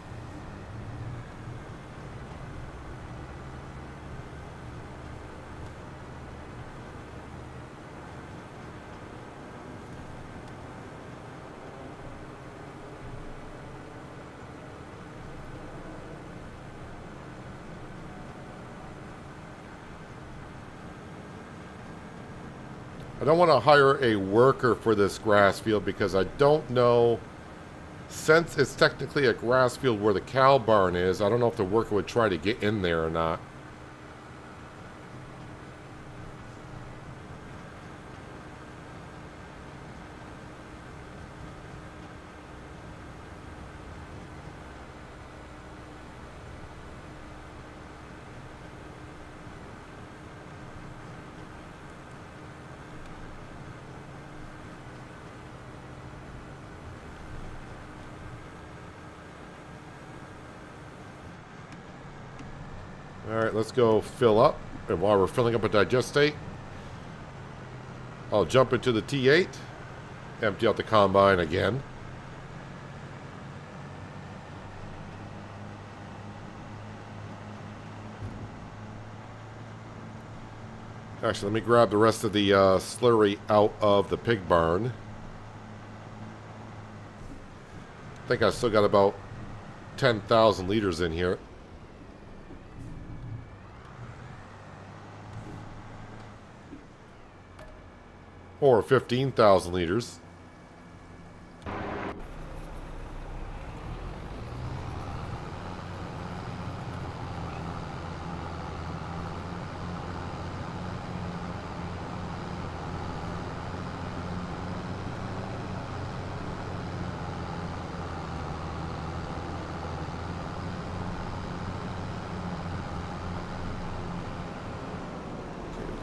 [SPEAKER 1] I don't want to hire a worker for this grass field because I don't know, since it's technically a grass field where the cow barn is, I don't know if the worker would try to get in there or not. Alright, let's go fill up. And while we're filling up a digestate, I'll jump into the T8, empty out the combine again. Actually, let me grab the rest of the slurry out of the pig barn. I think I still got about 10,000 liters in here. Or 15,000 liters.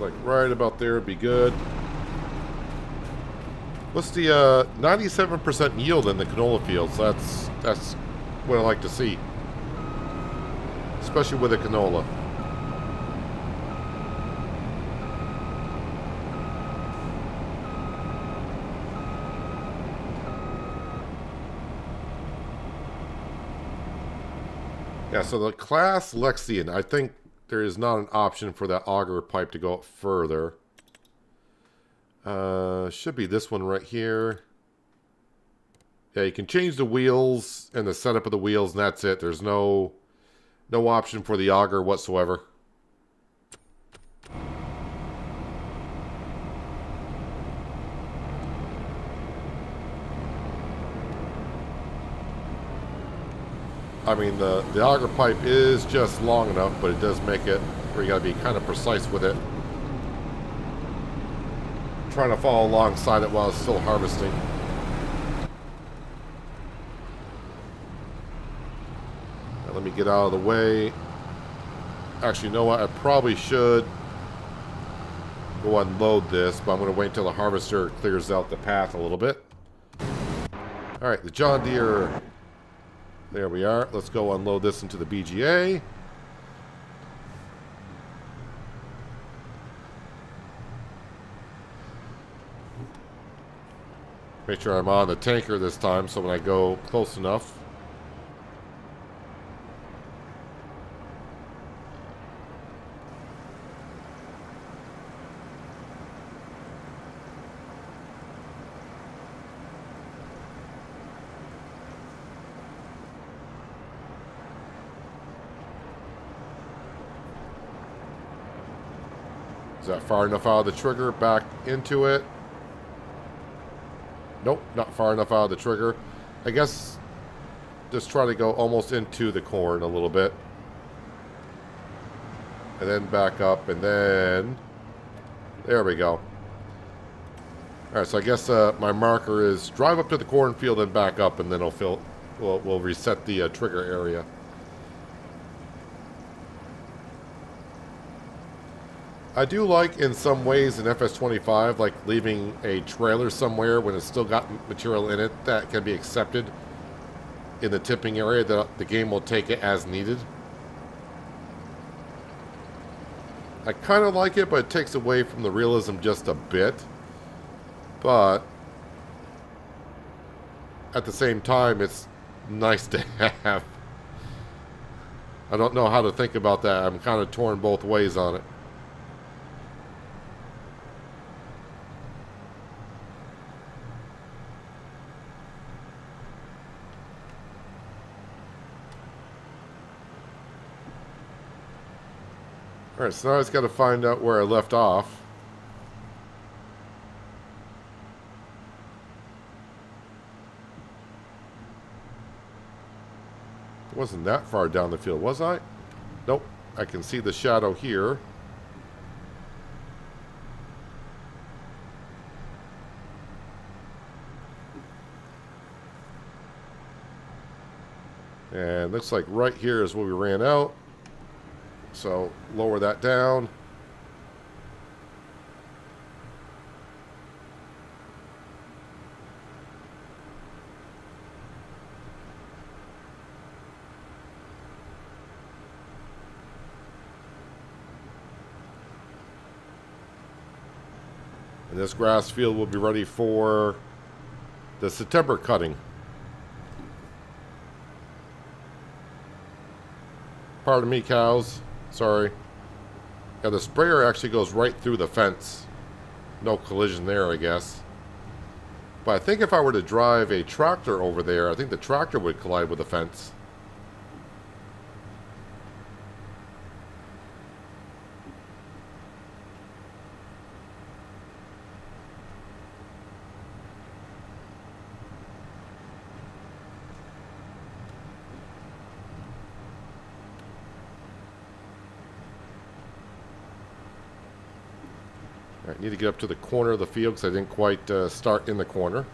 [SPEAKER 1] Like right about there would be good. What's the 97% yield in the canola fields? That's what I like to see, especially with the canola. Yeah, so the class Lexian, I think there is not an option for that auger pipe to go up further. Should be this one right here. Yeah, you can change the wheels and the setup of the wheels, and that's it. There's no option for the auger whatsoever. I mean, the auger pipe is just long enough, but it does make it where you gotta be kind of precise with it. Trying to follow alongside it while it's still harvesting. Now let me get out of the way. Actually, you know what? I probably should go unload this, but I'm going to wait until the harvester clears out the path a little bit. Alright, the John Deere. There we are. Let's go unload this into the BGA. Make sure I'm on the tanker this time, so when I go close enough. that far enough out of the trigger? Back into it. Nope, not far enough out of the trigger. I guess just try to go almost into the corn a little bit. And then back up, and then... There we go. Alright, so I guess my marker is drive up to the cornfield and back up, and then we'll reset the trigger area. I do like, in some ways, in FS25, like leaving a trailer somewhere when it's still got material in it that can be accepted in the tipping area, that the game will take it as needed. I kind of like it, but it takes away from the realism just a bit. But at the same time, it's nice to have. I don't know how to think about that. I'm kind of torn both ways on it. Alright, so now I just got to find out where I left off. Wasn't that far down the field, was I? Nope. I can see the shadow here. And looks like right here is where we ran out. So lower that down. And this grass field will be ready for the September cutting. Pardon me, cows. Sorry. Yeah, the sprayer actually goes right through the fence. No collision there, I guess. But I think if I were to drive a tractor over there, I think the tractor would collide with the fence. I need to get up to the corner of the field because I didn't quite start in the corner.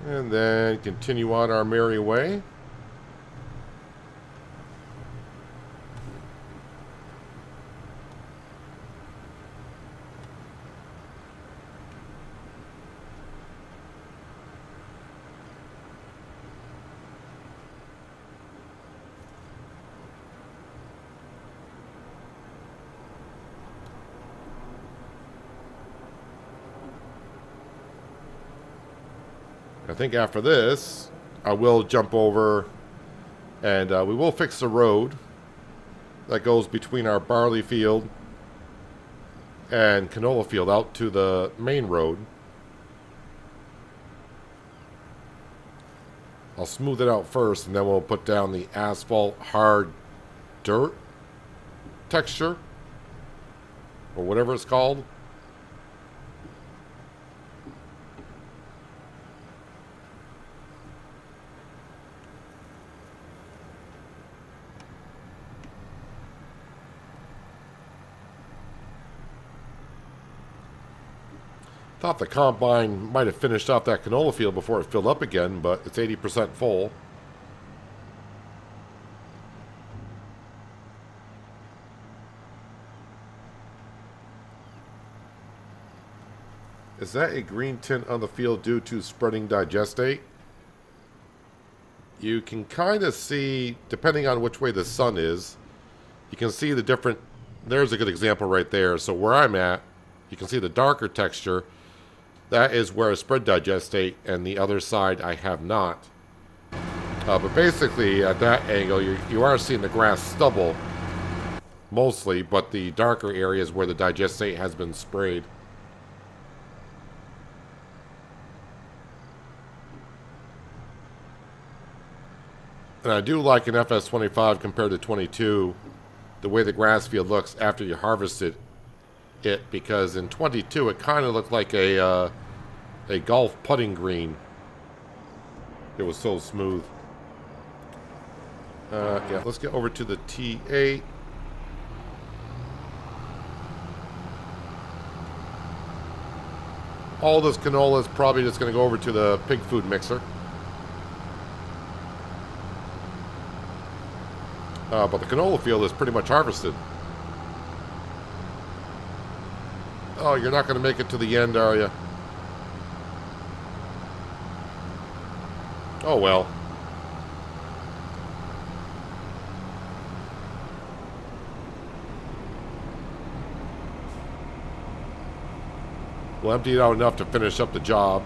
[SPEAKER 1] And then continue on our merry way. I think after this, I will jump over and we will fix the road that goes between our barley field and canola field out to the main road. I'll smooth it out first, and then we'll put down the asphalt hard dirt texture, or whatever it's called. Thought the combine might have finished off that canola field before it filled up again, but it's 80% full. Is that a green tint on the field due to spreading digestate? You can kind of see, depending on which way the sun is, you can see the different... There's a good example right there. So where I'm at, You can see the darker texture. That is where I spread digestate, and the other side I have not. But basically, at that angle, you are seeing the grass stubble, mostly, but the darker areas where the digestate has been sprayed. And I do like an FS25 compared to 22, the way the grass field looks after you harvested it, because in 22 it kind of looked like a golf putting green. It was so smooth. Yeah, let's get over to the T8. All this canola is probably just going to go over to the pig food mixer. But the canola field is pretty much harvested. Oh, you're not going to make it to the end, are you? Oh, well. We'll empty it out enough to finish up the job.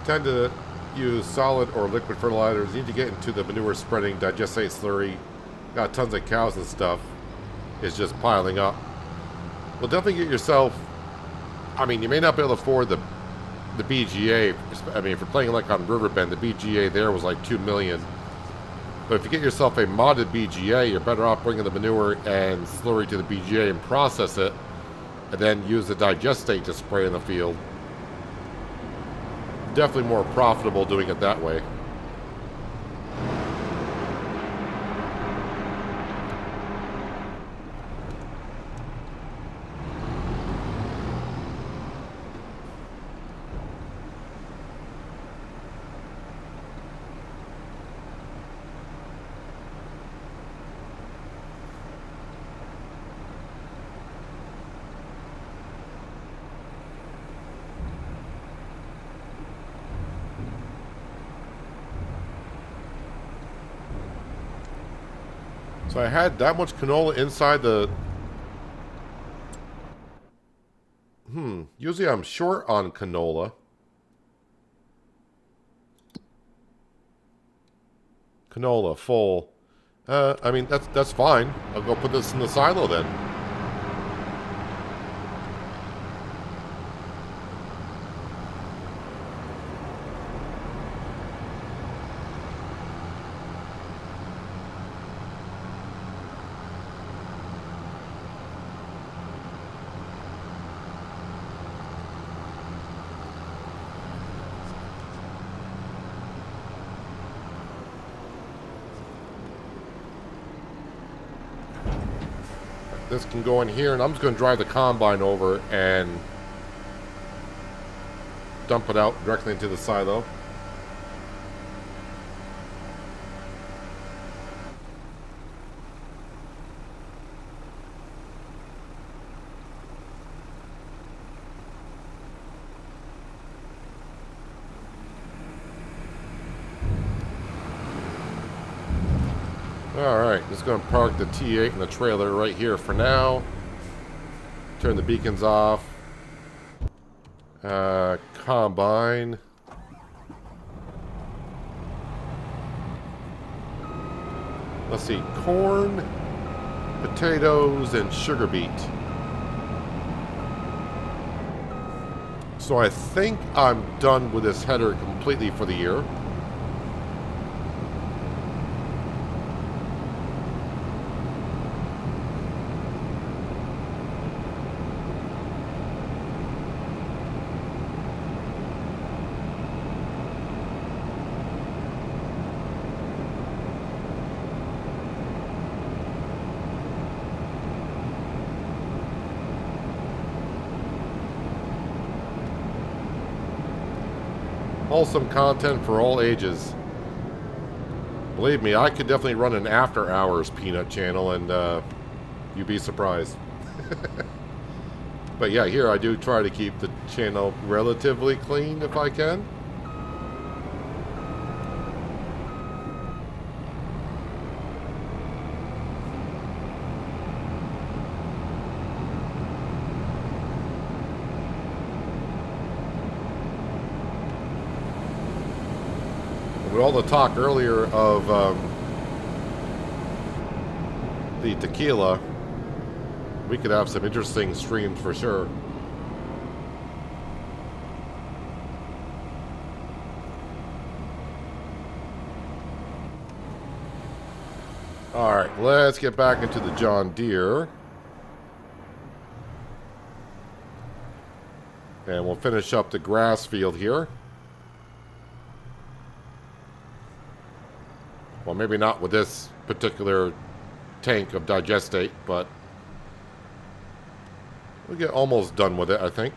[SPEAKER 1] Tend to use solid or liquid fertilizers. You need to get into the manure spreading, digestate slurry. Got tons of cows and stuff. It's just piling up. Well, definitely get yourself. I mean, you may not be able to afford the BGA. I mean, if you're playing like on Riverbend, the BGA there was like $2 million. But if you get yourself a modded BGA, you're better off bringing the manure and slurry to the BGA and process it, and then use the digestate to spray in the field. Definitely more profitable doing it that way. So I had that much canola inside the... Usually I'm short on canola. Canola, full. I mean, that's fine. I'll go put this in the silo then. This can go in here, and I'm just going to drive the combine over and dump it out directly into the silo. Alright, just going to park the T8 in the trailer right here for now. Turn the beacons off. Combine. Let's see, corn, potatoes, and sugar beet. So I think I'm done with this header completely for the year. wholesome content for all ages. Believe me, I could definitely run an after hours peanut channel, and you'd be surprised. But yeah, here I do try to keep the channel relatively clean if I can. With all the talk earlier of the tequila, we could have some interesting streams for sure. Alright, let's get back into the John Deere. And we'll finish up the grass field here. Well, maybe not with this particular tank of digestate, but we'll get almost done with it, I think.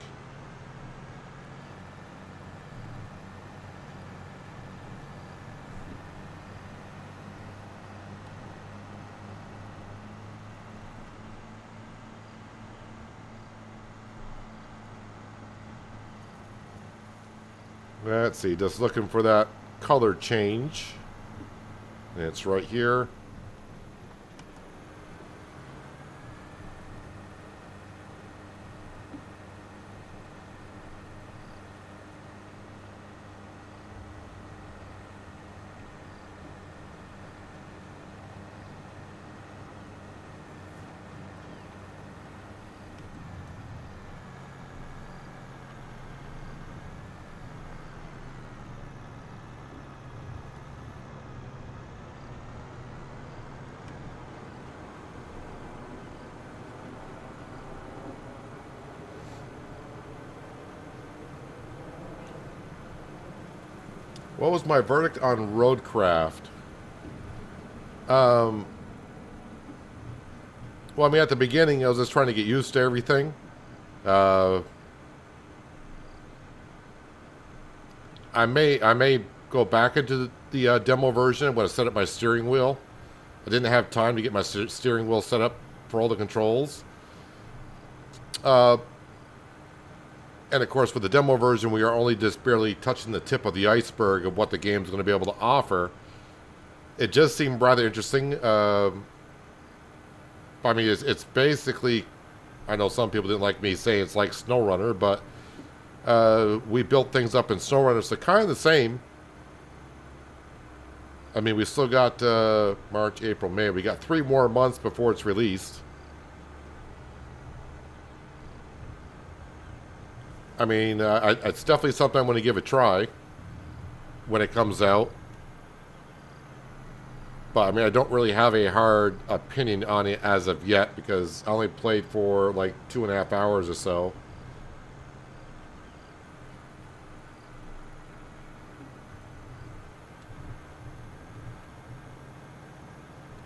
[SPEAKER 1] Let's see, just looking for that color change. And it's right here. What was my verdict on Roadcraft? Well, I mean, at the beginning, I was just trying to get used to everything. I may go back into the demo version when I set up my steering wheel. I didn't have time to get my steering wheel set up for all the controls. And of course, with the demo version, we are only just barely touching the tip of the iceberg of what the game's going to be able to offer. It just seemed rather interesting. I mean, it's basically, I know some people didn't like me saying it's like SnowRunner, but we built things up in SnowRunner, so kind of the same. I mean, we still got March, April, May. We got 3 more months before it's released. I mean, it's definitely something I'm going to give a try when it comes out. But, I mean, I don't really have a hard opinion on it as of yet because I only played for like 2.5 hours or so.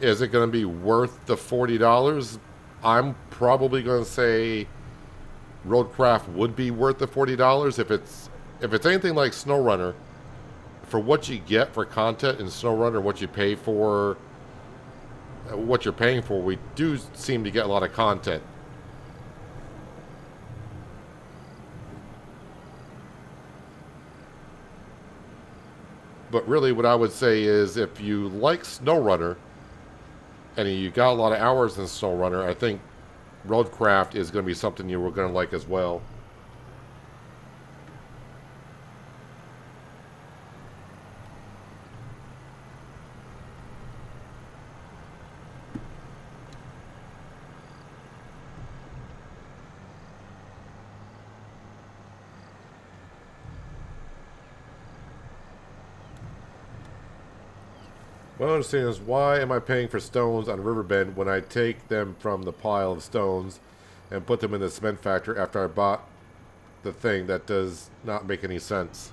[SPEAKER 1] Is it going to be worth the $40? I'm probably going to say Roadcraft would be worth the $40 if it's anything like SnowRunner. For what you get for content in SnowRunner, what you pay for, what you're paying for, we do seem to get a lot of content. But really, what I would say is, if you like SnowRunner and you got a lot of hours in SnowRunner, I think Roadcraft is going to be something you were going to like as well. What I understand is, why am I paying for stones on Riverbend when I take them from the pile of stones and put them in the cement factory after I bought the thing? That does not make any sense.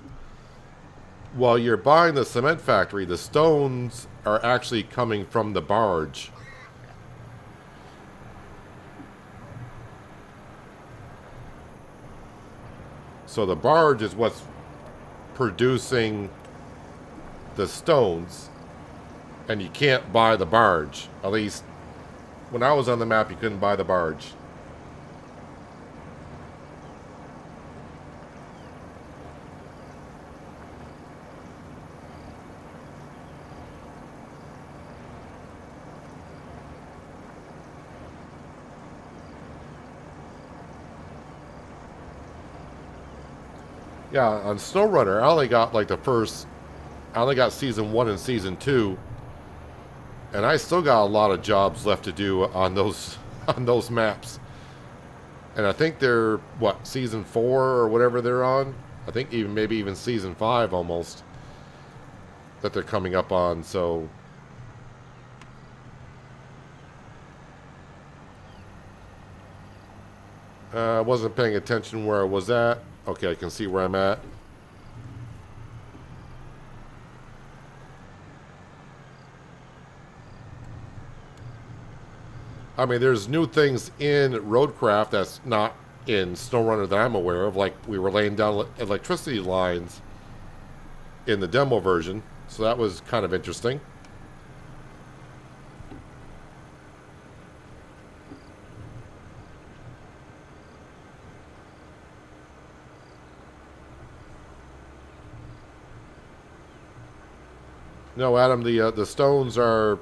[SPEAKER 1] While you're buying the cement factory, the stones are actually coming from the barge. So the barge is what's producing the stones, and you can't buy the barge. At least when I was on the map, you couldn't buy the barge. Yeah, on SnowRunner, I only got like I only got season 1 and season 2, and I still got a lot of jobs left to do on those on those maps. And I think they're what, season 4 or whatever they're on. I think even maybe even season 5 almost that they're coming up on. So I wasn't paying attention where I was at. Okay, I can see where I'm at. I mean, there's new things in Roadcraft that's not in SnowRunner that I'm aware of. Like, we were laying down electricity lines in the demo version. So that was kind of interesting. No, Adam, the stones are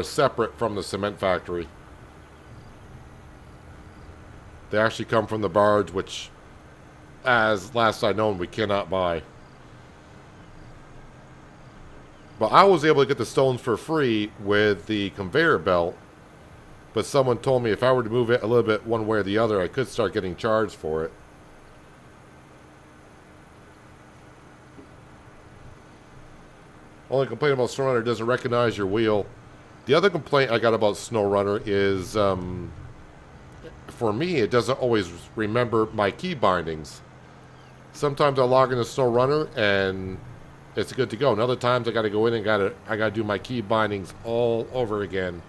[SPEAKER 1] separate from the cement factory. They actually come from the barge, which, as last I known, we cannot buy. But I was able to get the stones for free with the conveyor belt. But someone told me if I were to move it a little bit one way or the other, I could start getting charged for it. Only complaint about SnowRunner, doesn't recognize your wheel. The other complaint I got about SnowRunner is, for me, it doesn't always remember my key bindings. Sometimes I log into SnowRunner and it's good to go. And other times I got to go in and I got to do my key bindings all over again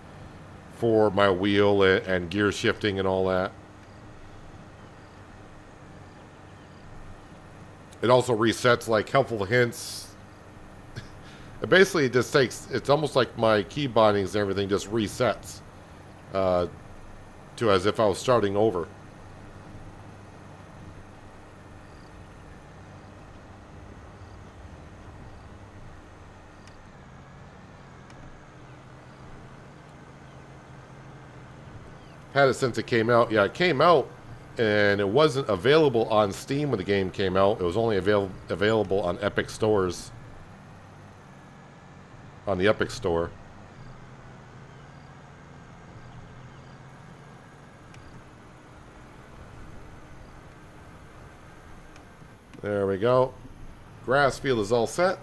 [SPEAKER 1] for my wheel and gear shifting and all that. It also resets like helpful hints. It basically just takes, it's almost like my key bindings and everything just resets to as if I was starting over. Had it since it came out. Yeah, it came out and it wasn't available on Steam when the game came out. It was only available on Epic stores. On the Epic Store. There we go. Grass field is all set.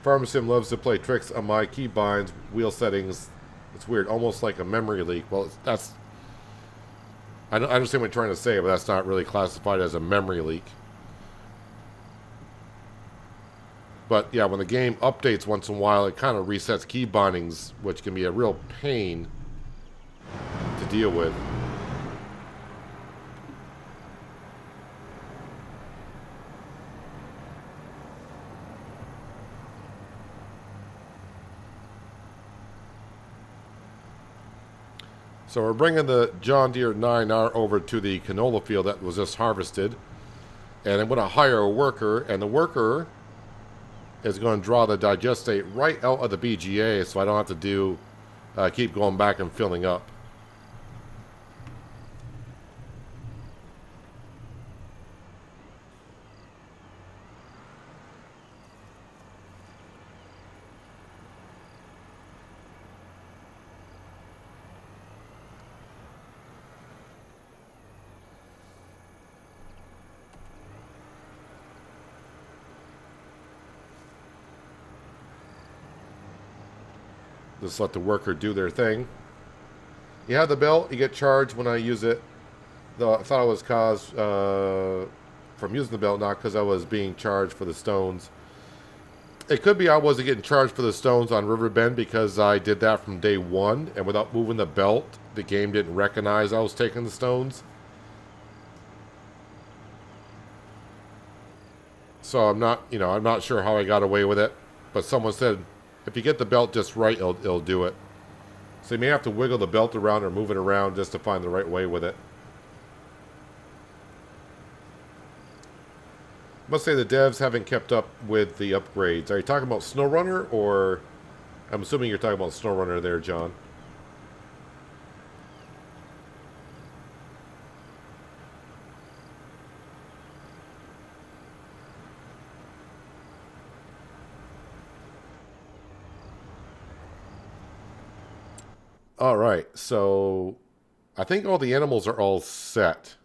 [SPEAKER 1] Farm Sim loves to play tricks on my keybinds, wheel settings. It's weird, almost like a memory leak. Well, that's... I understand what you're trying to say, but that's not really classified as a memory leak. But yeah, when the game updates once in a while, it kind of resets key bindings, which can be a real pain to deal with. So we're bringing the John Deere 9R over to the canola field that was just harvested. And I'm going to hire a worker, and the worker is going to draw the digestate right out of the BGA so I don't have to keep going back and filling up. Just let the worker do their thing. You have the belt, you get charged when I use it. Though I thought it was caused from using the belt, not because I was being charged for the stones. It could be I wasn't getting charged for the stones on Riverbend because I did that from day one, and without moving the belt, the game didn't recognize I was taking the stones. So I'm not, I'm not sure how I got away with it, but someone said if you get the belt just right, it'll do it. So you may have to wiggle the belt around or move it around just to find the right way with it. Must say the devs haven't kept up with the upgrades. Are you talking about SnowRunner, or I'm assuming you're talking about SnowRunner there, John? All right, so I think all the animals are all set.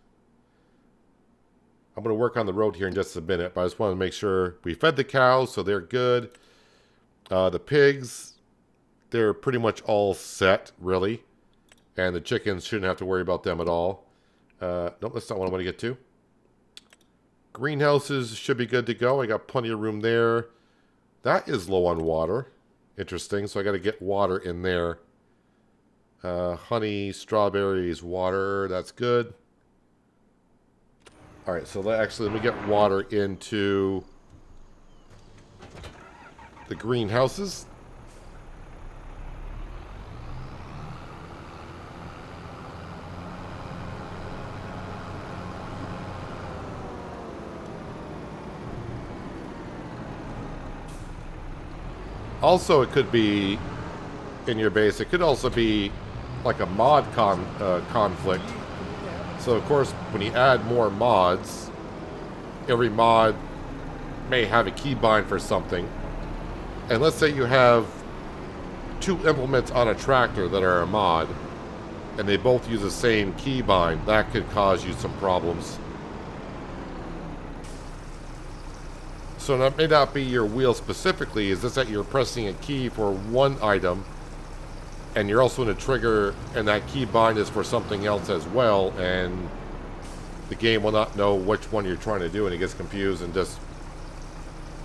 [SPEAKER 1] I'm going to work on the road here in just a minute, but I just want to make sure we fed the cows, so they're good. The pigs, they're pretty much all set, really. And the chickens shouldn't have to worry about them at all. Nope, that's not what I want to get to. Greenhouses should be good to go. I got plenty of room there. That is low on water. Interesting, so I got to get water in there. Honey, strawberries, water, that's good. All right, so let me get water into the greenhouses. Also, it could be in your base. It could also be like a mod conflict. So, of course, when you add more mods, every mod may have a keybind for something. And let's say you have 2 implements on a tractor that are a mod, and they both use the same keybind. That could cause you some problems. So that may not be your wheel specifically, is this that you're pressing a key for one item, and you're also in a trigger, and that keybind is for something else as well, and the game will not know which one you're trying to do, and it gets confused and just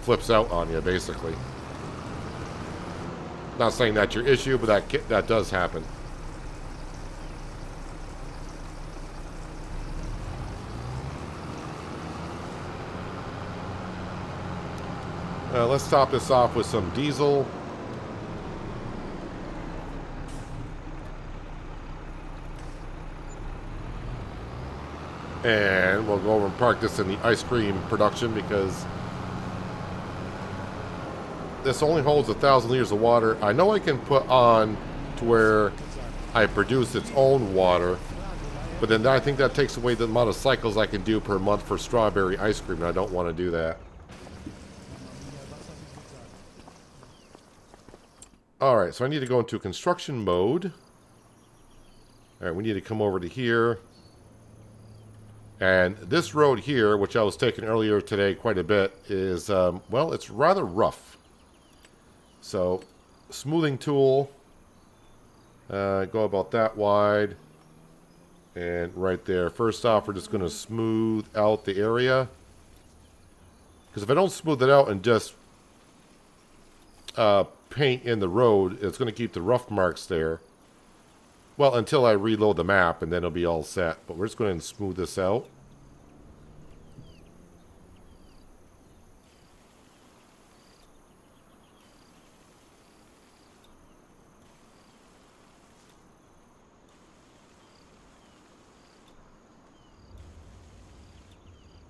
[SPEAKER 1] flips out on you, basically. Not saying that's your issue, but that does happen. Let's top this off with some diesel. And we'll go over and park this in the ice cream production because this only holds 1,000 liters of water. I know I can put on to where I produce its own water, but then I think that takes away the amount of cycles I can do per month for strawberry ice cream, and I don't want to do that. Alright, so I need to go into construction mode. Alright, we need to come over to here. And this road here, which I was taking earlier today quite a bit, is, well, it's rather rough. So, smoothing tool, go about that wide. And right there. First off, we're just going to smooth out the area. Because if I don't smooth it out and just paint in the road, it's going to keep the rough marks there. Well, until I reload the map, and then it'll be all set. But we're just going to smooth this out.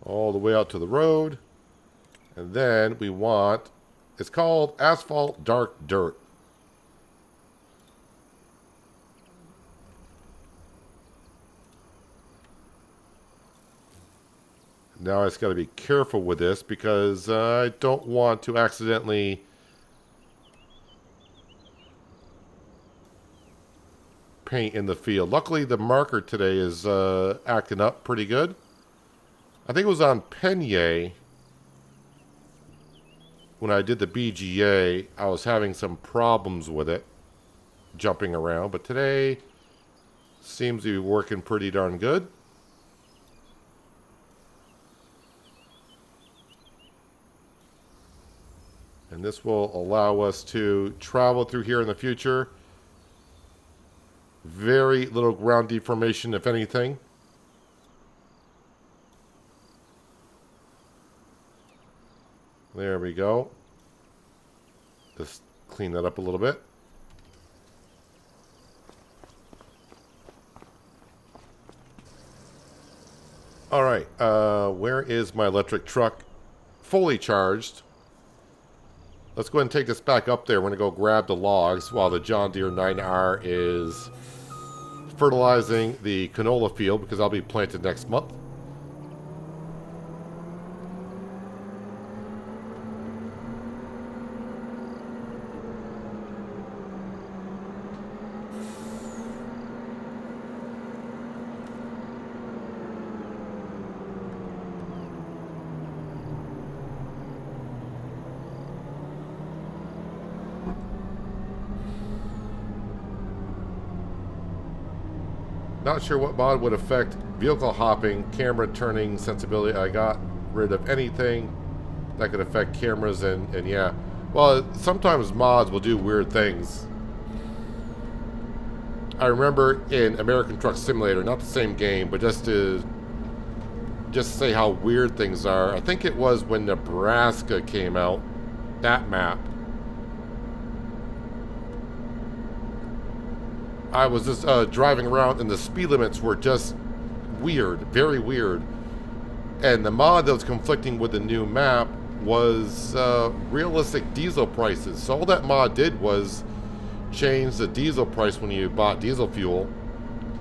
[SPEAKER 1] All the way out to the road. And then we want, it's called asphalt dark dirt. Now I just got to be careful with this because I don't want to accidentally paint in the field. Luckily the marker today is acting up pretty good. I think it was on Penye when I did the BGA, I was having some problems with it jumping around, but today seems to be working pretty darn good. And this will allow us to travel through here in the future. Very little ground deformation, if anything. There we go. Just clean that up a little bit. All right, where is my electric truck? Fully charged. Let's go ahead and take this back up there. We're going to go grab the logs while the John Deere 9R is fertilizing the canola field, because I'll be planted next month. Not sure what mod would affect vehicle hopping, camera turning sensibility. I got rid of anything that could affect cameras and yeah. Well, sometimes mods will do weird things. I remember in American Truck Simulator, not the same game, but just to say how weird things are. I think it was when Nebraska came out, that map. I was just driving around and the speed limits were just weird, very weird. And the mod that was conflicting with the new map was realistic diesel prices. So all that mod did was change the diesel price when you bought diesel fuel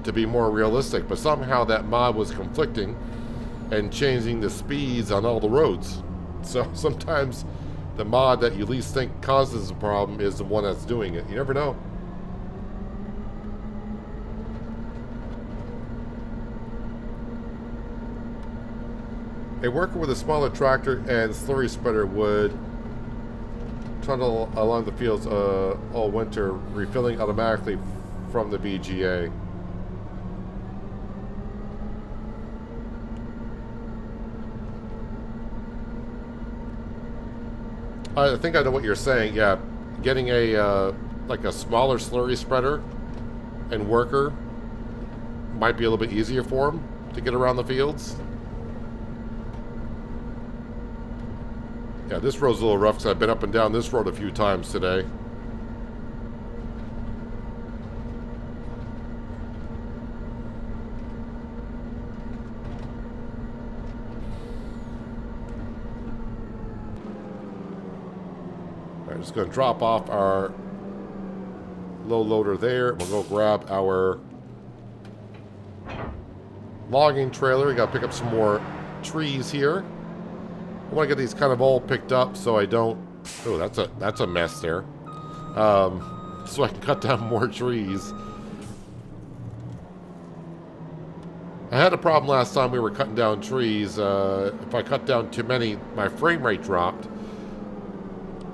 [SPEAKER 1] to be more realistic. But somehow that mod was conflicting and changing the speeds on all the roads. So sometimes the mod that you least think causes a problem is the one that's doing it. You never know. A worker with a smaller tractor and slurry spreader would trundle along the fields all winter, refilling automatically from the VGA. I think I know what you're saying. Yeah, getting a like a smaller slurry spreader and worker might be a little bit easier for him to get around the fields. Yeah, this road's a little rough because I've been up and down this road a few times today. Alright, just going to drop off our low loader there. We'll go grab our logging trailer. We got to pick up some more trees here. I want to get these kind of all picked up so I don't... Oh, that's a mess there. So I can cut down more trees. I had a problem last time we were cutting down trees. If I cut down too many, my frame rate dropped.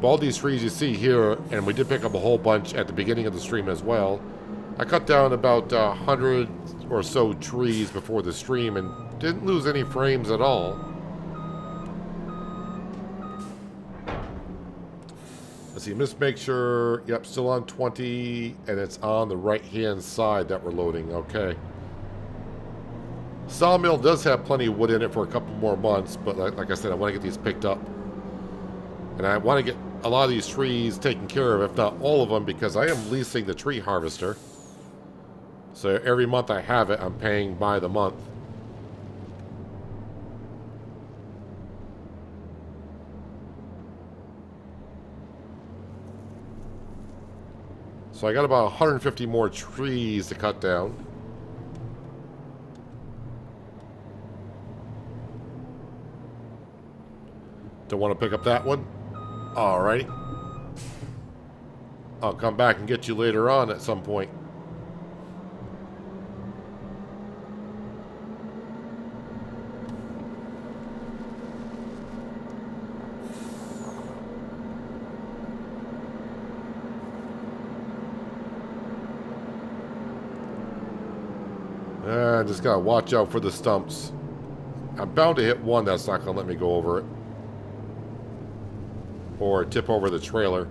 [SPEAKER 1] But all these trees you see here, and we did pick up a whole bunch at the beginning of the stream as well. I cut down about 100 or so trees before the stream and didn't lose any frames at all. Let's see, just make sure, yep, still on 20, and it's on the right-hand side that we're loading, okay. Sawmill does have plenty of wood in it for a couple more months, but like I said, I want to get these picked up. And I want to get a lot of these trees taken care of, if not all of them, because I am leasing the tree harvester. So every month I have it, I'm paying by the month. So I got about 150 more trees to cut down. Don't want to pick up that one? Alrighty. I'll come back and get you later on at some point. I just gotta watch out for the stumps. I'm bound to hit one that's not gonna let me go over it. or tip over the trailer.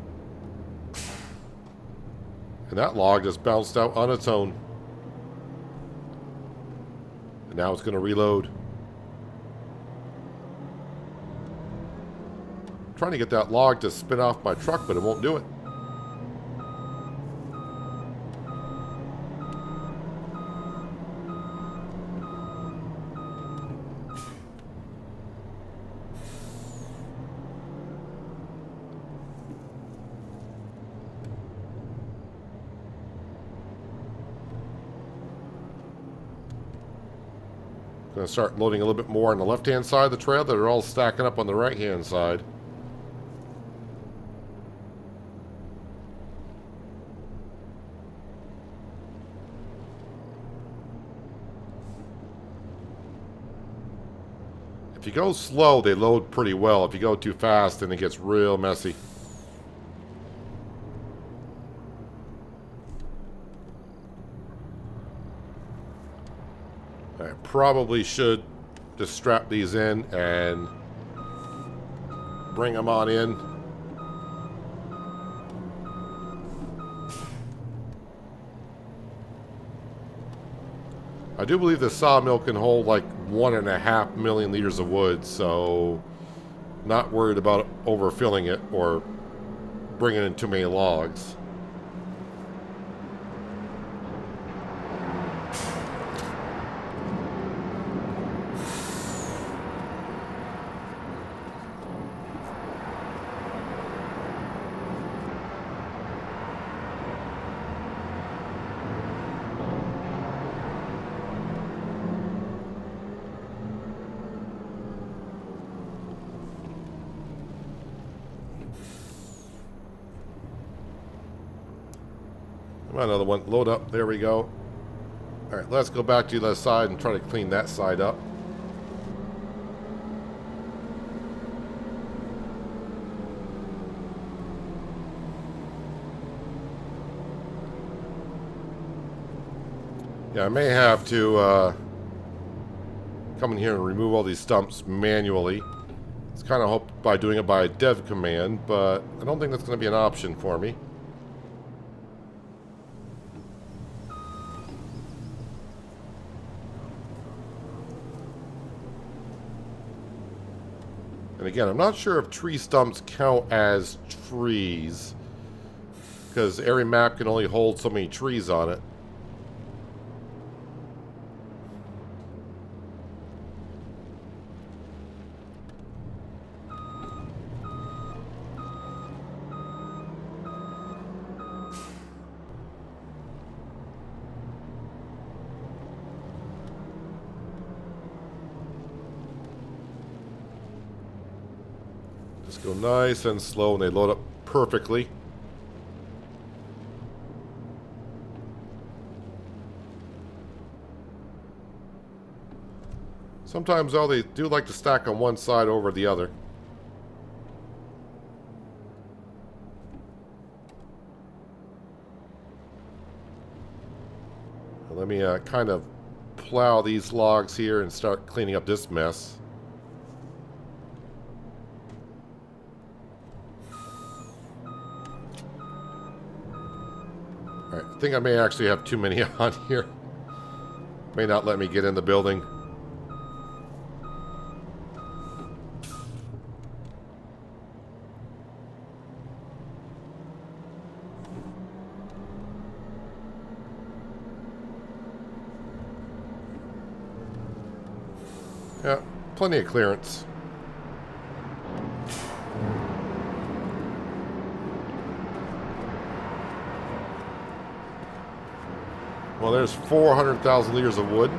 [SPEAKER 1] And that log just bounced out on its own. And now it's going to reload. I'm trying to get that log to spin off my truck, but it won't do it. Going to start loading a little bit more on the left-hand side of the trail that are all stacking up on the right-hand side. If you go slow, they load pretty well. If you go too fast, then it gets real messy. I probably should just strap these in and bring them on in. I do believe the sawmill can hold like 1.5 million liters of wood, so not worried about overfilling it or bringing in too many logs. Another one. Load up. There we go. Alright, let's go back to the other side and try to clean that side up. Yeah, I may have to come in here and remove all these stumps manually. It's kind of hoped by doing it by a dev command, but I don't think that's going to be an option for me. And again, I'm not sure if tree stumps count as trees, because every map can only hold so many trees on it. Just go nice and slow, and they load up perfectly. Sometimes, though, they do like to stack on one side over the other. Let me kind of plow these logs here and start cleaning up this mess. Alright, I think I may actually have too many on here. May not let me get in the building. Yeah, plenty of clearance. Well, there's 400,000 liters of wood.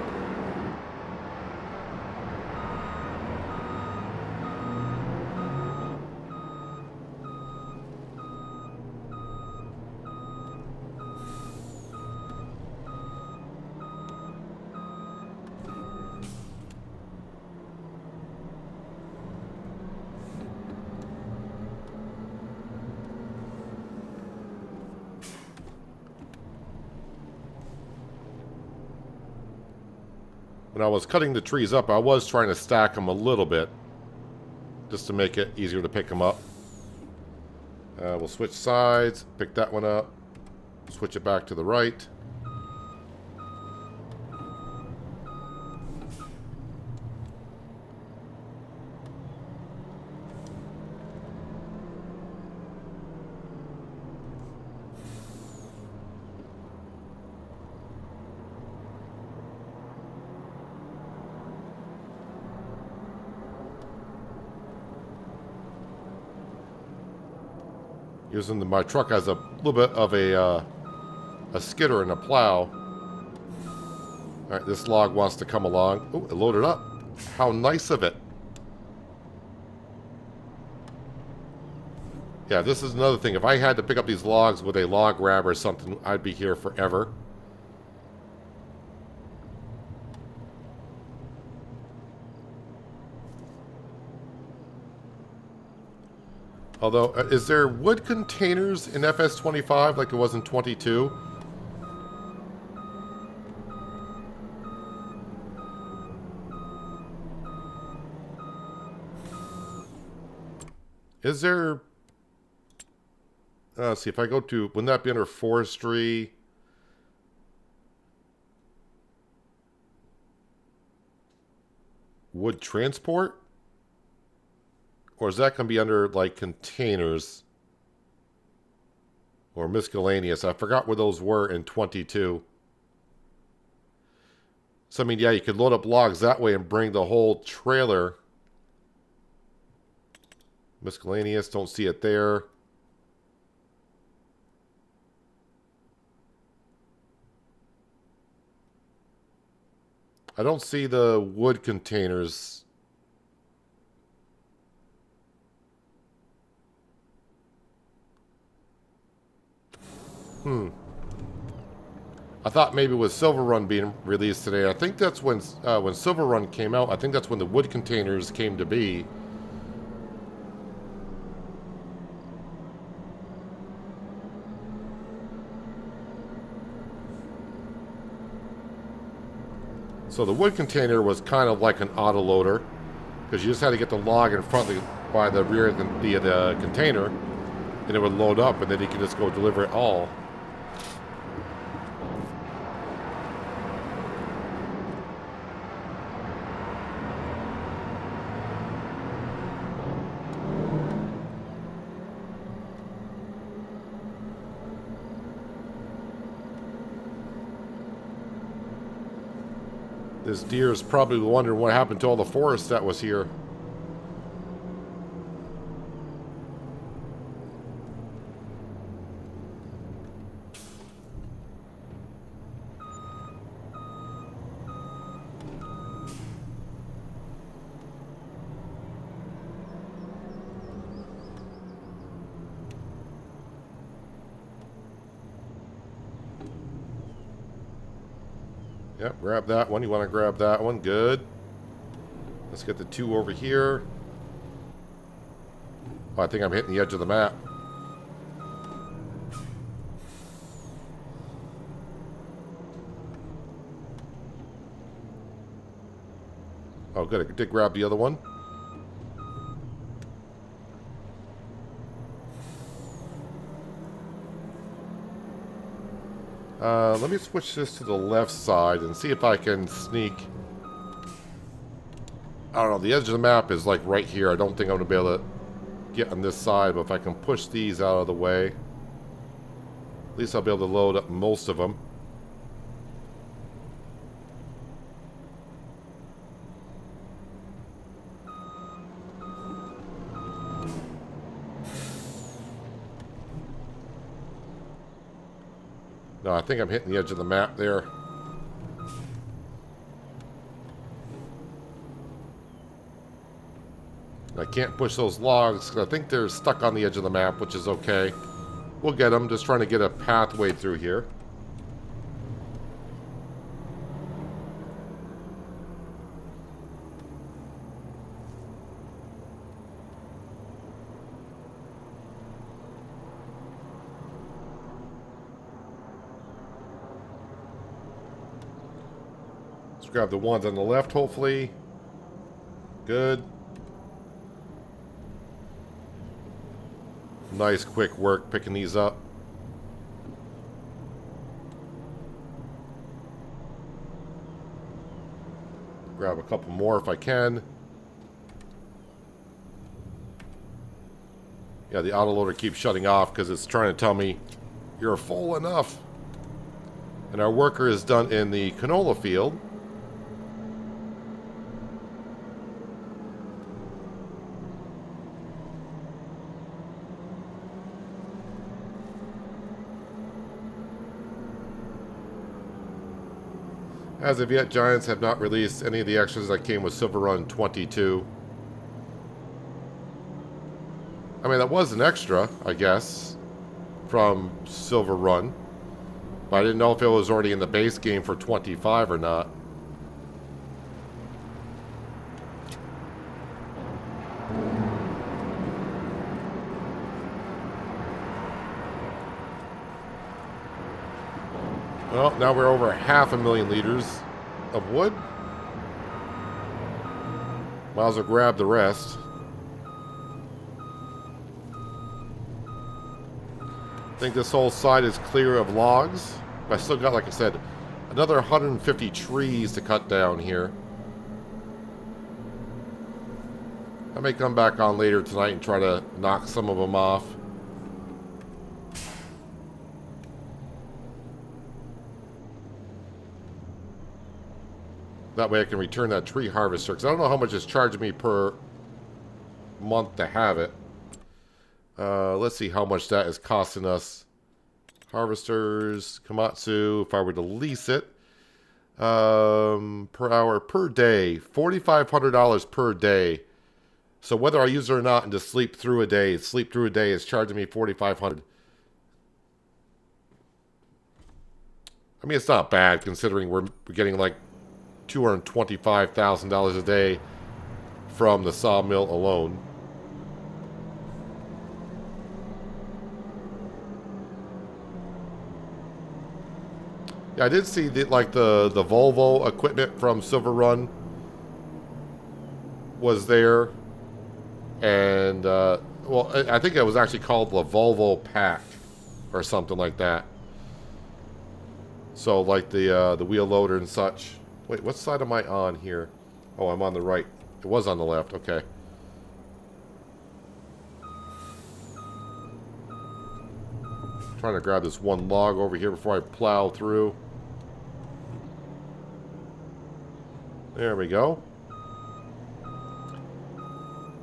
[SPEAKER 1] When I was cutting the trees up, I was trying to stack them a little bit, just to make it easier to pick them up. We'll switch sides, pick that one up, switch it back to the right. Using my truck as a little bit of a skidder and a plow. Alright, this log wants to come along. Oh, it loaded up. How nice of it. Yeah, this is another thing. If I had to pick up these logs with a log grab or something, I'd be here forever. Although, is there wood containers in FS25 like it was in 22? Is there... let's see, if I go to... Wouldn't that be under Forestry? Wood transport? Or is that going to be under, like, containers? Or miscellaneous? I forgot where those were in 22. So, I mean, yeah, you could load up logs that way and bring the whole trailer. Miscellaneous, don't see it there. I don't see the wood containers. I thought maybe with Silver Run being released today. I think that's when Silver Run came out. I think that's when the wood containers came to be. So the wood container was kind of like an autoloader, because you just had to get the log in front of by the rear of the container, and it would load up, and then you could just go deliver it all. This deer is probably wondering what happened to all the forest that was here. Yep, grab that one. You want to grab that one. Good. Let's get the two over here. Oh, I think I'm hitting the edge of the map. Oh, good. I did grab the other one. Let me switch this to the left side and see if I can sneak. I don't know, the edge of the map is like right here. I don't think I'm going to be able to get on this side, but if I can push these out of the way, at least I'll be able to load up most of them. No, I think I'm hitting the edge of the map there. I can't push those logs because I think they're stuck on the edge of the map, which is okay. We'll get them, just trying to get a pathway through here. Let's grab the ones on the left, hopefully. Good. Nice quick work picking these up. Grab a couple more if I can. Yeah, the autoloader keeps shutting off because it's trying to tell me you're full enough. And our worker is done in the canola field. As of yet, Giants have not released any of the extras that came with Silver Run 22. I mean, that was an extra, I guess, from Silver Run. But I didn't know if it was already in the base game for 25 or not. Well, now we're over 500,000 liters of wood. Might as well grab the rest. I think this whole side is clear of logs. But I still got, like I said, another 150 trees to cut down here. I may come back on later tonight and try to knock some of them off. That way I can return that tree harvester. Because I don't know how much it's charging me per month to have it. Let's see how much that is costing us. Harvesters, Komatsu, if I were to lease it. Per hour, per day. $4,500 per day. So whether I use it or not and just sleep through a day is charging me $4,500. I mean, it's not bad considering we're getting like $225,000 a day from the sawmill alone. Yeah, I did see that, like the Volvo equipment from Silver Run was there, and well, I think it was actually called the Volvo Pack or something like that. So like the wheel loader and such. Wait, what side am I on here? Oh, I'm on the right. It was on the left. Okay. Trying to grab this one log over here before I plow through. There we go.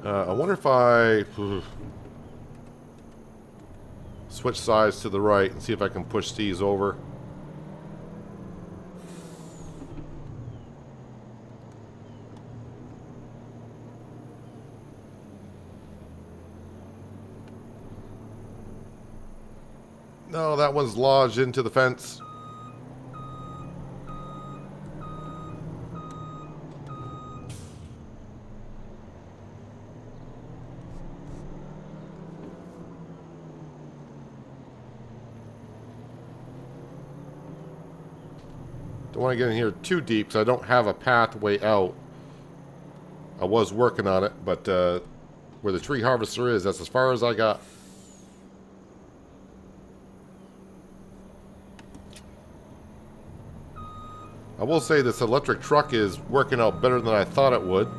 [SPEAKER 1] I wonder if I switch sides to the right and see if I can push these over. No, that one's lodged into the fence. Don't want to get in here too deep because I don't have a pathway out. I was working on it, but where the tree harvester is, that's as far as I got. I will say this electric truck is working out better than I thought it would.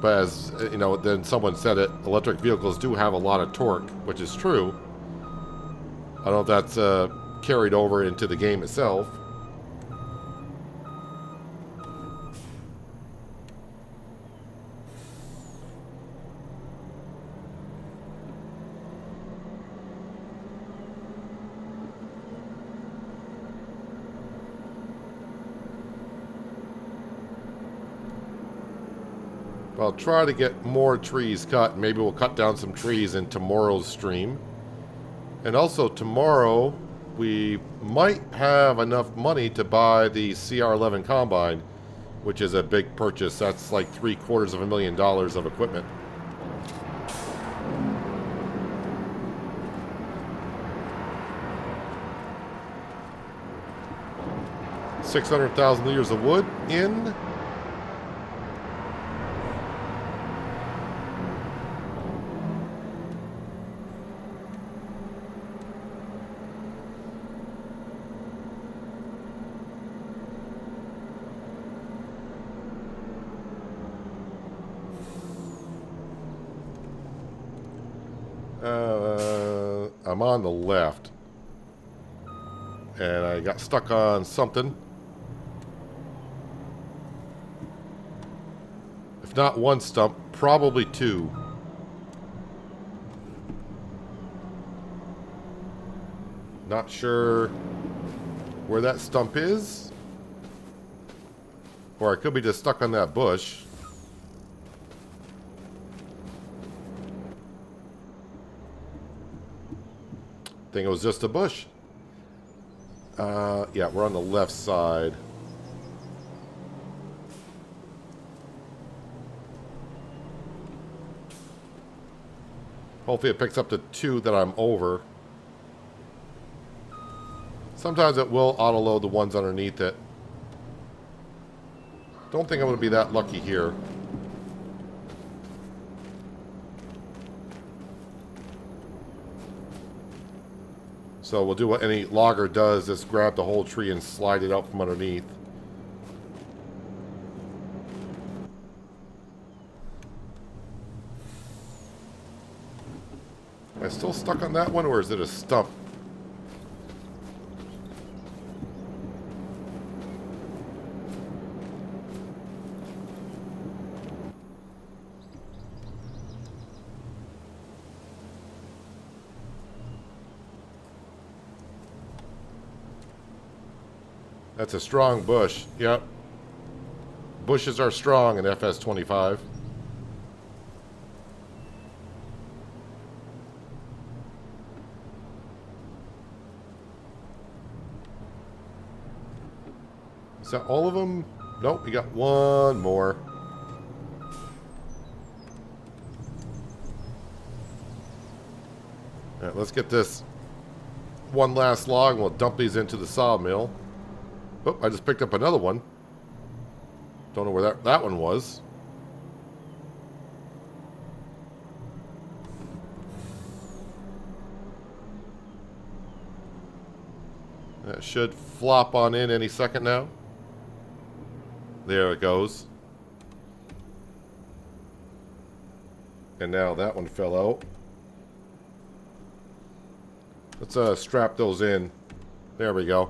[SPEAKER 1] But as, you know, then someone said it, electric vehicles do have a lot of torque, which is true. I don't know if that's carried over into the game itself. I'll try to get more trees cut. Maybe we'll cut down some trees in tomorrow's stream. And also tomorrow, we might have enough money to buy the CR11 Combine, which is a big purchase. That's like $750,000 of equipment. $600,000 liters of wood in. I'm on the left. And I got stuck on something. If not one stump, probably two. Not sure where that stump is. Or I could be just stuck on that bush. I think it was just a bush. Yeah, we're on the left side. Hopefully it picks up the two that I'm over. Sometimes it will auto-load the ones underneath it. Don't think I'm going to be that lucky here. So we'll do what any logger does, just grab the whole tree and slide it out from underneath. Am I still stuck on that one, or is it a stump? That's a strong bush. Yep. Bushes are strong in FS25. Is that all of them? Nope, we got one more. All right, let's get this one last log and we'll dump these into the sawmill. Oh, I just picked up another one. Don't know where that one was. That should flop on in any second now. There it goes. And now that one fell out. Let's strap those in. There we go.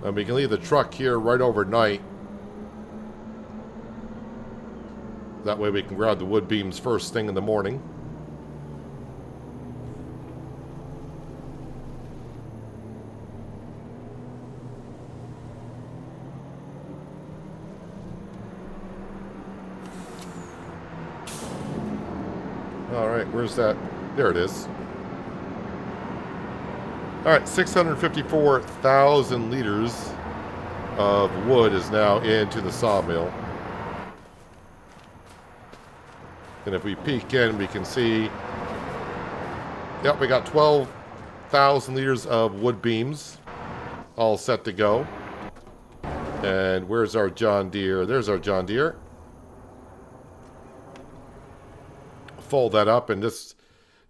[SPEAKER 1] And we can leave the truck here right overnight. That way we can grab the wood beams first thing in the morning. Alright, where's that? There it is. Alright, 654,000 liters of wood is now into the sawmill. And if we peek in, we can see, yep, we got 12,000 liters of wood beams all set to go. And where's our John Deere? There's our John Deere. Fold that up and just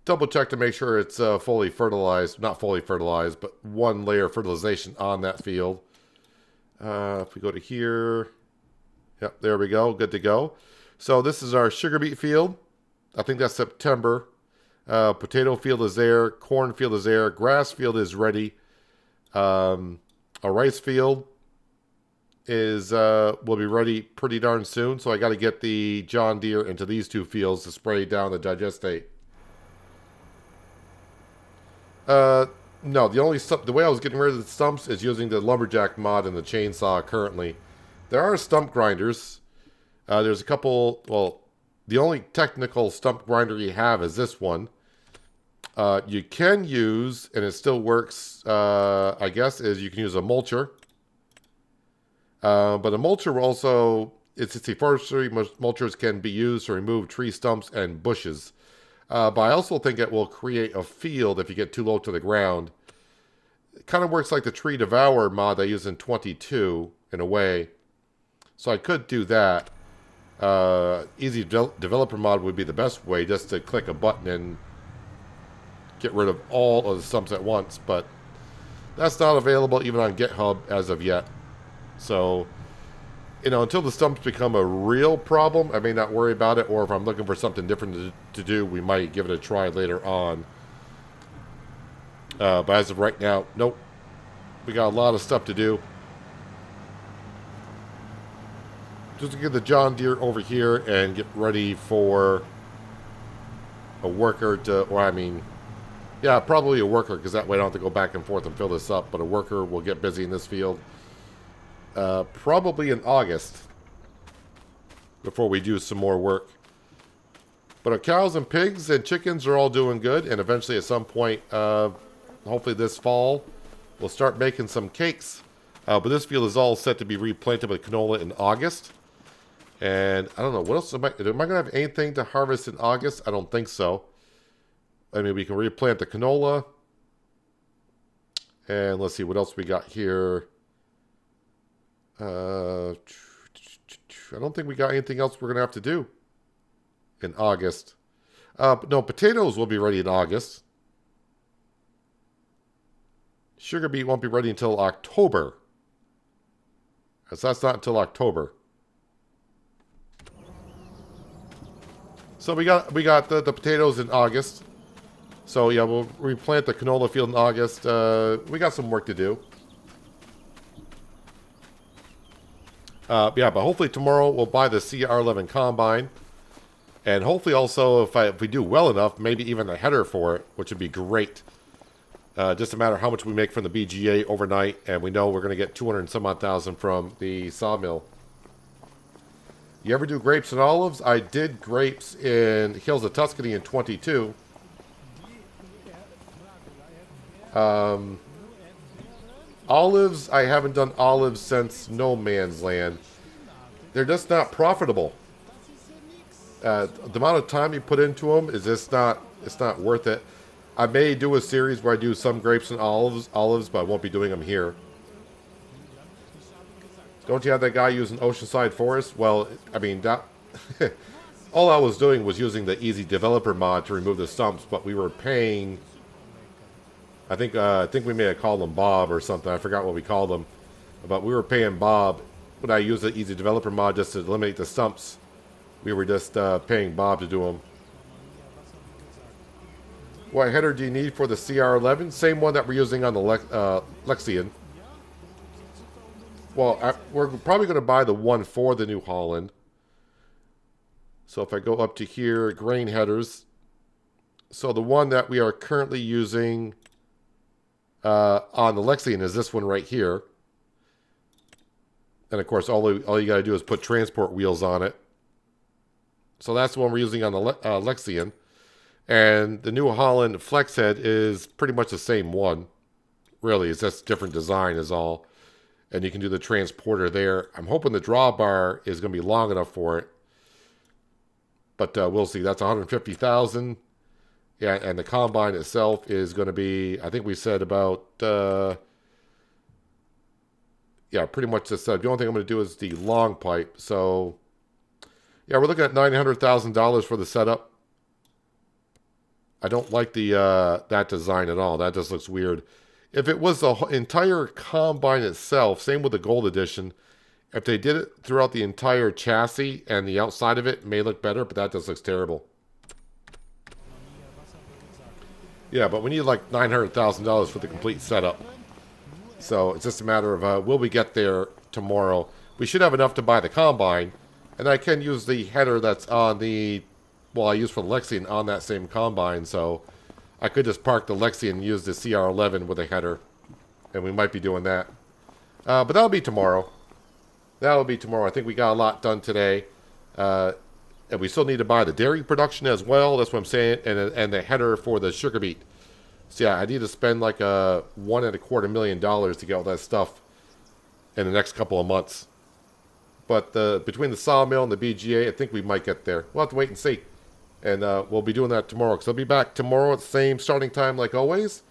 [SPEAKER 1] double check to make sure it's fully fertilized. Not fully fertilized, but one layer of fertilization on that field. If we go to here, yep, there we go, good to go. So this is our sugar beet field. I think that's September. Potato field is there. Corn field is there. Grass field is ready. A rice field is will be ready pretty darn soon. So I got to get the John Deere into these two fields to spray down the digestate. No, the way I was getting rid of the stumps is using the lumberjack mod in the chainsaw currently. There are stump grinders. There's a couple, well, the only technical stump grinder you have is this one. You can use, and it still works, I guess, is you can use a mulcher. But a mulcher will also, it's the forestry mulchers can be used to remove tree stumps and bushes. But I also think it will create a field if you get too low to the ground. It kind of works like the tree devour mod I use in 22 in a way. So I could do that. Easy developer mod would be the best way, just to click a button and get rid of all of the stumps at once, but that's not available even on GitHub as of yet. So, you know, until the stumps become a real problem, I may not worry about it, or if I'm looking for something different to do, we might give it a try later on. But as of right now, nope. We got a lot of stuff to do. Just to get the John Deere over here and get ready for a worker to, or I mean, yeah, probably a worker, because that way I don't have to go back and forth and fill this up, but a worker will get busy in this field. Probably in August before we do some more work. But our cows and pigs and chickens are all doing good, and eventually at some point, hopefully this fall, we'll start making some cakes. But this field is all set to be replanted with canola in August. And I don't know, what else am I going to have anything to harvest in August? I don't think so. I mean, we can replant the canola. And let's see what else we got here. I don't think we got anything else we're going to have to do in August. No, potatoes will be ready in August. Sugar beet won't be ready until October. So that's not until October. So we got the potatoes in August. So yeah, we'll replant the canola field in August. We got some work to do. Yeah, but hopefully tomorrow we'll buy the CR11 combine. And hopefully also, if we do well enough, maybe even a header for it, which would be great. Just a matter of how much we make from the BGA overnight, and we know we're going to get 200 and some odd thousand from the sawmill. You ever do grapes and olives? I did grapes in Hills of Tuscany in 22. Olives, I haven't done olives since No Man's Land. They're just not profitable. The amount of time you put into them is just not, it's not worth it. I may do a series where I do some grapes and olives, but I won't be doing them here. Don't you have that guy using Oceanside Forest? Well, I mean, that all I was doing was using the Easy Developer mod to remove the stumps, but we were paying, I think we may have called him Bob or something. I forgot what we called him. But we were paying Bob, when I used the Easy Developer mod just to eliminate the stumps, we were just paying Bob to do them. What header do you need for the CR11? Same one that we're using on the Lexion. Well, we're probably going to buy the one for the New Holland. So if I go up to here, grain headers. So the one that we are currently using on the Lexion is this one right here. And of course, all you got to do is put transport wheels on it. So that's the one we're using on the Lexion. And the New Holland flex head is pretty much the same one. Really, it's just different design is all. And you can do the transporter there. I'm hoping the drawbar is going to be long enough for it. But we'll see. That's $150,000. Yeah, and the combine itself is going to be, I think we said about, yeah, pretty much the only thing I'm going to do is the long pipe. So, yeah, we're looking at $900,000 for the setup. I don't like the that design at all. That just looks weird. If it was the entire combine itself, same with the gold edition, if they did it throughout the entire chassis and the outside of it may look better, but that just looks terrible. Yeah, but we need like $900,000 for the complete setup. So it's just a matter of will we get there tomorrow. We should have enough to buy the combine, and I can use the header that's on the, well, I use for the Lexion on that same combine, so I could just park the Lexion and use the CR11 with a header, and we might be doing that. But that'll be tomorrow. That'll be tomorrow. I think we got a lot done today. And we still need to buy the dairy production as well. That's what I'm saying. And the header for the sugar beet. So yeah, I need to spend like $1.25 million to get all that stuff in the next couple of months. But between the sawmill and the BGA, I think we might get there. We'll have to wait and see. And we'll be doing that tomorrow. Because I'll be back tomorrow at the same starting time like always.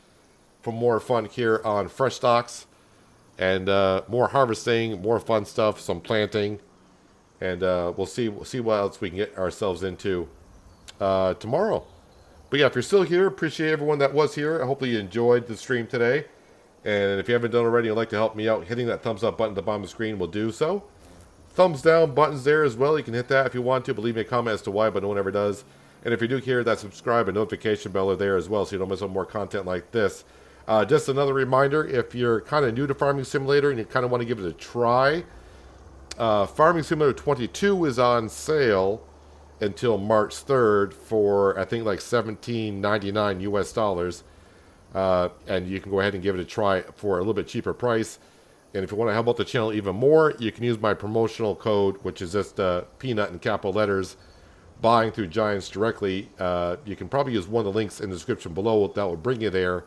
[SPEAKER 1] For more fun here on Frechdachs. And more harvesting, more fun stuff, some planting. And we'll see what else we can get ourselves into tomorrow. But yeah, if you're still here, appreciate everyone that was here. Hopefully you enjoyed the stream today. And if you haven't done already and like to help me out, hitting that thumbs up button at the bottom of the screen will do so. Thumbs down buttons there as well. You can hit that if you want to, but leave me a comment as to why, but no one ever does. And if you do hear that, subscribe and notification bell are there as well so you don't miss out on more content like this. Just another reminder, if you're kind of new to Farming Simulator and you kind of want to give it a try, Farming Simulator 22 is on sale until March 3rd for, I think, like $17.99 US dollars. And you can go ahead and give it a try for a little bit cheaper price. And if you want to help out the channel even more, you can use my promotional code, which is just peanut in capital letters, buying through Giants directly. You can probably use one of the links in the description below. That will bring you there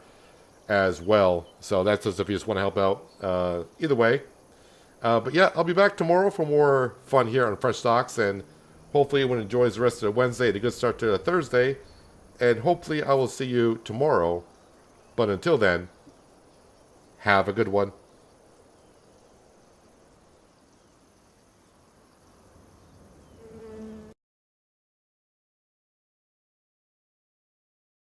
[SPEAKER 1] as well. So that's just if you just want to help out. Either way. But yeah, I'll be back tomorrow for more fun here on Frechdachs. And hopefully everyone enjoys the rest of the Wednesday and a good start to the Thursday. And hopefully I will see you tomorrow. But until then, have a good one.